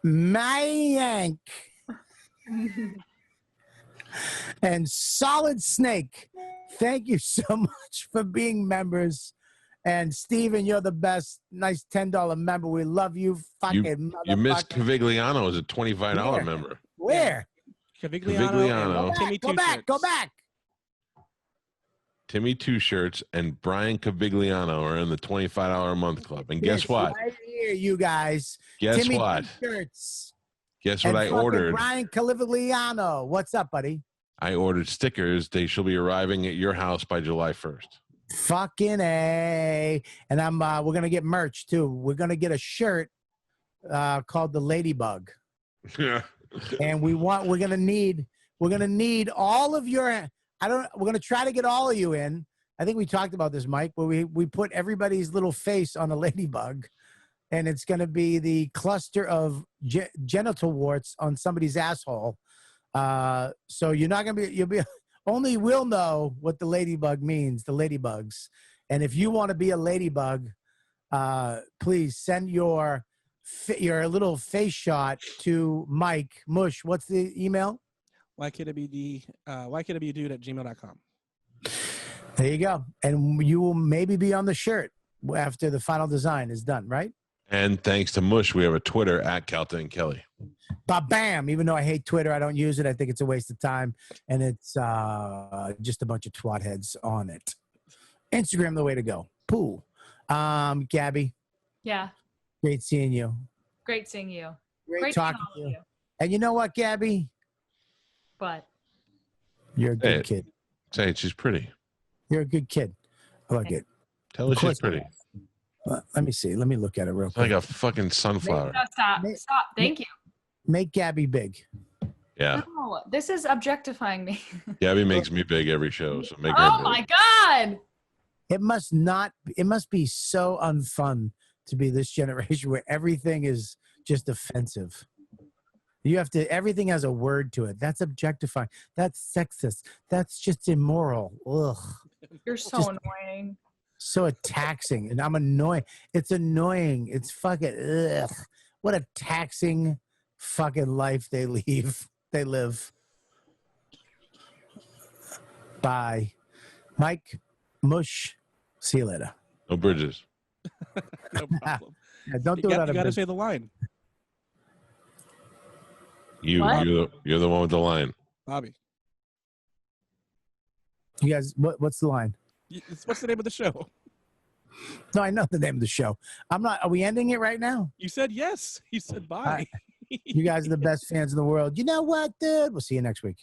A: Mayank. And Solid Snake. Thank you so much for being members. And Steven, you're the best. Nice $10 member. We love you. Fucking
C: You missed
A: motherfucker.
C: Cavigliano as a $25
A: Where?
C: member.
A: Where?
C: Cavigliano.
D: and Timmy
A: Go back. Go back.
C: Timmy Two Shirts and Brian Cavigliano are in the $25 a month club. And guess
A: Yes,
C: what?
A: Right here, you guys.
C: Guess
A: Timmy
C: what?
A: Shirts.
C: Guess what
A: And
C: I
A: fucking
C: ordered?
A: Brian Calivigliano. What's up, buddy?
C: I ordered stickers. They shall be arriving at your house by July 1st.
A: Fucking A. And we're gonna get merch too. We're gonna get a shirt called the Ladybug. And we're gonna need all of your we're gonna try to get all of you in. I think we talked about this, Mike, where we put everybody's little face on a ladybug, and it's gonna be the cluster of genital warts on somebody's asshole. So you'll be only we'll know what the ladybug means, the ladybugs. And if you want to be a ladybug, please send your little face shot to Mike Mush. What's the email?
D: YKWD@gmail.com.
A: There you go. And you will maybe be on the shirt after the final design is done, right?
C: And thanks to Mush, we have a Twitter at Calta and Kelly.
A: Bam! Even though I hate Twitter, I don't use it. I think it's a waste of time, and it's just a bunch of twat heads on it. Instagram, the way to go. Pooh. Gabby,
E: Yeah.
A: great seeing you.
E: Great seeing you.
A: Great
E: seeing
A: talking
E: all
A: to
E: of
A: you. And you know what, Gabby?
E: But
A: You're a good
C: Hey.
A: kid.
C: Say she's pretty.
A: You're a good kid. I like it.
C: Tell her
A: Of course
C: she's pretty.
A: Let me see. Let me look at it real
C: It's like
A: quick.
C: a fucking sunflower.
E: no, stop. Stop. Thank you.
A: Make Gabby big.
C: Yeah.
E: No, this is objectifying me.
C: Gabby makes me big every show, so make her
E: Oh
C: big.
E: my God.
A: It must be so unfun to be this generation where everything is just offensive. Everything has a word to it. That's objectifying. That's sexist. That's just immoral. Ugh.
E: You're so
A: Just-
E: annoying.
A: So taxing. And I'm annoying. It's annoying. It's fucking, ugh. What a taxing fucking life they live. Bye. Mike, Mush, see you later.
C: No bridges.
D: No problem.
A: Yeah, don't do it out
D: You
A: of
D: got to
A: business.
D: say the line,
E: What?
C: You're the one with the line.
D: Bobby.
A: You guys, what's the line?
D: What's the name of the show?
A: No, I know the name of the show. I'm not. Are we ending it right now?
D: You said yes. You said bye.
A: You guys are the best fans in the world. You know what, dude? We'll see you next week.